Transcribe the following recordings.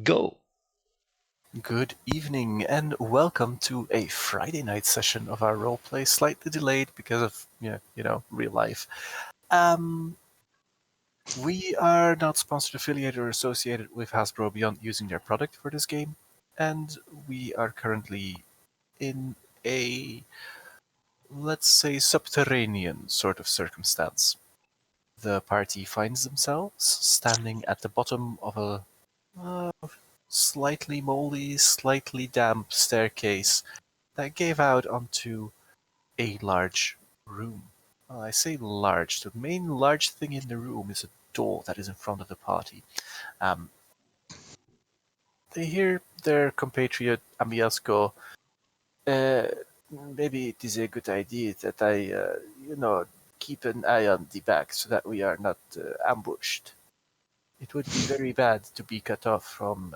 Go! Good evening and welcome to a Friday night session of our roleplay, slightly delayed because of real life. We are not sponsored, affiliated, or associated with Hasbro beyond using their product for this game, and we are currently in a, let's say, subterranean sort of circumstance. The party finds themselves standing at the bottom of a uh, slightly moldy, slightly damp staircase that gave out onto a large room. Well, I say large. The main large thing in the room is a door that is in front of the party. Um, they hear their compatriot Amias go, uh, maybe it is a good idea that I, keep an eye on the back so that we are not ambushed. It would be very bad to be cut off from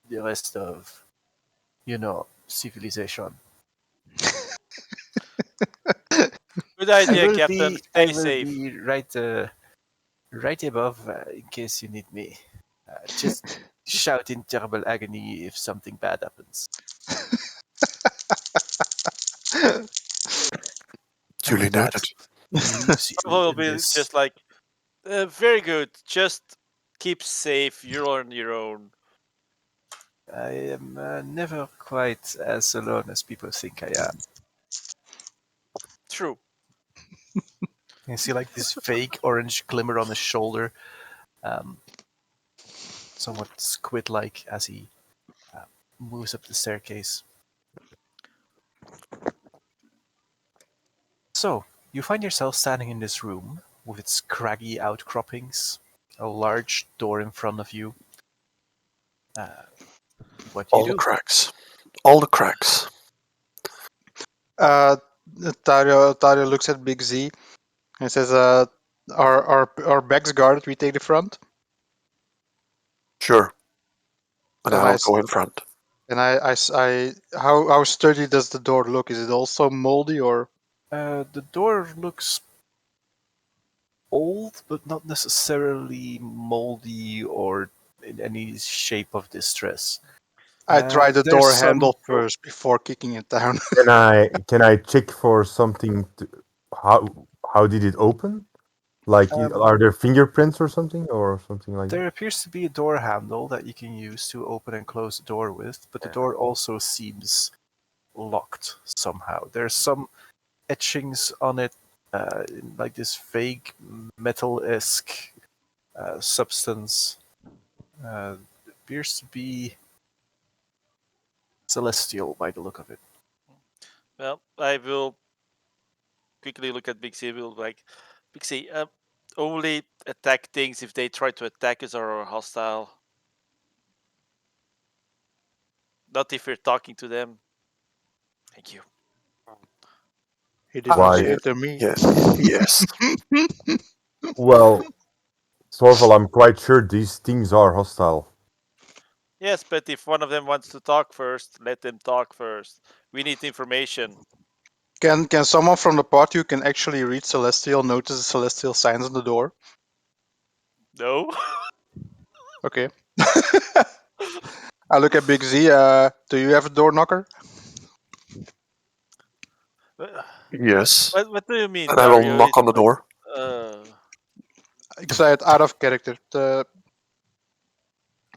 the rest of, civilization. Good idea, Captain. I Stay will safe. be right above in case you need me. Just shout in terrible agony if something bad happens. And Duly with that, noted. he leaves you in Probably this. just like, very good. Just keep safe. You're on your own. I am never quite as alone as people think I am. True. You see, like this fake orange glimmer on his shoulder, um, somewhat squid-like as he uh, moves up the staircase. So, you find yourself standing in this room with its craggy outcroppings, a large door in front of you. What do you All the do? cracks. All the cracks. Uh, Tario looks at Big Z and says, "Our backs guarded. We take the front." Sure. And Then I'll go in front. how sturdy does the door look? Is it also moldy or? The door looks old, but not necessarily moldy or in any shape of distress. I try the There's door some. handle first before kicking it down. Can I check for something? How did it open? Like, Um, are there fingerprints or something like that? there appears to be a door handle that you can use to open and close the door with, but the door also seems locked somehow. There's some etchings on it, like this vague metal-esque substance. Appears to be celestial by the look of it. Well, I will quickly look at Big C. Will like, Big C. Only attack things if they try to attack us or are hostile. Not if we're talking to them. Thank you. He did Why? not say it to me. Yes. Well, Sorval, I'm quite sure these things are hostile. Yes, but if one of them wants to talk first, let them talk first. We need information. Can someone from the party who can actually read celestial notice the celestial signs on the door? No. Okay. I look at Big Z. Do you have a door knocker? Yes. What do you mean, And I will Dario? knock on the door. Ik zei het out of character.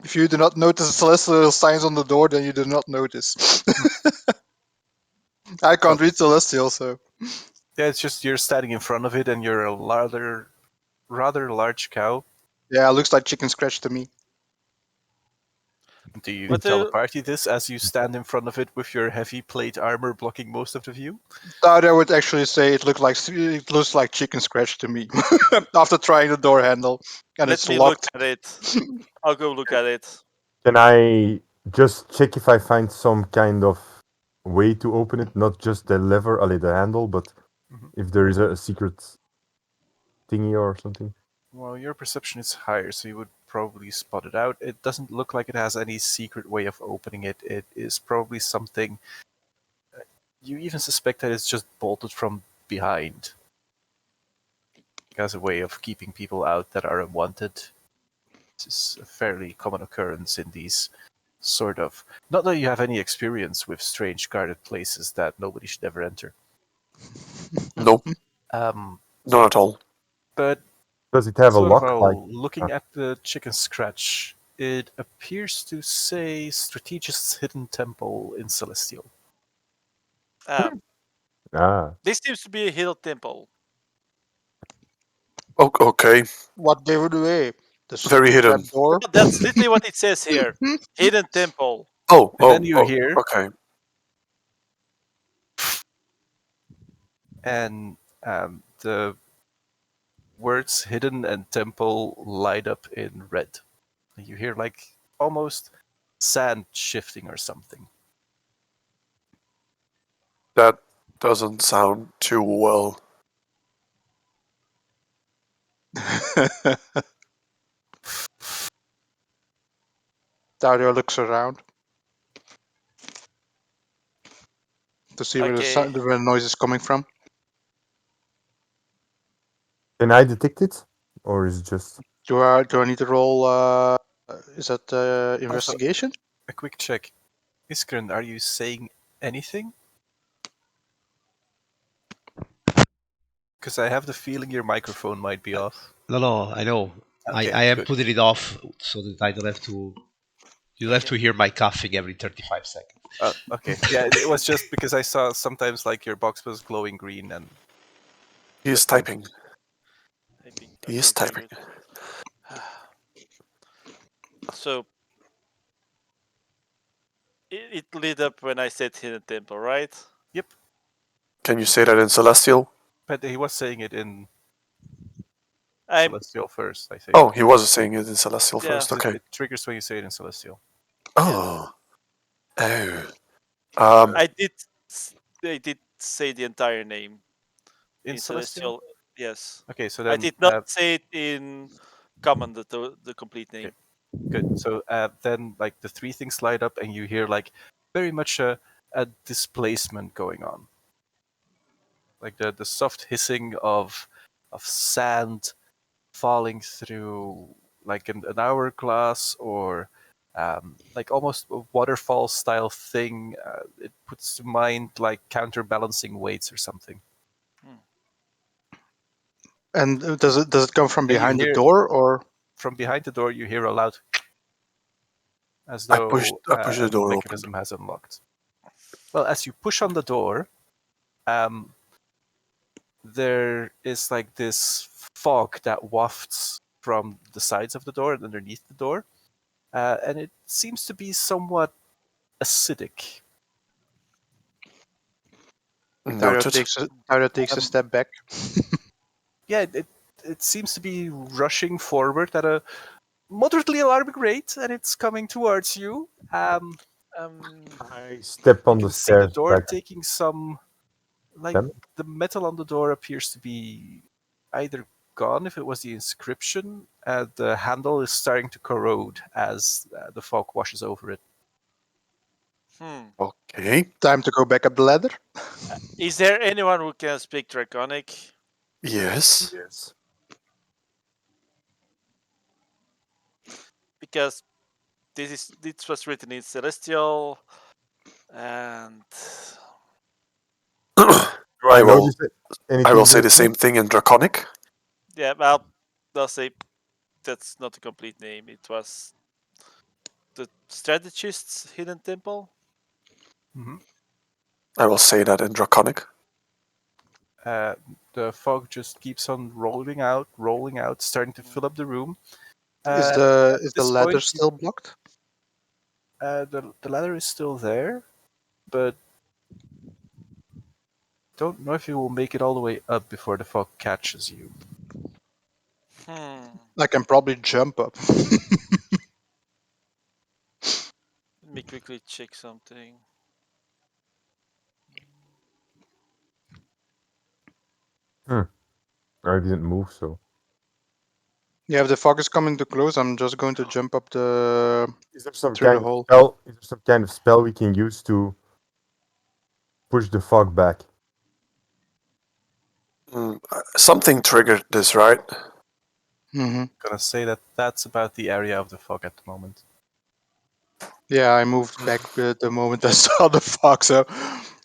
If you do not notice the celestial signs on the door, then you do not notice. I can't read celestial, so. Yeah, it's just you're standing in front of it and you're a rather large cow. Yeah, it looks like chicken scratch to me. Do you What tell the do- party this as you stand in front of it with your heavy plate armor blocking most of the view? Taria would actually say it looks like chicken scratch to me after trying the door handle and Let it's me look locked. at it. I'll go look at it. Can I just check if I find some kind of way to open it? Not just the lever, the handle, but if there is a secret thingy or something. Well, your perception is higher, so you would probably spot it out. It doesn't look like it has any secret way of opening it. It is probably something. You even suspect that it's just bolted from behind. It has a way of keeping people out that are unwanted. This is a fairly common occurrence in these sort of. Not that you have any experience with strange guarded places that nobody should ever enter. Nope, Um, not at all. but Does it have a sort of lock? Like, looking at the chicken scratch, it appears to say Strategist's Hidden Temple in Celestial. This seems to be a hidden temple. Okay, What gave it away? The very stupid hidden. trapdoor? Well, that's literally what it says here. Hidden temple. And then you hear, okay. and the words hidden and temple light up in red. You hear like almost sand shifting or something. That doesn't sound too well. Dario looks around to see where Okay. the noise is coming from. can I detect it, or is it just? Do I need to roll? Is that investigation? A quick check. Iskren, are you saying anything? Because I have the feeling your microphone might be off. No, I know. Okay, I am good. putting it off so that I don't have to. You don't have to hear my coughing every 35 seconds. Okay. Yeah, it was just because I saw sometimes like your box was glowing green and. He is Thank typing. Typing. He is Okay, typing. very good. So it lit up when I said hidden temple, right? Yep. Can you say that in Celestial? But he was saying it in I'm Celestial first, I think. Oh, he was saying it in Celestial Yeah. first. Okay. It triggers when you say it in Celestial. Oh. Oh. I did say the entire name In Celestial? Yes. Okay, so I then did not say it in common the complete name. good. So then like the three things light up and you hear like very much a displacement going on. Like the soft hissing of sand falling through like an hourglass or like almost a waterfall style thing. It puts to mind like counterbalancing weights or something. And does it come from And you behind the hear door or? from behind the door you hear a loud as I though push the a door open. mechanism has unlocked. Well, as you push on the door, there is like this fog that wafts from the sides of the door and underneath the door, and it seems to be somewhat acidic. Dario Noted. takes a step back. Yeah, it seems to be rushing forward at a moderately alarming rate, and it's coming towards you. I step You on the can see the stairs door back. taking some, like Damage? the metal on the door appears to be either gone if it was the inscription. The handle is starting to corrode as the fog washes over it. Okay. Time to go back up the ladder. Is there anyone who can speak Draconic? Yes. Yes. Because this was written in Celestial, and Do I I will. notice anything I will say the different? same thing in Draconic. yeah, well, I'll say that's not a complete name. It was the Strategist's Hidden Temple. Mm-hmm. I will say that in Draconic. The fog just keeps on rolling out, starting to fill up the room. Is At the this ladder point, still blocked? the ladder is still there, but don't know if you will make it all the way up before the fog catches you. I can probably jump up. Let me quickly check something. I didn't move, so. Yeah, if the fog is coming too close, I'm just going to jump up the Is there some through the kind of hole. spell? Is there some kind of spell we can use to push the fog back? Something triggered this, right? Mm-hmm. Gonna say that that's about the area of the fog at the moment. Yeah, I moved back the moment I saw the fog. So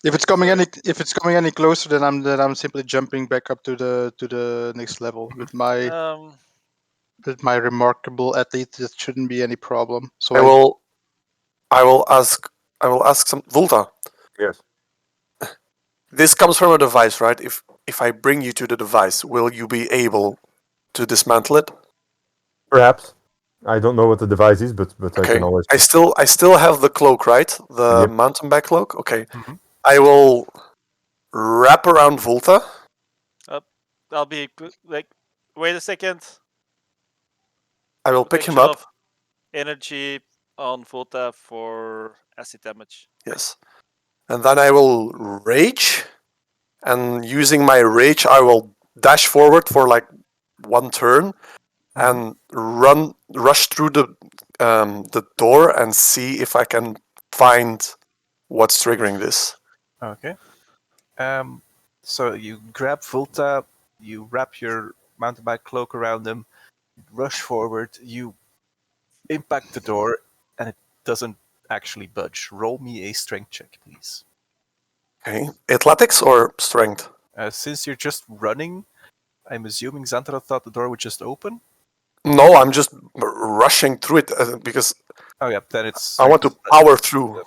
if it's coming any closer, then I'm simply jumping back up to the next level with my remarkable athlete. It shouldn't be any problem. So I will ask some Volta. Yes. This comes from a device, right? If I bring you to the device, will you be able to dismantle it? Perhaps. I don't know what the device is, but I Okay. can always. I still have the cloak, right? The Yep. mountain bike cloak. Okay. Mm-hmm. I will wrap around Volta. I'll be like, wait a second. I will pick him Protection up. of energy on Volta for acid damage. Yes. And then I will rage. And using my rage, I will dash forward for like one turn and rush through the door and see if I can find what's triggering this. Okay. So you grab Volta, you wrap your mountain bike cloak around him, rush forward, you impact the door, and it doesn't actually budge. Roll me a strength check, please. Okay. Athletics or strength? Since you're just running, I'm assuming Xantaroth thought the door would just open. No, I'm just rushing through it because Oh yeah, then it's. I want to power through.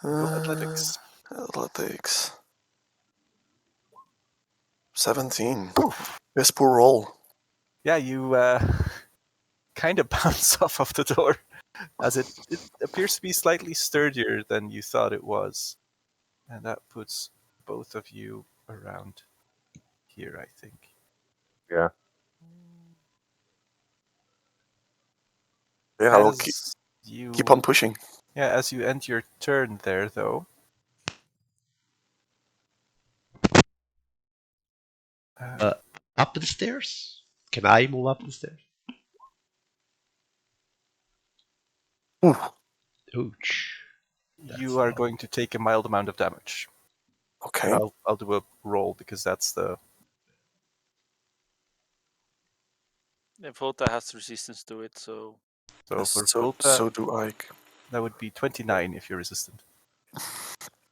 Roll athletics. Athletics. 17. This poor roll. Yeah, you kind of bounce off of the door, as it appears to be slightly sturdier than you thought it was. And that puts both of you around here, I think. Yeah. Yeah, I will As you keep on pushing. Yeah, as you end your turn there, though. Up the stairs? Can I move up the stairs? Ooh. Ouch. You are going to take a mild amount of damage. Okay. And I'll do a roll because that's the. And Volta has resistance to it, so. So Yes, for so Volta, do I. that would be 29 if you're resistant.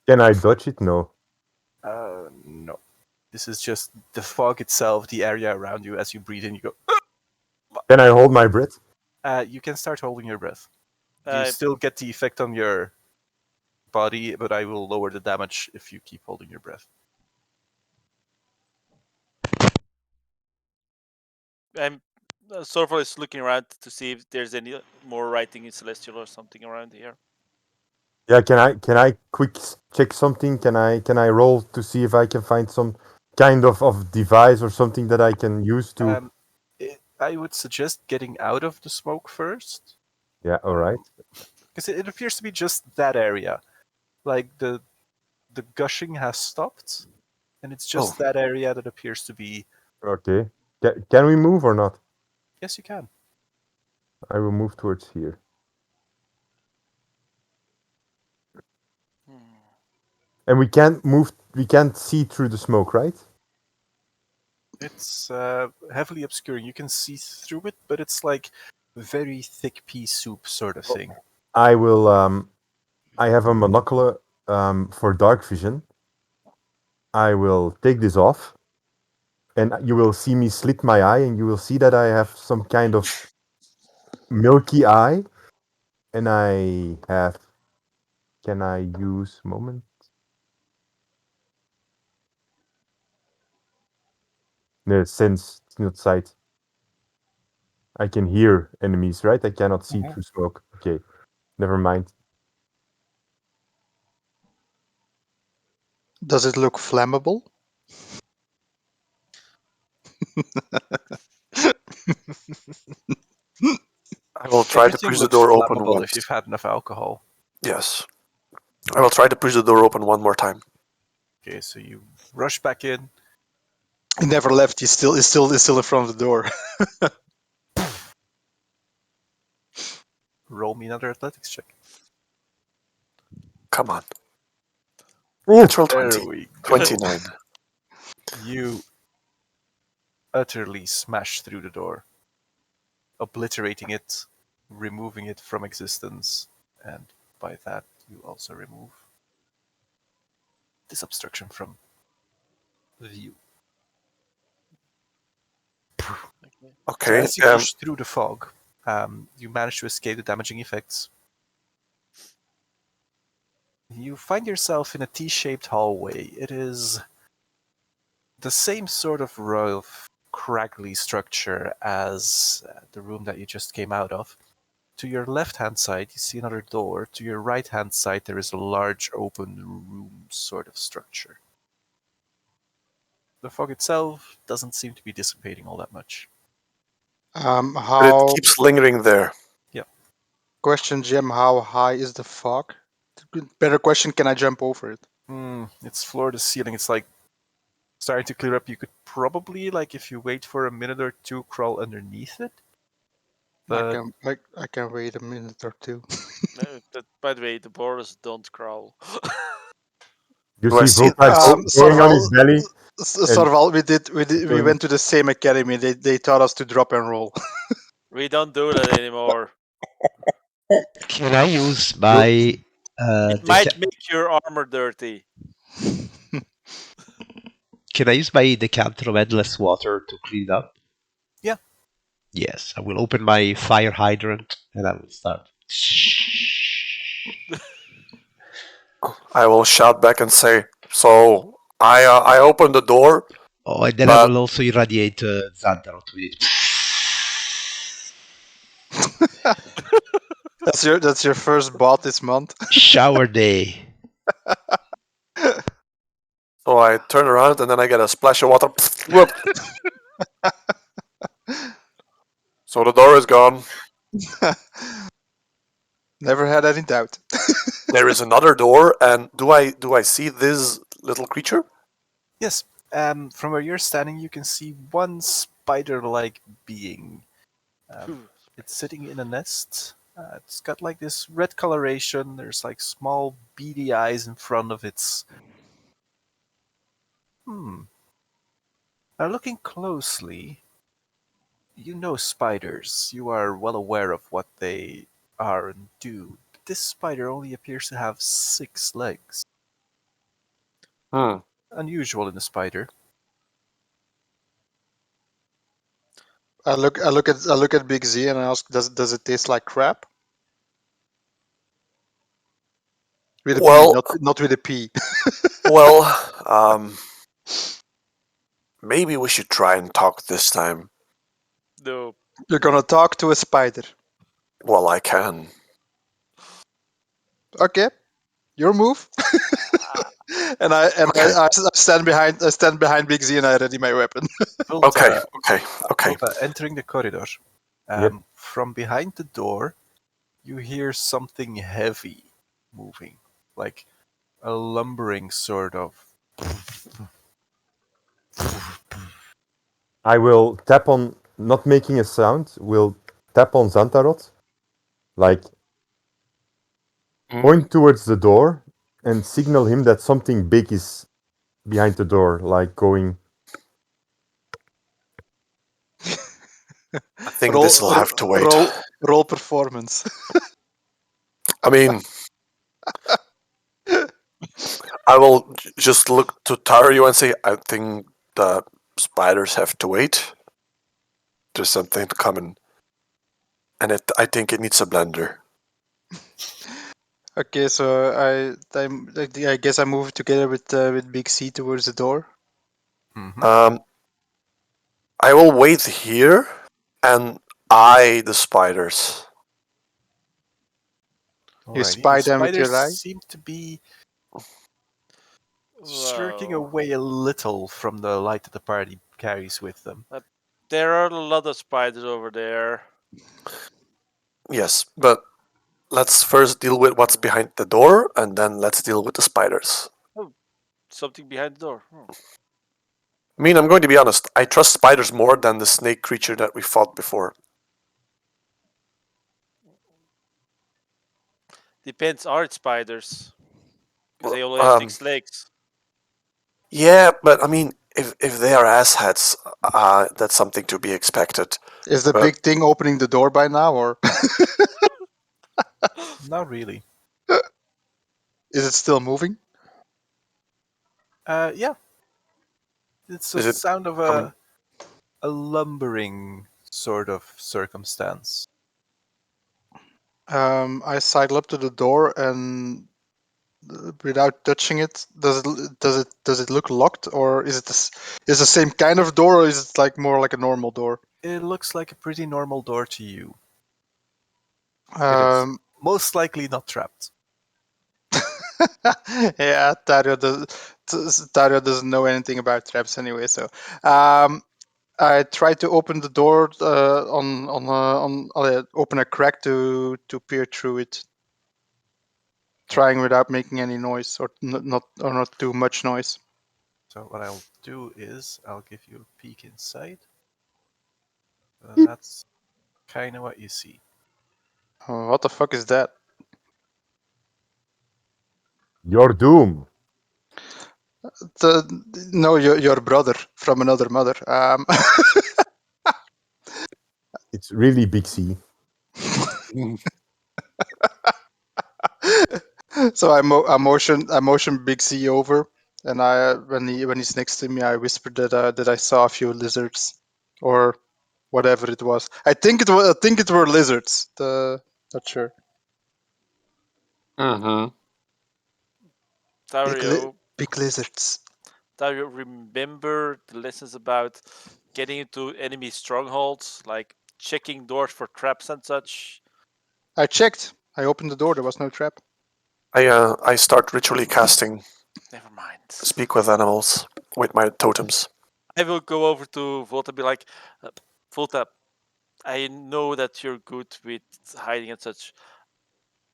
Can I dodge it? No. No. This is just the fog itself, the area around you. As you breathe in, you go. Can I hold my breath? You can start holding your breath. You still get the effect on your body, but I will lower the damage if you keep holding your breath. I'm Sorfol is looking around to see if there's any more writing in Celestial or something around here. Yeah, can I quick check something? Can I roll to see if I can find some kind of device or something that I can use to I would suggest getting out of the smoke first. Yeah, all right. Because it appears to be just that area. Like the gushing has stopped, and it's just that area that appears to be. Okay. Can we move or not? Yes, you can. I will move towards here. And we can't see through the smoke, right? It's heavily obscuring. You can see through it, but it's like very thick pea soup sort of thing. I will I have a monocular for dark vision. I will take this off, and you will see me slit my eye, and you will see that I have some kind of milky eye, and I have. Can I use moment? No, sense, it's not sight. I can hear enemies, right? I cannot see through smoke. Okay, never mind. Does it look flammable? I will try to Everything push the looks door open flammable once. if you've had enough alcohol. Yes. I will try to push the door open one more time. Okay, so you rush back in. He never left. He's still in front of the door. Roll me another athletics check. Come on. Natural There 20. we go. 29. You utterly smash through the door, obliterating it, removing it from existence, and by that you also remove this obstruction from view. So Okay. as you push through the fog, you manage to escape the damaging effects. You find yourself in a T-shaped hallway. It is the same sort of rough, craggly structure as the room that you just came out of. To your left-hand side, you see another door. To your right-hand side, there is a large open room sort of structure. The fog itself doesn't seem to be dissipating all that much. But it How keeps lingering there. question, Jim? How high is the fog? Better question. Can I jump over it? It's floor to ceiling. It's like starting to clear up. You could probably, like, if you wait for a minute or two, crawl underneath it. But I can wait a minute or two. By the way, the borders don't crawl. You Do I see see it? Volkite going on his belly. Sorval, we going- went to the same academy. They taught us to drop and roll. We don't do that anymore. Can I use my It might make your armor dirty. Can I use my decanter of endless water to clean it up? Yeah. Yes, I will open my fire hydrant and I will start. I will shout back and say, "So I opened the door." Oh, and then I But- will also irradiate Xandarot with it. That's your first bot this month. Shower day. So I turn around and then I get a splash of water. Whoop. So the door is gone. Never had any doubt. There is another door, and do I see this little creature? yes, from where you're standing, you can see one spider-like being. It's sitting in a nest. It's got like this red coloration. There's like small beady eyes in front of its. Now looking closely, you know spiders. You are well aware of what they are and do. But this spider only appears to have 6 legs. Unusual in a spider. I look at Big Z and I ask, does it taste like crap? With a Well- P, not with a P. Well, maybe we should try and talk this time. No. You're gonna talk to a spider. Well, I can. Okay, your move. and I stand behind Big Z and I ready my weapon. Okay. Volta, entering the corridor. Yep. From behind the door, you hear something heavy moving, like a lumbering sort of. I will tap on, not making a sound, will tap on Xantarot, like point towards the door and signal him that something big is behind the door, like going. I think this will have to wait. Roll performance. I mean, I will just look to Tario and say, I think the spiders have to wait. There's something coming. And I think it needs a blender. Okay, so I guess I move together with Big C towards the door. Mhm. I will wait here and eye the spiders. You Alrighty, spy the them with your spiders eye? seem to be shirking away a little from the light that the party carries with them. There are a lot of spiders over there. Yes, but let's first deal with what's behind the door, and then let's deal with the spiders. Something behind the door. I mean, I'm going to be honest. I trust spiders more than the snake creature that we fought before. Depends, are it spiders? Because they only Well, have 6 legs. Yeah, but I mean, if they are asshats, that's something to be expected. Is the But- big thing opening the door by now, or Not really. is it still moving? Yeah. It's a Is it sound of coming- a lumbering sort of circumstance. I sidle up to the door and without touching it, does it look locked, or is it is the same kind of door, or is it like more like a normal door? It looks like a pretty normal door to you. Um, Most likely not trapped. yeah, Dario doesn't know anything about traps anyway, so I try to open the door open a crack to peer through it, trying without making any noise or not too much noise. So what I'll do is I'll give you a peek inside. Beep. That's kind of what you see. What the fuck is that? Your doom. No, your brother from another mother. It's really Big C. So I motion Big C over, and when he's next to me, I whispered that I saw a few lizards or whatever it was. I think it were lizards. Not sure. Mhm. Dario, Big lizards. Dario, remember the lessons about getting into enemy strongholds, like checking doors for traps and such? I checked. I opened the door. There was no trap. I start ritually casting Never mind. speak with animals with my totems. I will go over to Volta and be like, Volta, I know that you're good with hiding and such.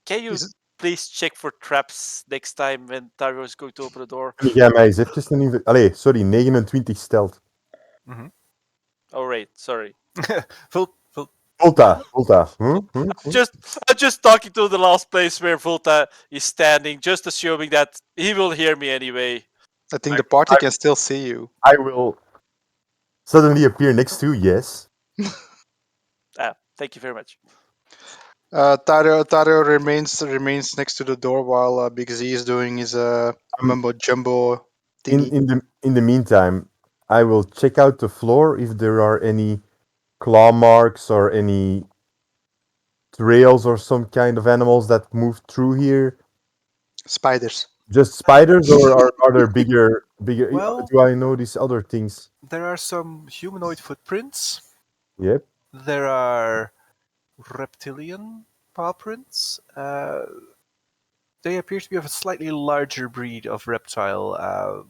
Can you Is it- please check for traps next time when Dario is going to open the door? Kan jij mij eens eventjes een... Allee, sorry, 29 stelt. Oh, right, sorry. Full. Volta. I'm just talking to the last place where Volta is standing, just assuming that he will hear me anyway. I think the party can still see you. I will suddenly appear next to you, yes. Thank you very much. Tario remains next to the door while Big Z is doing his mumbo jumbo thingy. In the meantime, I will check out the floor if there are any claw marks or any trails or some kind of animals that moved through here. Spiders. Just spiders, or are there bigger? Well- Do I notice other things? There are some humanoid footprints. Yep. There are reptilian paw prints. They appear to be of a slightly larger breed of reptile.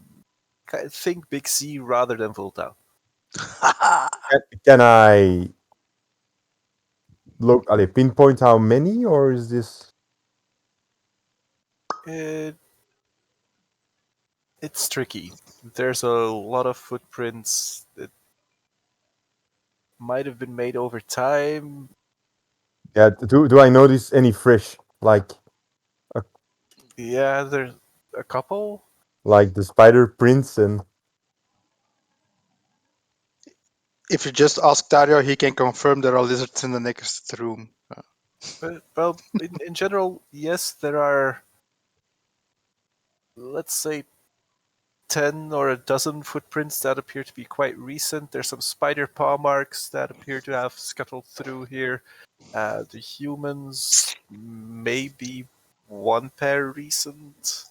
Think Big C rather than Volta. Can I look? Pinpoint how many, or is this? It's tricky. There's a lot of footprints that might have been made over time. Yeah. Do I notice any fresh, like Yeah, there's a couple. the spider prints and? If you just ask Dario, he can confirm there are lizards in the next room. But, well, in general, yes, there are, let's say, 10 or a dozen footprints that appear to be quite recent. There's some spider paw marks that appear to have scuttled through here. The humans, maybe one pair recent.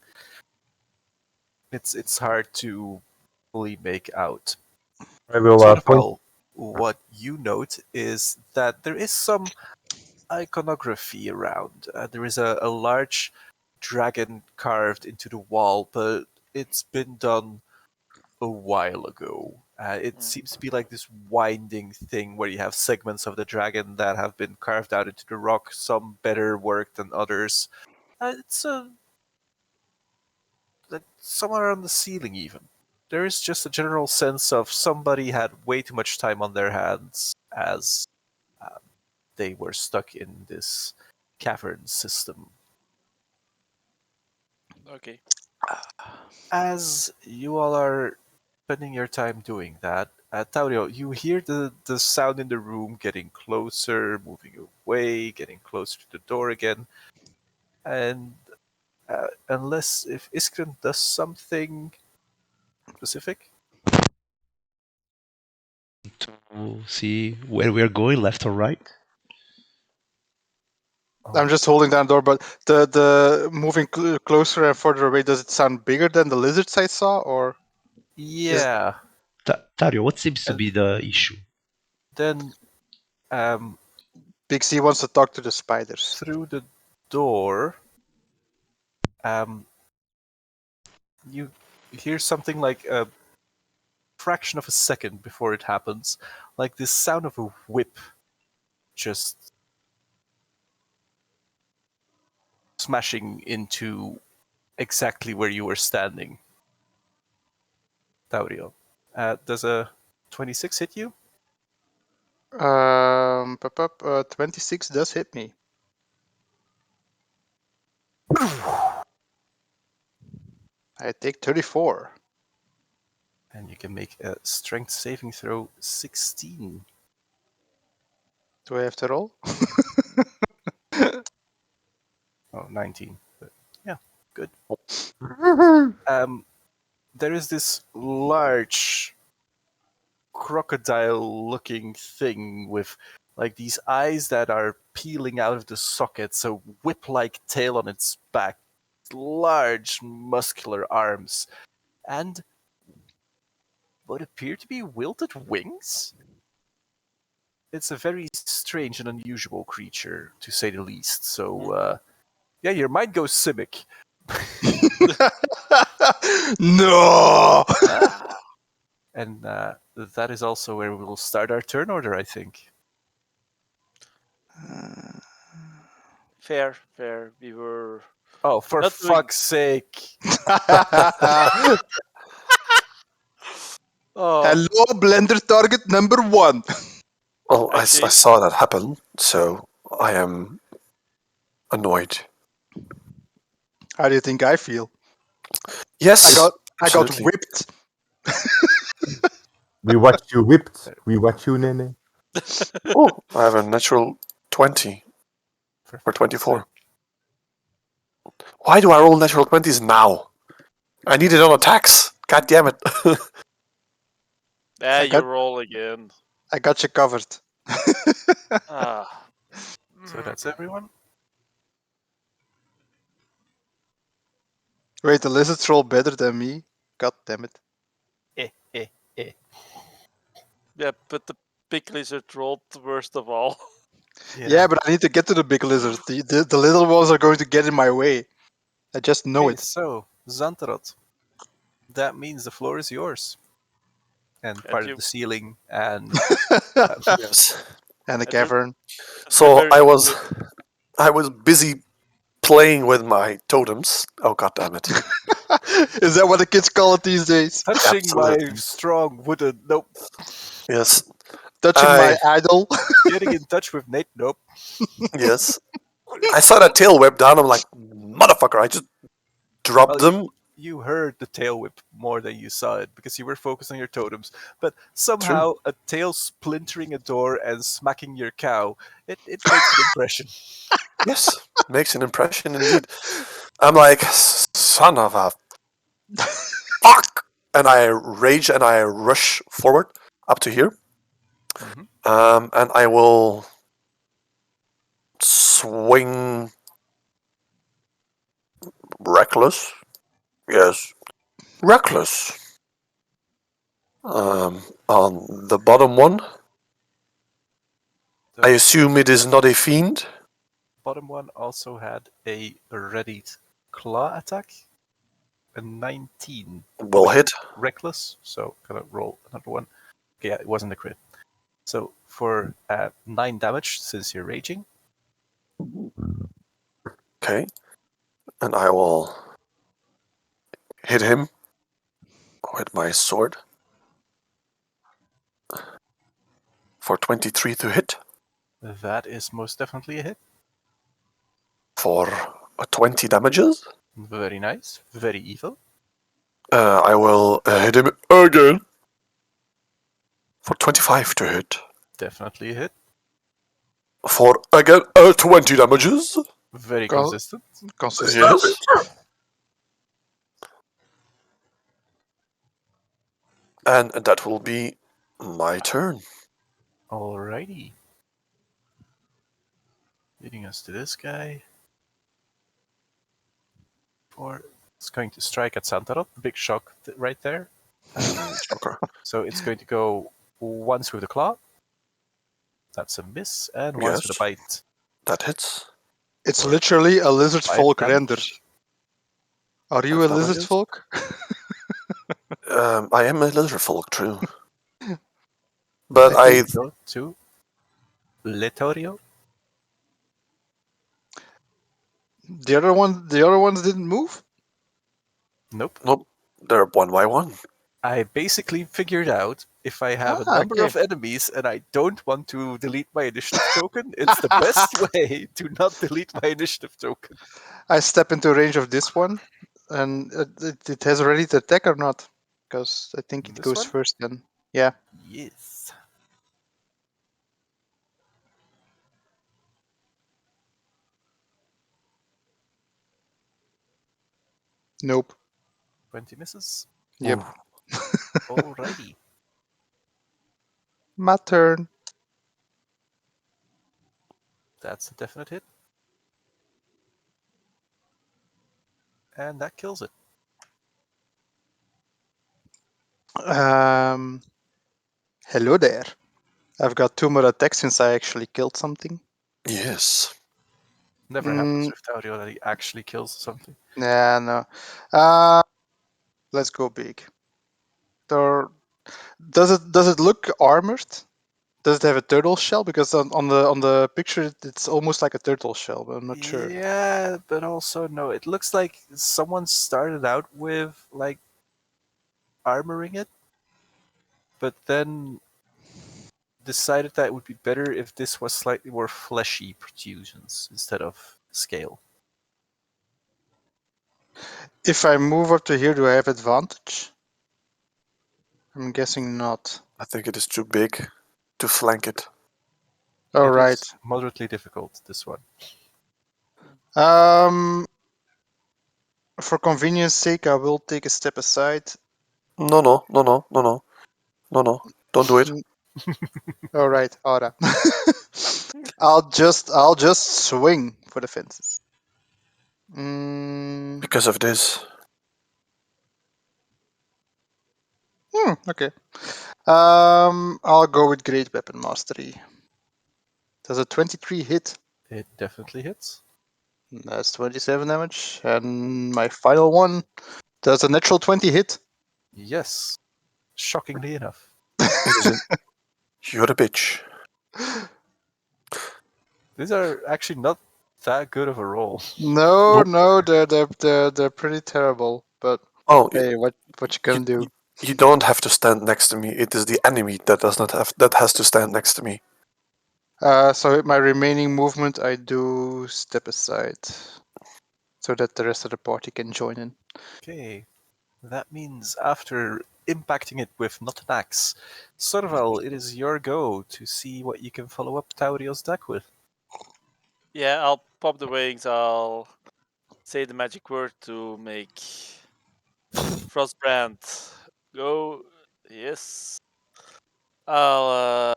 It's hard to fully make out. I will Sort of, point. well, what you note is that there is some iconography around. There is a large dragon carved into the wall, but it's been done a while ago. It seems to be like this winding thing where you have segments of the dragon that have been carved out into the rock, some better work than others. It's somewhere on the ceiling, even. There is just a general sense of somebody had way too much time on their hands as they were stuck in this cavern system. Okay. As you all are spending your time doing that, Taurio, you hear the sound in the room getting closer, moving away, getting closer to the door again. And unless if Iskren does something specific, To see where we're going, left or right. I'm just holding down the door, but the moving closer and further away, does it sound bigger than the lizards I saw, or yeah. Tario, what seems to be the issue? Then Big C wants to talk to the spiders? through the door, you hear something like a fraction of a second before it happens, like this sound of a whip just smashing into exactly where you were standing. Taurio. Does a 26 hit you? 26 does hit me. I take 34. And you can make a strength saving throw 16. Do I have to roll? Oh, 19. But yeah, good. There is this large crocodile-looking thing with like these eyes that are peeling out of the sockets, a whip-like tail on its back, large muscular arms, and what appear to be wilted wings. It's a very strange and unusual creature, to say the least. So, yeah, your mind goes Simic. No! And that is also where we will start our turn order, I think. Fair. We were. Oh, for Not doing- fuck's sake! Oh, Hello, blender target number 1. Well, I Actually- saw that happen, so I am annoyed. How do you think I feel? Yes, I got absolutely. whipped. We watched you whipped. We watch you, Nene. Oh, I have a natural 20 For or fuck's 24. sake. Why do I roll natural 20s now? I need it on attacks. God damn it. I you got- roll again. I got you covered. Ah. So that's everyone? Wait, the lizards roll better than me? God damn it. Yeah, but the big lizard rolled the worst of all. Yeah, but I need to get to the big lizards. The little ones are going to get in my way. I just know Okay, it. so, Xantarot. That means the floor is yours. And part you- of the ceiling, and Yes. And a And cavern. So very I was busy playing with my totems. Oh, god damn it. Is that what the kids call it these days? touching my Absolutely. strong wooden. Nope. Yes. Touching my idol. Getting in touch with Nate. Nope. Yes. I saw that tail whip down. I'm like, motherfucker. I just dropped Well, them. You heard the tail whip more than you saw it because you were focused on your totems. But somehow a tail splintering a door and smacking your cow, it makes an impression. Yes. Makes an impression indeed. I'm like, son of a fuck. And I rage and I rush forward up to here. Mhm. And I will swing reckless. Yes. Reckless. On the bottom one. The I assume it is not a fiend. bottom one also had a readied claw attack, a 19. Will with hit. Reckless, so gonna roll another one. Okay, yeah, it wasn't a crit. So for 9 damage, since you're raging, Okay. And I will hit him with my sword for 23 to hit that is most definitely a hit. for 20 damages. Very nice, very evil. I will hit him again for 25 to hit. Definitely a hit. For again 20 damages. Very Con- consistent. Consistent. Yes. And that will be my turn. Alrighty. Leading us to this guy. It's going to strike at Santarot. Big shock right there. Okay. So it's going to go once with the claw. That's a miss. And once Yes. with a bite. That hits. It's For literally a lizard 5 folk damage. render. Are you a 5 lizard damages. folk? I am a lizard folk, true. But I Go to Letorio. The other ones didn't move. Nope. nope. They're one by one. I basically figured out if I have a number Okay. of enemies and I don't want to delete my initiative token, it's the best way to not delete my initiative token. I step into range of this one, and it has already the attack or not? Because I think it This goes one? first then. Yeah. Yes. Nope. 20 misses. Yep. Alrighty. My turn. That's a definite hit. And that kills it. Hello there. I've got 2 more attacks since I actually killed something. Yes. Never happens with Taurio that he actually kills something. Yeah, no. Let's go big. Does it look armored? Does it have a turtle shell? Because on the picture it's almost like a turtle shell, but I'm not sure. Yeah, but also no. It looks like someone started out with like armoring it, but then decided that it would be better if this was slightly more fleshy protrusions instead of scale. If I move up to here, do I have advantage? I'm guessing not. I think it is too big to flank it. All It right. is moderately difficult, this one. For convenience sake, I will take a step aside. No. Don't do it. All right, Aura. I'll just swing for the fences. Because of this. Okay. I'll go with Great Weapon Mastery. Does a 23 hit? It definitely hits. That's 27 damage. And my final one, does a natural 20 hit? Yes. Shockingly enough. It isn't. You're a bitch. These are actually not that good of a roll. No, Nope. they're pretty terrible. But Oh, hey, what you gonna do? you don't have to stand next to me. It is the enemy that does not have that has to stand next to me. So with my remaining movement, I do step aside so that the rest of the party can join in. Okay. That means after impacting it with not an axe, Sorval, it is your go to see what you can follow up Taurio's deck with. Yeah, I'll pop the wings. I'll say the magic word to make Frostbrand go. Yes. I'll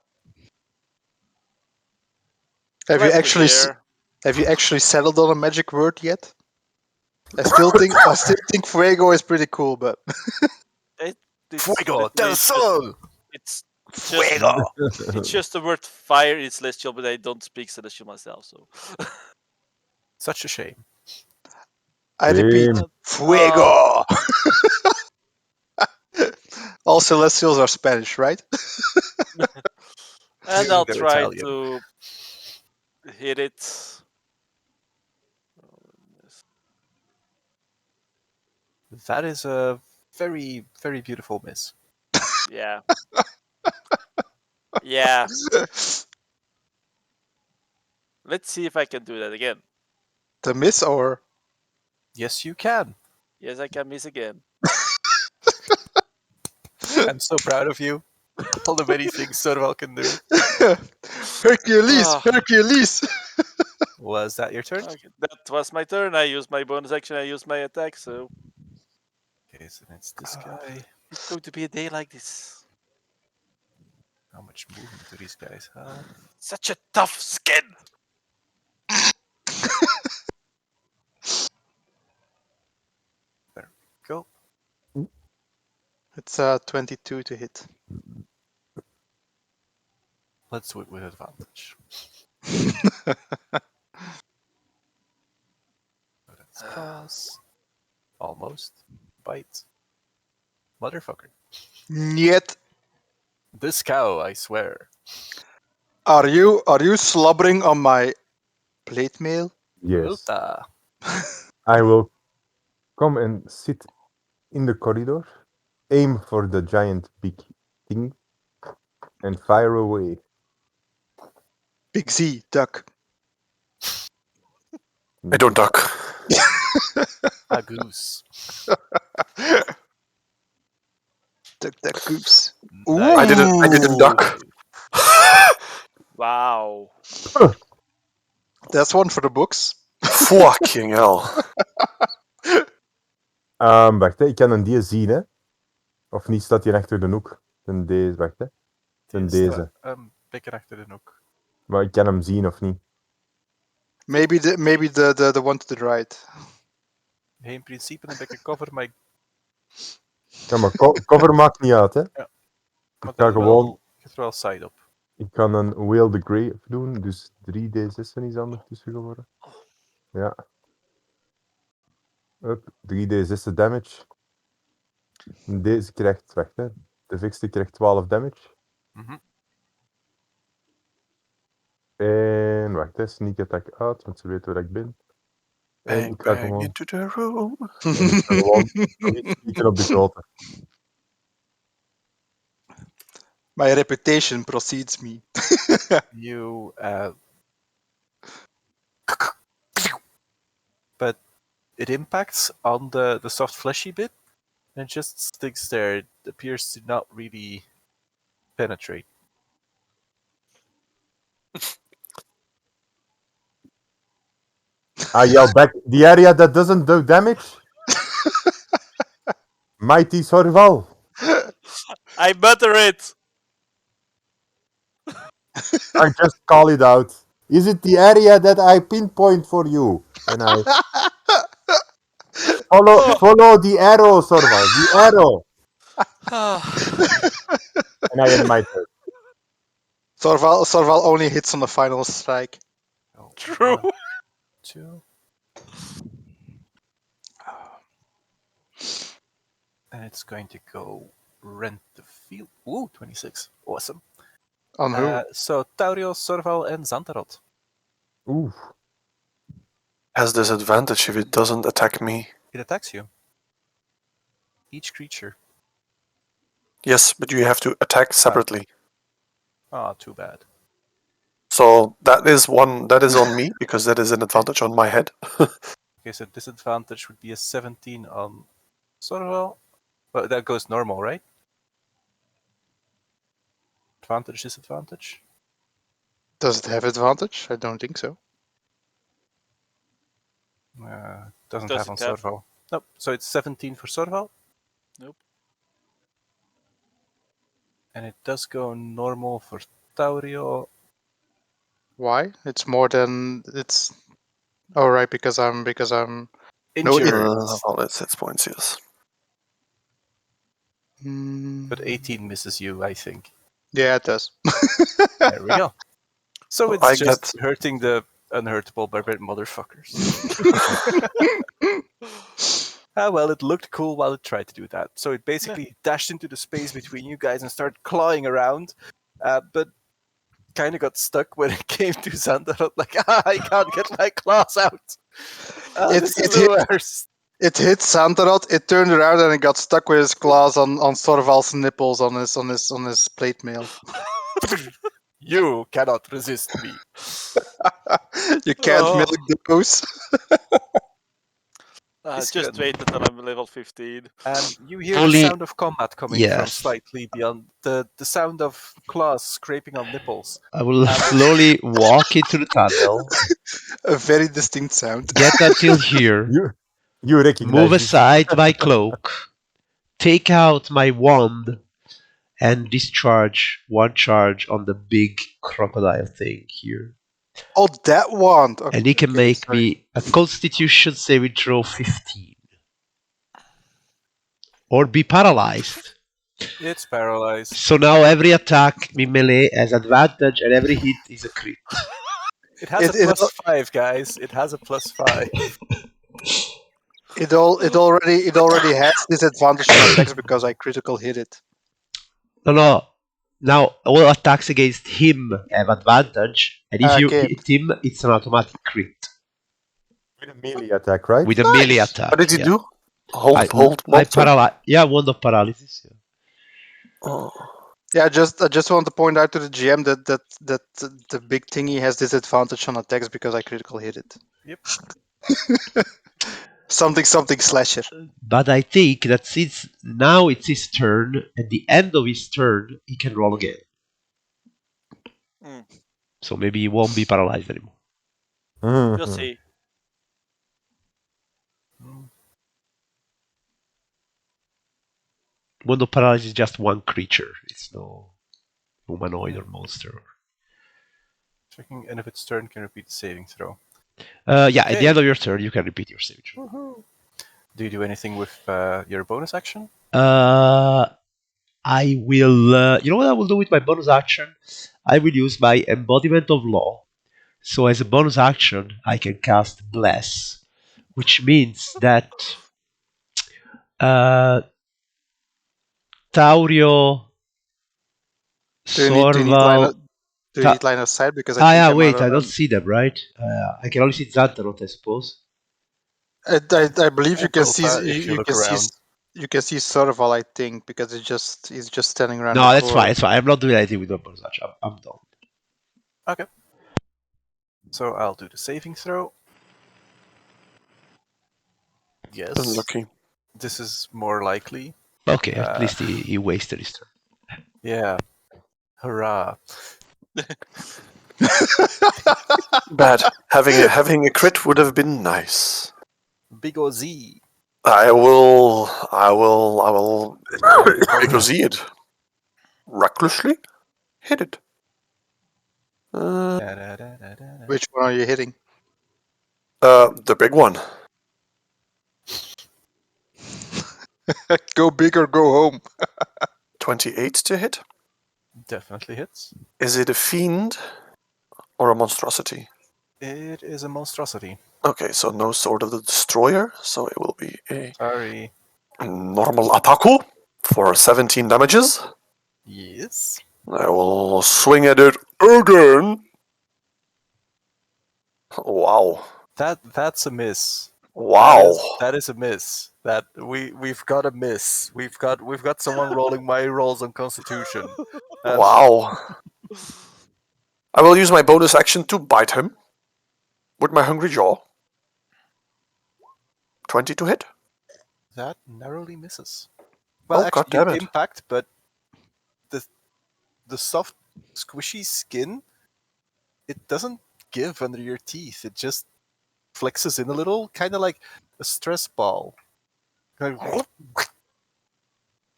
Have fly you up to actually here. have you actually settled on a magic word yet? I still think Fuego is pretty cool, but It's Fuego literally del Sol! it's just Fuego. it's just the word fire in Celestial, but I don't speak Celestial myself, so Such a shame. I repeat, Same. Fuego. All Celestials are Spanish, right? and Clearly I'll they're try Italian. to hit it. That is a very, very beautiful miss. Yeah. Yeah. Let's see if I can do that again. The miss or Yes, you can. Yes, I can miss again. I'm so proud of you. All the many things Sorval can do. Hercules, Ah. Hercules. Was that your turn? Okay, that was my turn. I used my bonus action. I used my attack. So Okay, so it's this guy. it's going to be a day like this. How much movement do these guys have? Such a tough skin. Go. It's 22 to hit. Let's do it with advantage. So that's claws. Almost. Bite. Motherfucker. Niet. This cow, I swear. Are you slobbering on my plate mail? Yes. Ulta. I will come and sit in the corridor, aim for the giant big thing, and fire away. Big Z, duck. I don't duck. A goose. Duck, duck, goose. Nice. I didn't duck. Wow. That's one for the books. Fucking hell. Wacht, hè. Ik kan een die zien, hè? Of niet, staat hier achter de hoek? Een deze, wacht, hè. Die is deze. Pikker achter de hoek. Maar ik kan hem zien of niet. Maybe the one to the right. Nee, in principe een beetje cover, maar ik Ja, maar cover maakt niet uit, hè. maar Ik er ga is gewoon... wel, er is wel side op. Ik kan een Wheel the Grave doen, dus 3d6 is ondertussen geworden. Ja. Up, 3d6 damage. Deze krijgt, wacht, hè. De fikste krijgt 12 damage. Mhm. En wacht, hè. Sneak attack uit, want ze weten waar ik ben. En Bang, ik ga bang gewoon... into the room. En ik ga gewoon nog iets schieten op de grote. My reputation precedes me. You but it impacts on the soft fleshy bit and it just sticks there. It appears to not really penetrate. I yell back, the area that doesn't do damage? Mighty Sorval. I butter it. I just call it out. Is it the area that I pinpoint for you? And I follow the arrow, Sorval. The arrow. And I end my turn. Sorval only hits on the final strike. Oh, True. 2. And it's going to go rent the field. Ooh, 26. Awesome. On who? So Tauriel, Sorval, and Xantarot. Ooh. Has disadvantage if it doesn't attack me. It attacks you. Each creature. Yes, but you have to attack separately. Ah, too bad. So that is on me because that is an advantage on my head. Okay, so disadvantage would be a 17 on Sorval. Well, that goes normal, right? Advantage, disadvantage. Does it have advantage? I don't think so. Doesn't Does have on it have? Sorval. Nope. So it's 17 for Sorval. Nope. And it does go normal for Taurio. Why? It's more than it's. Oh right, because I'm No, it- Injured. Well, that's hit points, yes. But 18 misses you, I think. Yeah, it does. There we go. So Well, it's I just hurting the unhurtable barbarian motherfuckers. Well, it looked cool while it tried to do that. So it basically dashed into the space between you guys and started clawing around, but kind of got stuck when it came to Xandarot. Like, I can't get my claws out. This is the worst. It hit Santarot. It turned around and it got stuck with his claws on Sorval's nipples on his plate mail. You cannot resist me. You can't Oh. milk the goose. It's Just good. wait until I'm level 15. And you hear Only- the sound of combat coming from Yes. slightly beyond the sound of claws scraping on nipples. I will slowly walk into the tunnel, A very distinct sound. get until here, You recognize move this. aside my cloak, take out my wand, and discharge one charge on the big crocodile thing here. Oh, that one. Okay, And he can make sorry. me a Constitution saving throw 15. Or be paralyzed. It's paralyzed. So now every attack me melee has advantage and every hit is a crit. It has It- a it- +5, guys. It has a +5. It already has disadvantage on attacks because I critical hit it. No. Now all attacks against him have advantage, and if you Okay. hit him, it's an automatic crit. With a melee attack, right? With a melee Nice. attack. What did he yeah. do? Hold I monster. Wand of paralysis. Yeah. Oh. Yeah, I just want to point out to the GM that the big thingy has disadvantage on attacks because I critical hit it. Yep. something slasher. But I think that since now it's his turn, at the end of his turn, he can roll again. Mm. So maybe he won't be paralyzed anymore. Mhm. We'll see. Wand of paralysis is just one creature. It's no humanoid or monster. Checking, and if it's turn, can repeat the saving throw. Yeah, at the Okay. end of your turn, you can repeat your saving throw. Woohoo! Do you do anything with your bonus action? I will. You know what I will do with my bonus action? I will use my embodiment of law. So as a bonus action, I can cast bless, which means that Taurio, Do you need Sorval. line of sight because I think I'm Wait, out I of- don't see them, right? I can only see Xantarot, I suppose. I believe you can see If you look around. you can see Sorval, I think, because he's just standing around. No, the that's corner. fine. It's fine. I'm not doing anything with my bonus action. I'm done. Okay. So I'll do the saving throw. Yes. Unlucky. This is more likely. Okay, at least he wasted his turn. Yeah. Hurrah. Bad. Having a crit would have been nice. Big OZ. I will because it recklessly hit it. Which one are you hitting? The big one. Go big or go home. 28 to hit. Definitely hits. Is it a fiend or a monstrosity? It is a monstrosity. Okay, so no Sword of the Destroyer, so it will be a Sorry. normal attack for 17 damages. Yes. I will swing at it again. Wow. That's a miss. Wow. That is a miss. That we've got a miss. We've got someone rolling my rolls on Constitution. Wow. I will use my bonus action to bite him with my hungry jaw. 20 to hit. That narrowly misses. Well, Oh, actually, goddammit. you impact, but the soft, squishy skin, it doesn't give under your teeth. It just flexes in a little, kind of like a stress ball.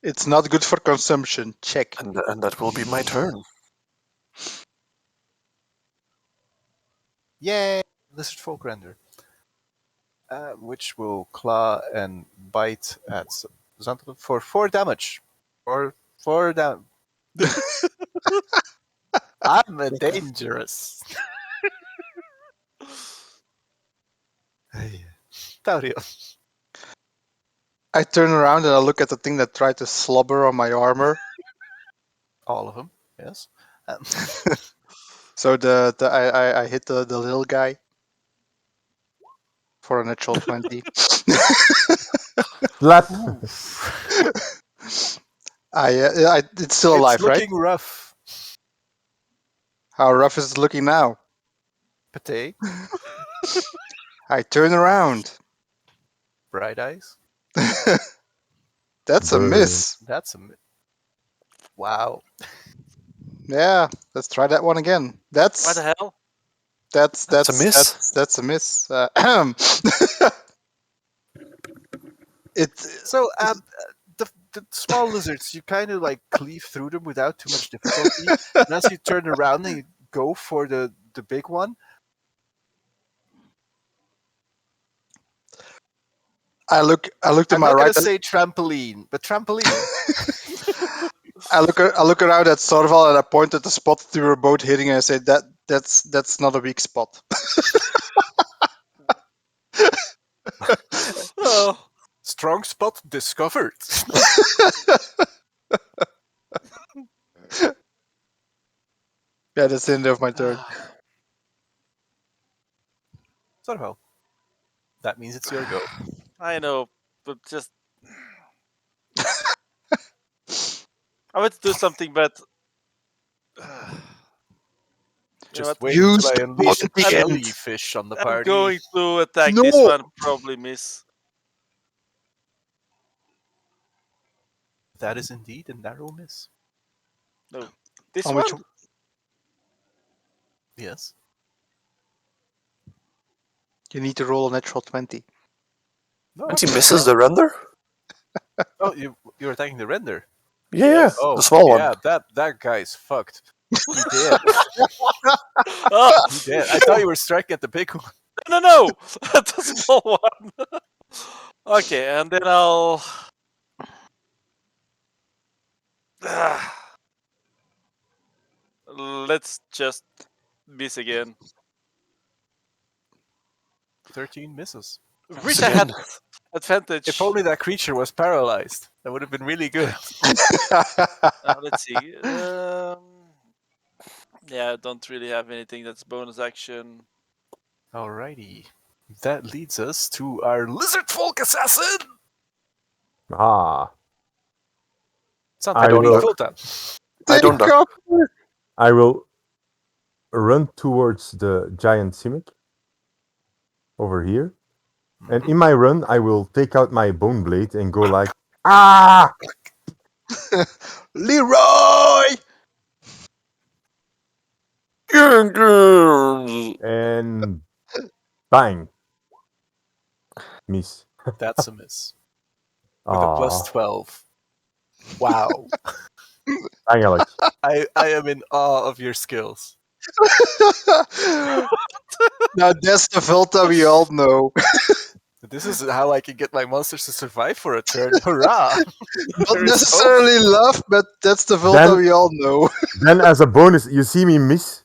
It's not good for consumption. Check. And that will be my turn. Yay! Lizard folk render. Which will claw and bite at Xantarot for 4 damage. Or 4 damage. I'm a dangerous. Hey, Taurio. I turn around and I look at the thing that tried to slobber on my armor. All of them, yes. So I hit the little guy for a natural 20. Slap. It's still alive, it's right? looking rough. How rough is it looking now? Pate. I turn around. Bright Eyes. That's a Burn. miss. That's a wow. Yeah, let's try that one again. What That's the hell? that's That's a miss. that's a miss. It So the small lizards, you kind of like cleave through them without too much difficulty. And as you turn around and you go for the big one, I look to I'm my not right. gonna say trampoline, but trampoline. I look around at Sorval and I point at the spot that we were both hitting and I say that's not a weak spot. Oh, Strong spot discovered. Yeah, that's the end of my turn. Somehow, that means it's your go. I know, but just I want to do something, but you know Just what? wait Use until I the unleash a pointy end. jellyfish on the I'm party. going to attack No! this one. Probably miss. That is indeed a narrow miss. No, this On one. which Yes. you need to roll a natural 20. No, And he okay. misses the render? Oh, you're attacking the render. Yeah, Yes. Oh, the small one. yeah, that guy's fucked. He did. Oh He did. I thought you were striking at the big one. no! The small one. Okay, and then I'll. Let's just miss again. 13 misses. Wish I had Again. advantage. If only that creature was paralyzed. That would have been really good. Let's see. Yeah, I don't really have anything that's bonus action. Alrighty. That leads us to our lizard folk assassin. Ah, Sometimes I will- full time. I don't Take duck. cover! I will run towards the giant simic over here. And in my run, I will take out my bone blade and go like, ah! Leroy! And bang. Miss. That's a miss. With a plus Ah, 12. Wow. bang, Alex. I am in awe of your skills. Now that's the Volta we all know. This is how I can get my monsters to survive for a turn. Hurrah! Not There is necessarily love, but that's the Volta Then- we all know. Then as a bonus, you see me miss.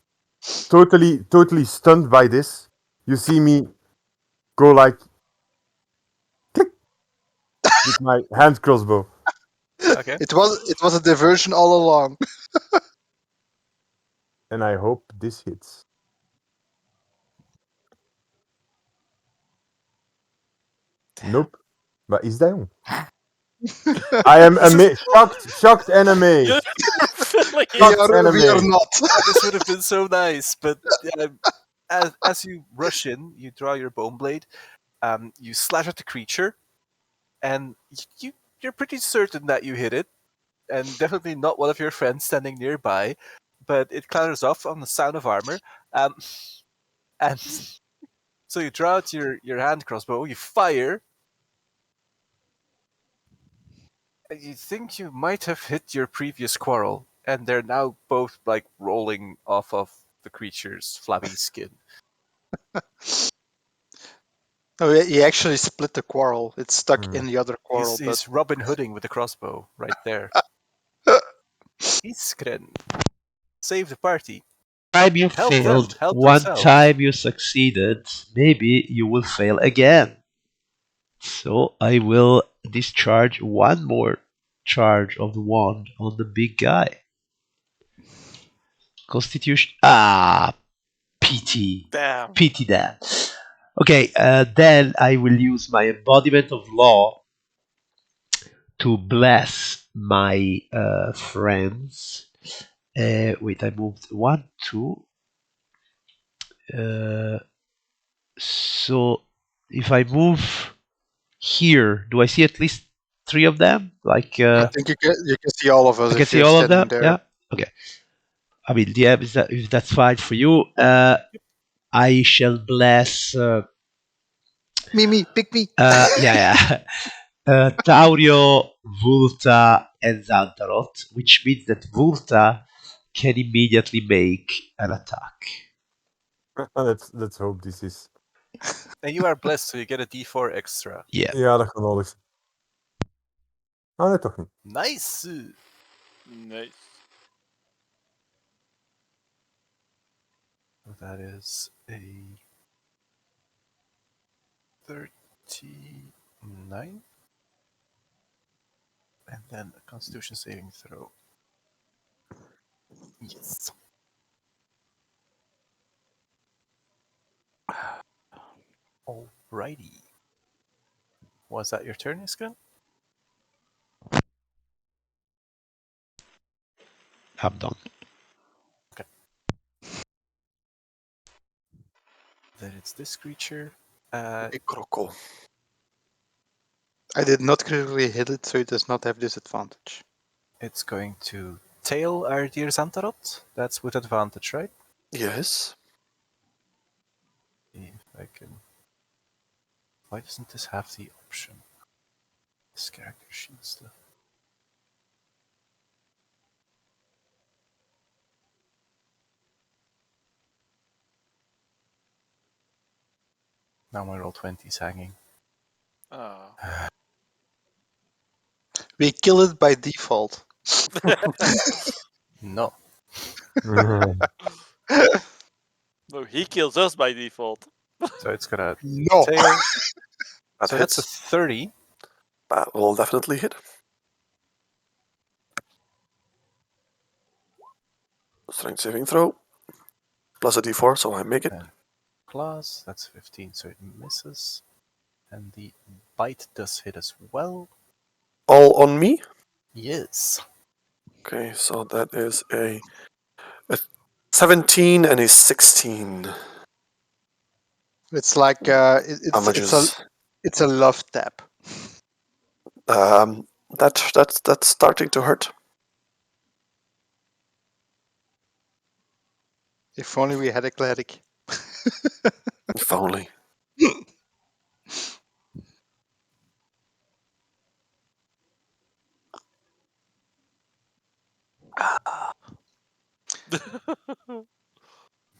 Totally stunned by this. You see me go like, click, with my hand crossbow. Okay. It was a diversion all along. And I hope this hits. Nope. But he's down. I am shocked and amazed. You're feeling We it. Fuck are enemy. not. This would have been so nice, but as you rush in, you draw your bone blade, you slash at the creature, and you're pretty certain that you hit it, and definitely not one of your friends standing nearby, but it clatters off on the sound of armor, and so you draw out your hand crossbow, you fire, and you think you might have hit your previous quarrel, and they're now both like rolling off of the creature's flabby skin. No, he actually split the quarrel. It's stuck Hmm. in the other quarrel. He's Robin Hooding with the crossbow right there. Iskren. Save the party. Time you Help them, failed, help one themselves. time you succeeded, maybe you will fail again. So I will discharge one more charge of the wand on the big guy. Constitution. Pity. Damn. Pity that. Okay, then I will use my embodiment of law to bless my friends. Wait, I moved 1, 2. So if I move here, do I see at least 3 of them? Like, I think you can see all of us I can if see you're all of standing them. there. Yeah. Okay. I mean, yeah, if that's fine for you, I shall bless. Me, pick me. Yeah. Taurio, Vulta, and Xantaroth, which means that Vulta can immediately make an attack. Let's hope this is. And you are blessed, so you get a D4 extra. Yeah. Ja, dat kan nodig zijn. Oh, nee, toch niet. Nice! Nice. So that is a 39. And then a Constitution saving throw. Yes. Alrighty. Was that your turn, Iska? I'm done. Then it's this creature. Big croco. I did not critically hit it, so it does not have disadvantage. It's going to tail our dear Xantaroth. That's with advantage, right? Yes. See if I can. Why doesn't this have the option? This character sheet stuff. Now my roll 20 is hanging. Oh. We kill it by default. No. No, he kills us by default. So it's gonna No. tail. That So that's a hits. 30. That will definitely hit. Strength saving throw. Plus a d4, so I make it. Claws, that's 15, so it misses. And the bite does hit as well. All on me. Yes. Okay, so that is a 17 and a 16 It's like damages. it's a love tap. That's starting to hurt. If only we had a cleric. If only.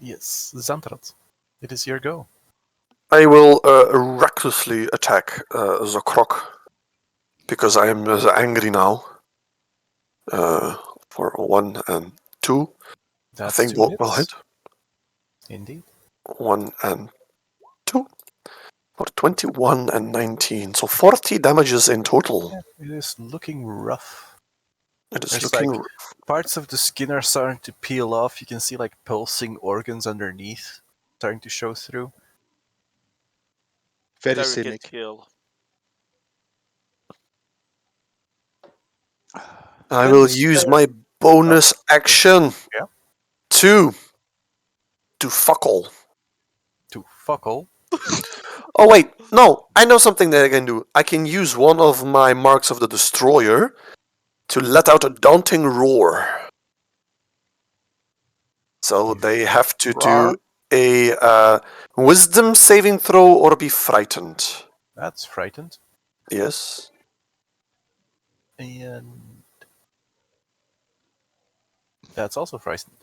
Yes, Xantaroth. It is your go. I will recklessly attack the croc because I am angry now. For 1 and 2, That's I think 2 both will hits. hit. Indeed. 1 and 2. For 21 and 19, so 40 damages in total. Yeah, it is looking rough. It is There's looking. Parts of the skin are starting to peel off. You can see like pulsing organs underneath starting to show through. Very Delicate cynic. kill. I will use my bonus action Yeah. to fuck all. To fuck all. Oh wait, no, I know something that I can do. I can use one of my marks of the destroyer to let out a daunting roar. So they have to do a wisdom saving throw or be frightened. That's frightened. Yes. And that's also frightened.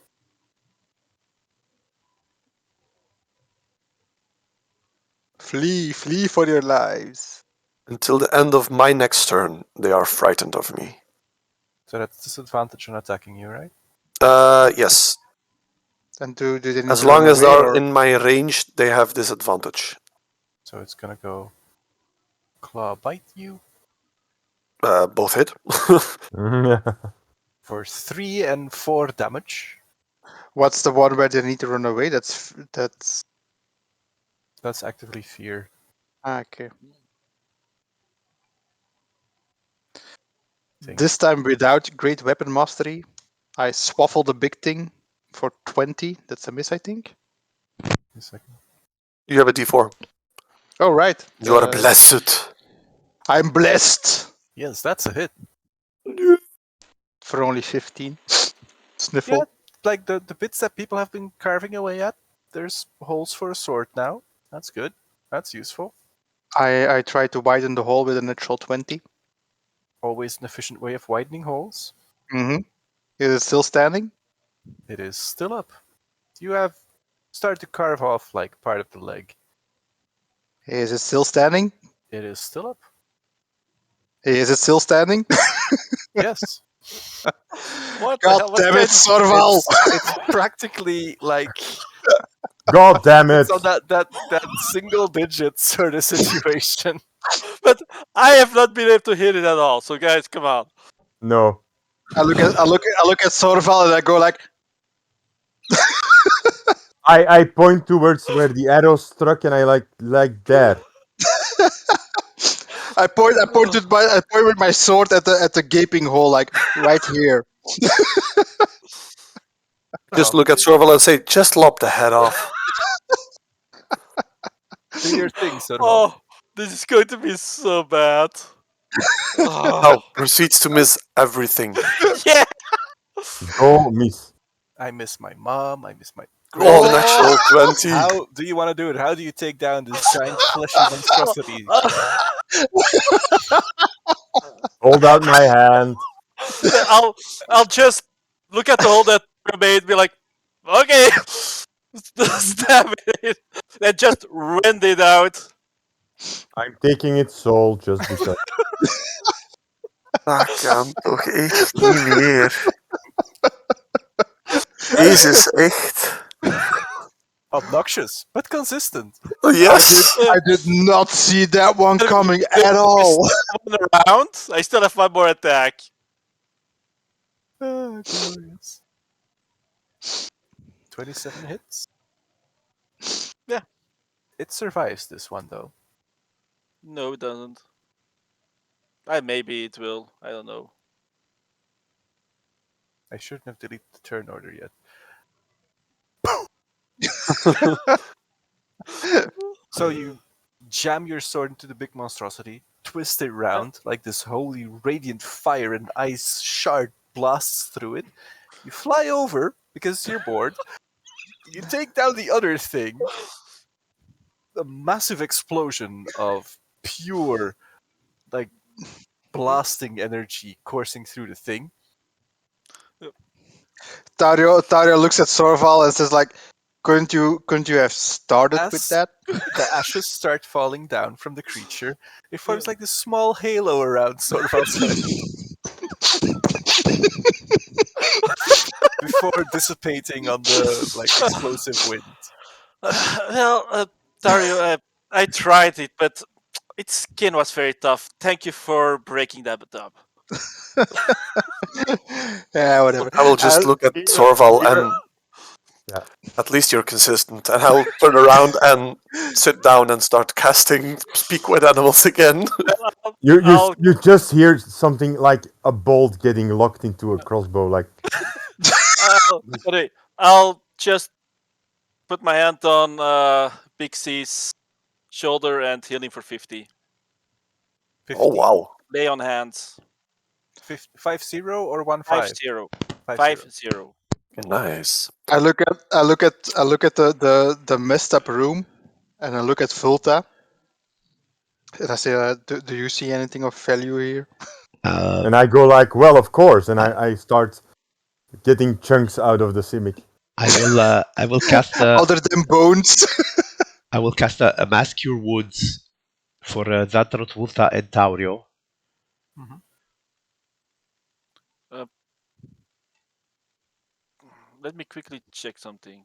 Flee for your lives. Until the end of my next turn, they are frightened of me. So that's disadvantage on attacking you, right? Yes. And do they need As to long run as away, they are or in my range, they have disadvantage. So it's gonna go claw bite you Both hit. for 3 and 4 damage. what's the one where they need to run away? That's That's actively fear. okay. Thing. This time without great weapon mastery, I swaffle the big thing for 20. That's a miss, I think. A second. You have a d4. Oh right. You are blessed. I'm blessed Yes, that's a hit. for only 15. Sniffle. Yeah, like the bits that people have been carving away at, there's holes for a sword now. That's good. That's useful. I try to widen the hole with a natural 20. Always an efficient way of widening holes. Mm-hmm. Is it still standing? It is still up. You have started to carve off like part of the leg. Is it still standing? It is still up. Is it still standing? Yes. What the God hell? What damn it, kind of? Sorval! It's practically like God damn it! it's on that single digit sort of situation. But I have not been able to hit it at all. So guys, come on. No. I look at Sorval and I go like, I point towards where the arrow struck and I like there. I point with my sword at the gaping hole, like right here. Just Well, look at Sorval and say, just lop the head off. do your thing, Sorval. Oh, this is going to be so bad. Oh. Now proceeds to miss everything. Yeah. Go miss. I miss my mom. I miss my Oh, grandma. natural 20. How do you want to do it? How do you take down this giant fleshy monstrosity? Hold out my hand. I'll just look at the hole that remained, be like, okay, stab it, and just rend it out. I'm taking its soul just because. Dat kan toch echt niet meer. Jezus, echt. Obnoxious, but consistent. Oh, yes. I did not see that one coming There at is all. one around. I still have one more attack. Ah, glorious. 27 hits. Yeah. It survives this one though. No, it doesn't. Maybe it will. I don't know. I shouldn't have deleted the turn order yet. So you jam your sword into the big monstrosity, twist it round like this holy radiant fire and ice shard blasts through it. You fly over because you're bored. You take down the other thing. A massive explosion of pure, like, blasting energy coursing through the thing. Tario looks at Sorval and says like, couldn't you have started with As that? the ashes start falling down from the creature, it forms like this small halo around Sorval's head before dissipating on the explosive wind. Dario, I tried it, but its skin was very tough. Thank you for breaking that up. Yeah, whatever. I will just look at Sorval and Yeah. at least you're consistent. And I'll turn around and sit down and start casting Speak with Animals again. You just hear something like a bolt getting locked into a crossbow. Like I'll just put my hand on Big C's shoulder and heal him for 50. 50, Oh, wow. Lay on hands. 50 or 1 5? 5-0. 5-0. 5-0. Nice. I look at the messed up room, and I look at Vulta, and I say, do you see anything of value here? and I go like, well, of course, and I start getting chunks out of the simic. I will cast Other than bones. I will cast a Mass Cure Wounds for Zatrot, Vulta, and Taurio. Let me quickly check something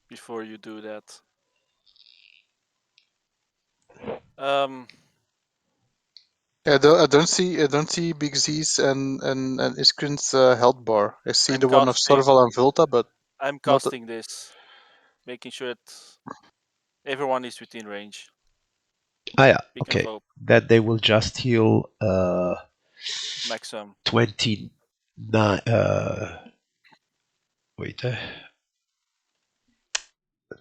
before you do that. I don't see Big Z's and Iskrin's health bar. I see I'm the one of casting. Sorval and Vulta, but I'm not casting this, making sure that everyone is within range. Yeah, We can okay. hope. Then they will just heal Maximum. 29. Wait,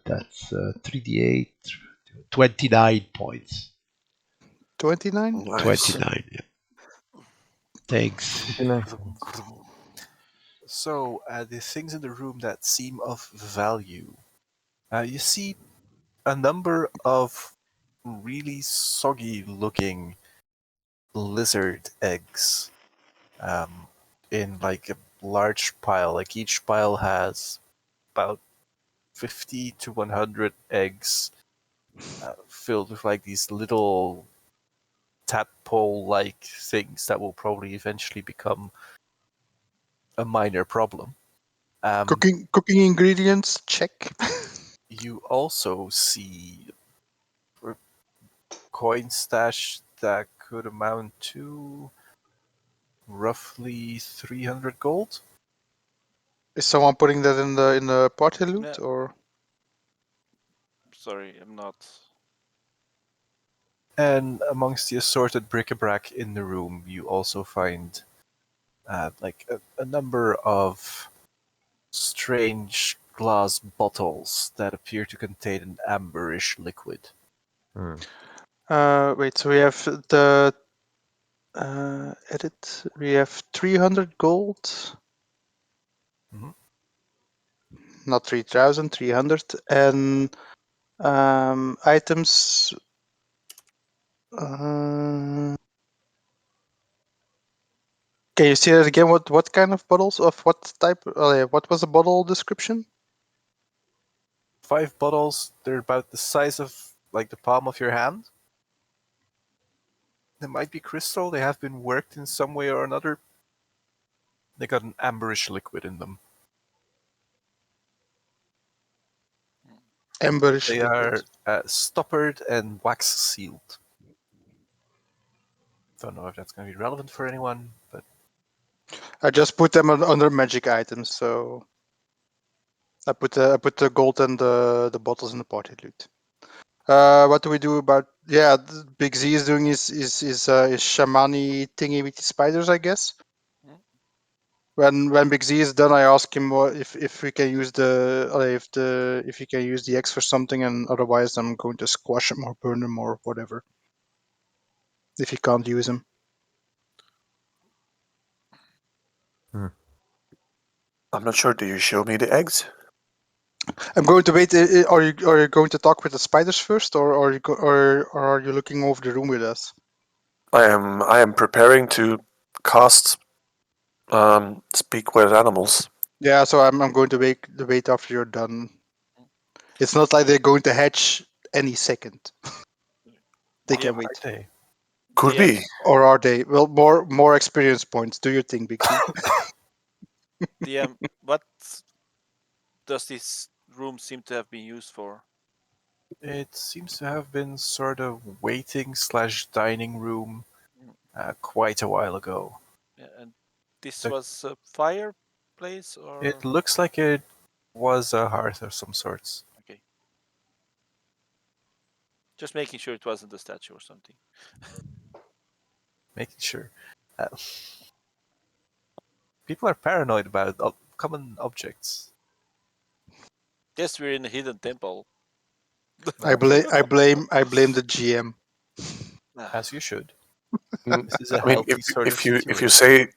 that's 3d8, 29 points. 29? Nice. 29. Yeah. Thanks. So, the things in the room that seem of value. You see a number of really soggy looking lizard eggs in like a large pile. Like each pile has about 50 to 100 eggs filled with like these little tadpole-like things that will probably eventually become a minor problem. Cooking ingredients, check. You also see a coin stash that could amount to roughly 300 gold. Is someone putting that in the party loot Yeah. or? Sorry, I'm not. And amongst the assorted bric-a-brac in the room, you also find like a number of strange glass bottles that appear to contain an amberish liquid. Wait, so we have the edit. We have 300 gold, Mhm. not 3,000, 300, and items. Can you see that again? What kind of bottles of what type? What was the bottle description? 5 bottles, they're about the size of like the palm of your hand. They might be crystal, they have been worked in some way or another. They got an amberish liquid in them. Amberish They liquid. are stoppered and wax sealed. Don't know if that's going to be relevant for anyone, but I just put them under magic items, so I put the gold and the bottles in the party loot. What do we do about? Yeah, Big Z is doing his shamani thingy with the spiders, I guess. Hmm. When Big Z is done, I ask him if we can use if he can use the X for something, and otherwise I'm going to squash him or burn him or whatever. If he can't use him, I'm not sure. Do you show me the eggs? I'm going to wait. Are you going to talk with the spiders first, or are you looking over the room with us? I am preparing to cast speak with animals. Yeah, so I'm going to wait after you're done. It's not like they're going to hatch any second. They Yeah. can wait. are they? Could DM, be. Or are they? Well, more experience points. Do you think, Bixie? DM, what does this room seem to have been used for? It seems to have been sort of waiting/dining room quite a while ago. Yeah, and this The- was a fireplace, or It looks like it was a hearth of some sorts. okay, just making sure it wasn't a statue or something. Making sure. Uh, people are paranoid about common objects. Yes, we're in a hidden temple. I blame the GM. As you should. Mm, This is a I mean, healthy sort of if you situation. say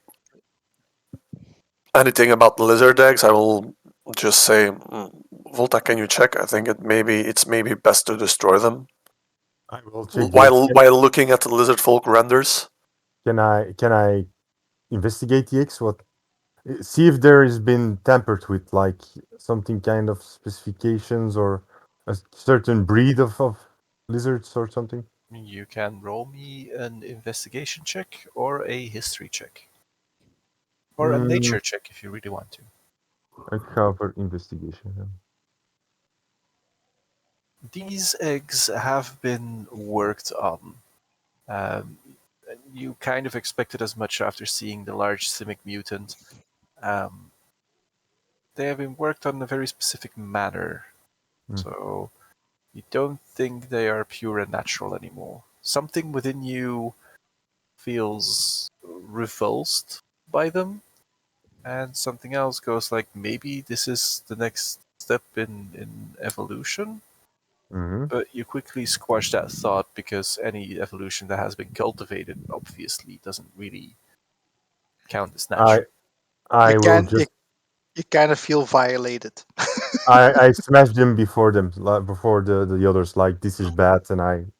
anything about lizard eggs, I will just say, Volta, can you check? I think it's maybe best to destroy them I will check the while looking at the lizard folk renders. Can I investigate the X? What? See if there has been tampered with, like something kind of specifications or a certain breed of lizards or something. You can roll me an investigation check or a history check. Or a nature check if you really want to. I cover investigation. Yeah. These eggs have been worked on. Um, you kind of expected as much after seeing the large simic mutant. They have been worked on in a very specific manner. So you don't think they are pure and natural anymore. Something within you feels repulsed by them, and something else goes like, maybe this is the next step in evolution. Hmm. But you quickly squash that thought because any evolution that has been cultivated obviously doesn't really count as natural. I You will can just you kind of feel violated. I smash them before before the others. Like this is bad, and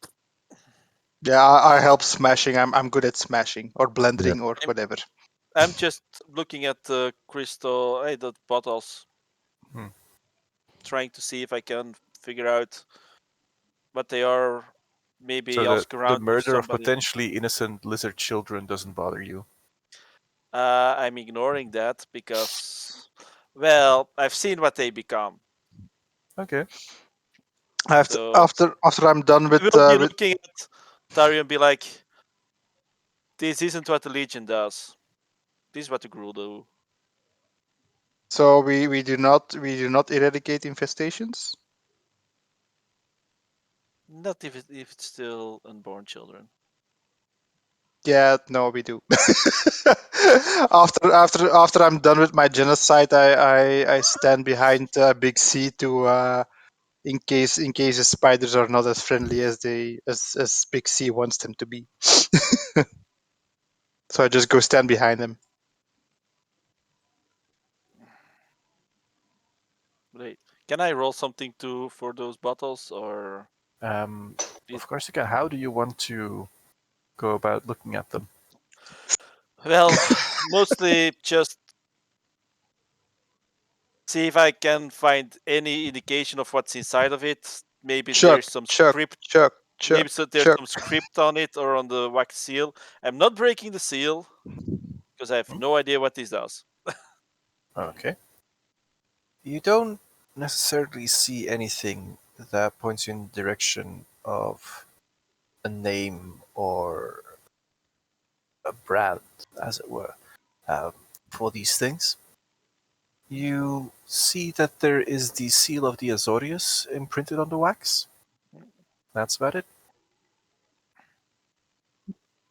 Yeah, I help smashing. I'm good at smashing or blending or I'm- whatever. I'm just looking at the crystal, the bottles, Hmm. trying to see if I can figure out what they are. Maybe So ask the around if murder of somebody. potentially innocent lizard children doesn't bother you. I'm ignoring that because, well, I've seen what they become. Okay. So After I'm done I will be with looking at Dario and be like, "This isn't what the Legion does. This is what the Gruul do." so we do not eradicate infestations. Not if it's still unborn children. Yeah, no, we do. After I'm done with my genocide, I stand behind Big C to in case the spiders are not as friendly as Big C wants them to be. So I just go stand behind him. Wait, can I roll something for those bottles or? Of course you can. How do you want to go about looking at them? Well, mostly just see if I can find any indication of what's inside of it. Maybe there's some script. Maybe there's Chuck. some script on it or on the wax seal. I'm not breaking the seal because I have no idea what this does. Okay. You don't necessarily see anything that points you in the direction of a name or a brand, as it were, um, for these things. You see that there is the seal of the Azorius imprinted on the wax. That's about it.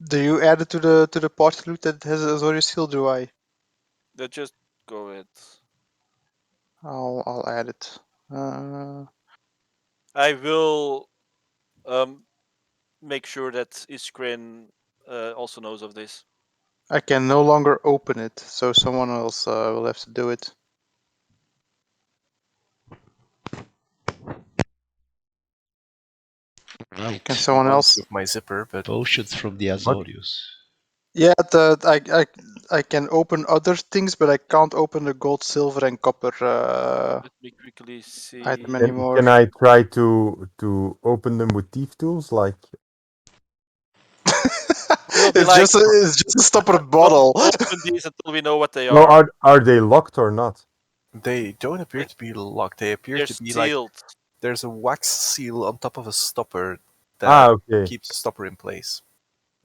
Do you add it to the party loot that has Azorius seal? Do I? Let's just go ahead. I'll add it. I will make sure that Iskren also knows of this. I can no longer open it, so someone else will have to do it. Right. Can someone Once else? with my zipper, but Potions from the what? Azorius. Yeah, I can open other things, but I can't open the gold, silver, and copper Let me quickly item see. anymore. Can I try to open them with thief tools? Like We'll be like, it's just a stopper don't bottle. open these until we know what they no, are. are they locked or not? they don't appear to be locked. They appear They're to be like sealed. there's a wax seal on top of a stopper Ah, that okay, keeps the stopper in place.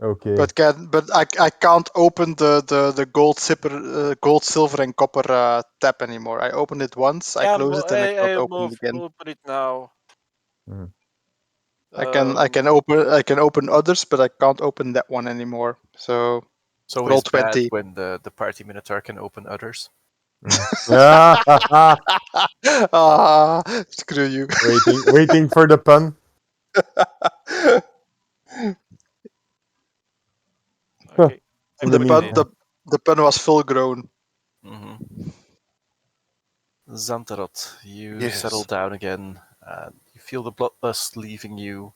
okay. But I can't open the gold, gold, silver, and copper tab anymore. I opened it once, I Yeah, close it, and I can't I open it move again. open it now. Mhm. I can open others, but I can't open that one anymore. So It's roll always bad 20. when the party minotaur can open others. Mhm. Ah, Ah, screw you. waiting for the pun. Okay, In I'm the the putting it pun in. meantime, the pun was full grown. Mm-hmm. Xantarot, you settle Yes. down again. You feel the bloodlust leaving you.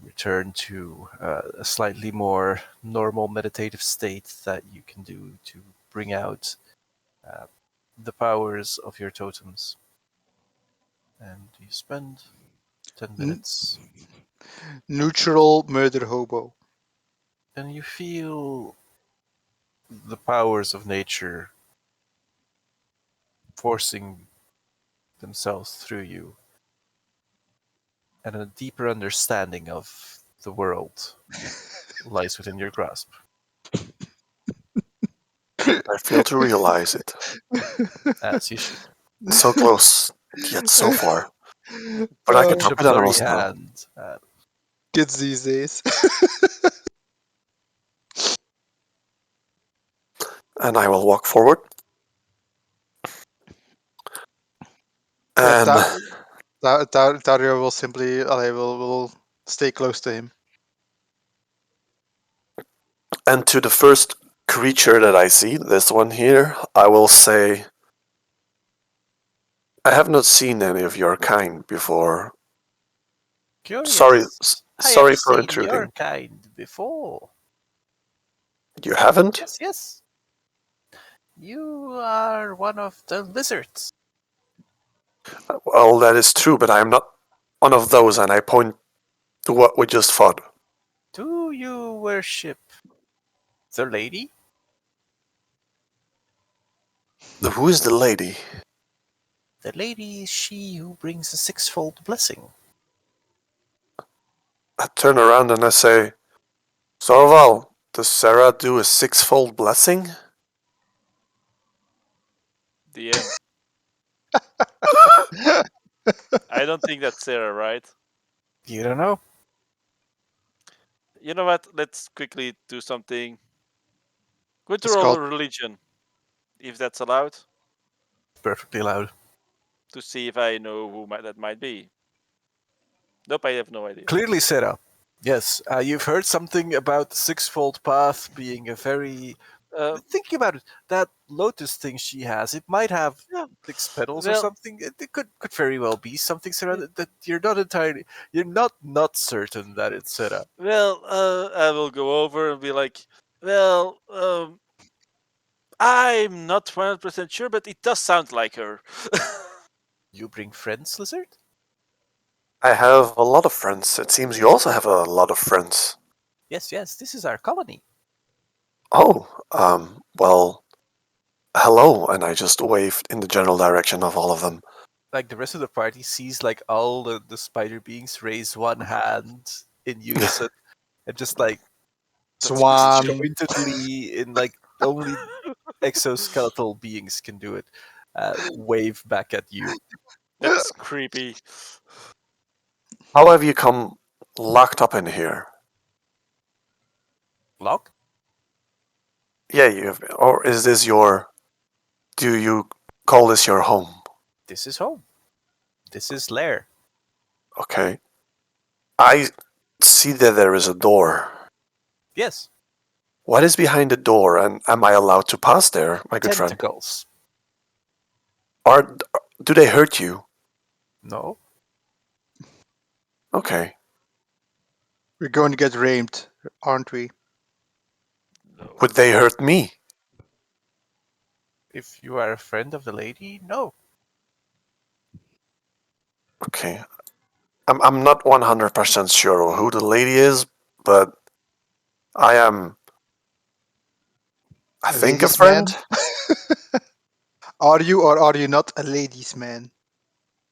Return to a slightly more normal meditative state that you can do to bring out uh, the powers of your totems. And you spend 10 N- minutes, Neutral murder hobo. and you feel the powers of nature forcing themselves through you, and a deeper understanding of the world lies within your grasp. I fail to realize it. As you should. So close, yet so far. But I can Touch Oh, help a it, blurry animals now. hand. kids these days. And I will walk forward. Yeah, And Dario will simply will stay close to him. And to the first creature that I see, this one here, I will say, I have not seen any of your kind before. Sorry, Curious. I have sorry for seen your intruding. kind before. You haven't? Yes, yes. You are one of the lizards. Well, that is true, but I am not one of those, and I point to what we just fought. Do you worship the lady? Who is the lady? The lady is she who brings a sixfold blessing. I turn around and I say, Sorval, does Sarah do a sixfold blessing? DM. I don't think that's Sarah, right? You don't know? You know what? Let's quickly do something. Go to It's roll called religion, if that's allowed, Perfectly loud. to see if I know who that might be. Nope, I have no idea. Clearly Sarah. Yes, you've heard something about the sixfold path being a very... Thinking about it, that lotus thing she has, it might have Yeah, 6 petals or well, something. It could very well be something, Sarah, that you're not entirely... You're not certain that it's Sarah. well, I will go over and be like, well, I'm not 100% sure, but it does sound like her. You bring friends, Lizard? I have a lot of friends. It seems you also have a lot of friends. Yes, yes, this is our colony. Oh, well, hello, and I just waved in the general direction of all of them. Like the rest of the party sees like all the spider beings raise one hand in unison and just like That's creepy. Swan. disjointedly in like only exoskeletal beings can do it. Wave back at you. That's creepy. How have you come locked up in here? Lock? Yeah, you have, or is this your? Do you call this your home? This is home. This is lair. Okay. I see that there is a door. Yes. What is behind the door, and am I allowed to pass there, my good friend? Tentacles. Do they hurt you? No. Okay. We're going to get raped, aren't we? No. Would they hurt me? If you are a friend of the lady, no. Okay. I'm not 100% sure who the lady is, but I am, I A think, a ladies' friend. man? Are you or are you not a ladies' man?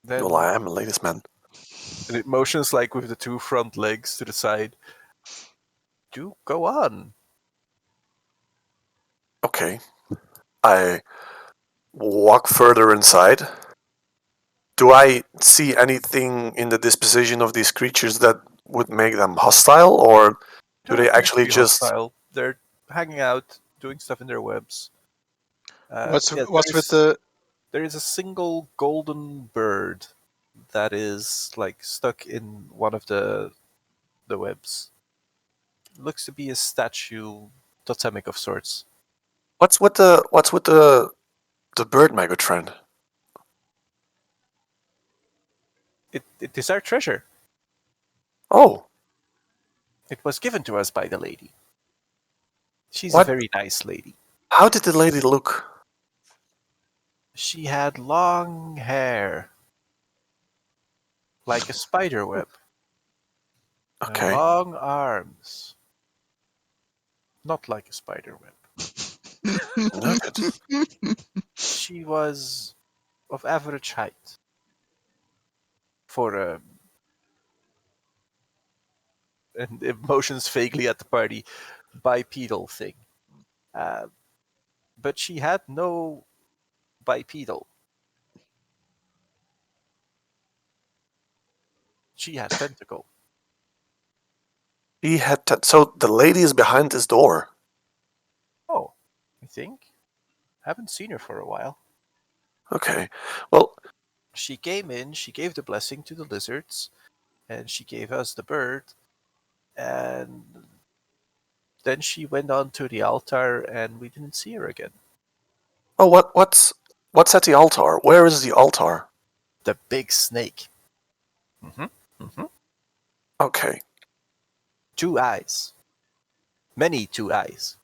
Then Well, I am a ladies' man. and it motions like with the 2 front legs to the side. Do go on. Okay. I walk further inside. Do I see anything in the disposition of these creatures that would make them hostile, or do Don't they appear to actually be just? hostile. They're hanging out, doing stuff in their webs. What's Yeah, with the? there is a single golden bird that is like stuck in one of the webs. Looks to be a statue totemic of sorts. What's with the bird, my good friend? It is our treasure. Oh, It was given to us by the lady. She's a what? very nice lady. How did the lady look? She had long hair, like a spider web, and Okay. long arms, not like a spider web. Noted. She was of average height for a, and it motions vaguely at the party, bipedal thing. Uh, but she had no bipedal. She had tentacle. He had so the lady is behind this door. Oh, I think. Haven't seen her for a while. Okay. Well, She came in, she gave the blessing to the lizards, and she gave us the bird, and then she went on to the altar, and we didn't see her again. Oh, what's at the altar? Where is the altar? The big snake. Okay, 2 eyes. Many 2 eyes.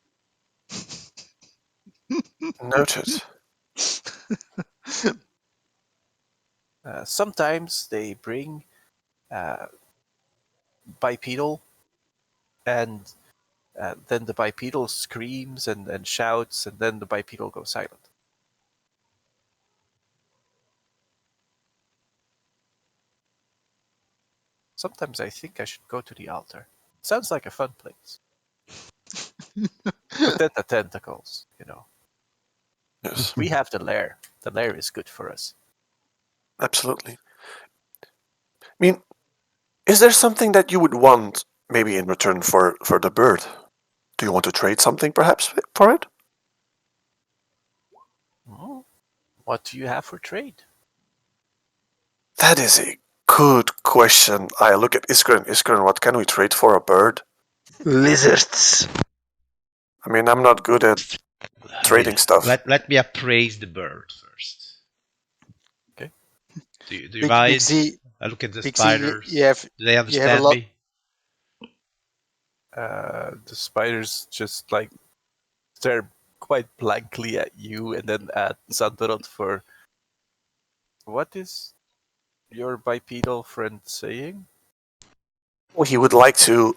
noted. Sometimes they bring bipedal, and then the bipedal screams and shouts, and then the bipedal goes silent. Sometimes I think I should go to the altar. Sounds like a fun place. But then the tentacles, Yes, We have the lair. The lair is good for us. absolutely. I mean, is there something that you would want, maybe in return for the bird? Do you want to trade something, perhaps, for it? Oh, what do you have for trade? That is a good question. I look at Iskren. Iskren, what can we trade for a bird? Lizards. I mean, I'm not good at trading stuff. Let me appraise the bird first. Okay. Do you Big mind? Z, I look at the Big Z, spiders. you have Do they you have a understand lot. me? The spiders just stare quite blankly at you and then at Sandrot for what is your bipedal friend saying? Well, he would like to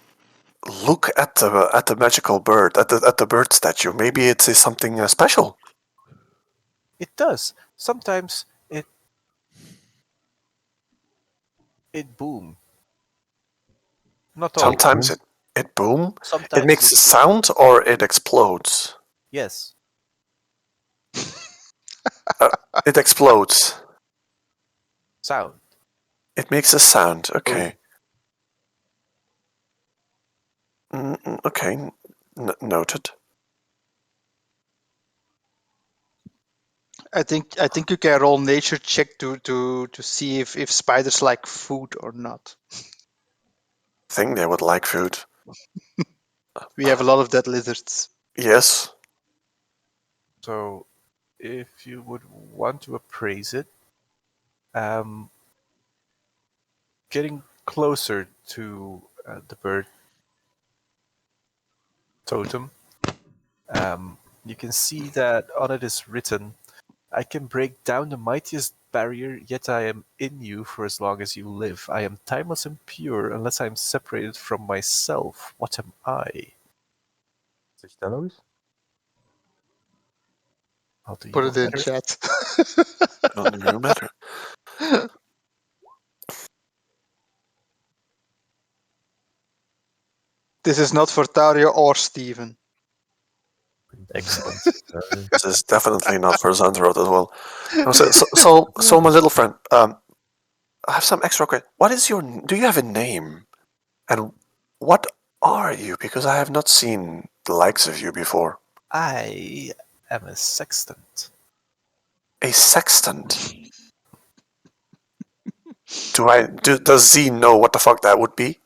look at the magical bird, at the bird statue. Maybe it is something special. It does. Sometimes it boom. Not always. Sometimes it boom. It Sometimes makes a it boom. sound or it explodes. Yes. It explodes. Sound. It makes a sound. Okay. Boom. Okay. Noted. I think you can roll nature check to see if spiders like food or not. I think they would like food. We have a lot of dead lizards. Yes. So if you would want to appraise it, getting closer to the bird totem, you can see that on it is written, I can break down the mightiest barrier, yet I am in you for as long as you live. I am timeless and pure, unless I am separated from myself. What am I? Zeg dat nog eens? I'll do Put you it one in better. chat. Not no matter. This is not for Tario or Steven. Excellent. This is definitely not for Xandrot as well. No, so my little friend, I have some extra question. What is your? Do you have a name? And what are you? Because I have not seen the likes of you before. I am a sextant. A sextant. Does Z know what the fuck that would be?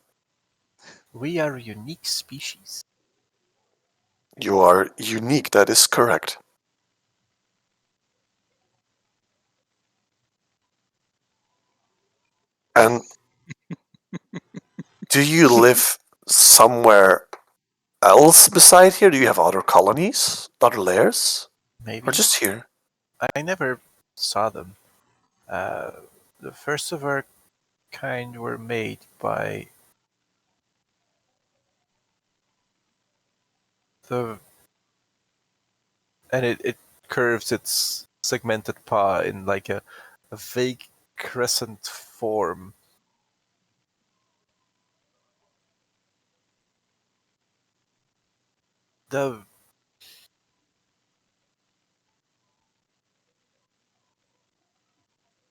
We are a unique species. You are unique. That is correct. And do you live somewhere else beside here? Do you have other colonies, other lairs, Maybe. or just here? I never saw them. The first of our kind were made by the and it curves its segmented paw in like a vague crescent form. The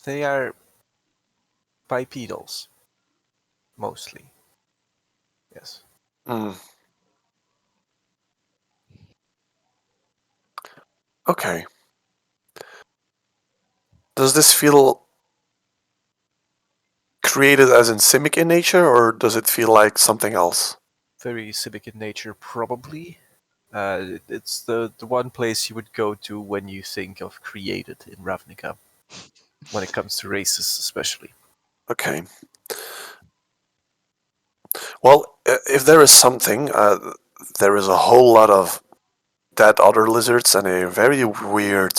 They are bipedals, mostly. Yes. Hmm. Okay. Does this feel created as in simic in nature, or does it feel like something else? Very civic in nature, probably. It's the one place you would go to when you think of created in Ravnica, when it comes to races especially. Okay. Well, if there is something, there is a whole lot of dead other lizards and a very weird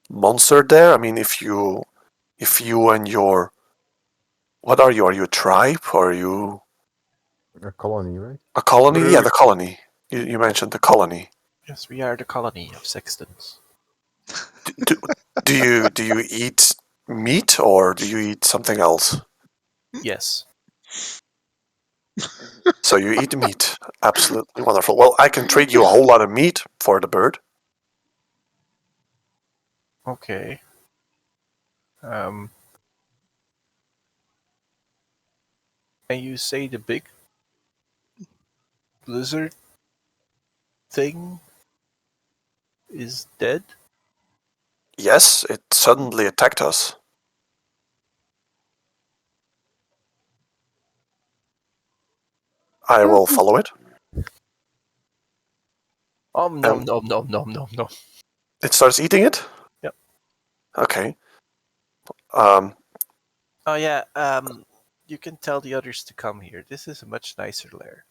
monster there. I mean, if you and your, what are you? Are you a tribe? Or are you A colony, right? a colony? Yeah, Rude. the colony. You mentioned the colony. Yes, we are the colony of sextons. Do, do you eat meat or do you eat something else? Yes. So you eat meat. Absolutely wonderful. Well, I can trade you a whole lot of meat for the bird. Okay. And you say the big lizard thing is dead? Yes, it suddenly attacked us. I will follow it. Nom nom nom nom nom nom. It starts eating it? Yep. Okay. Oh yeah, you can tell the others to come here. This is a much nicer lair.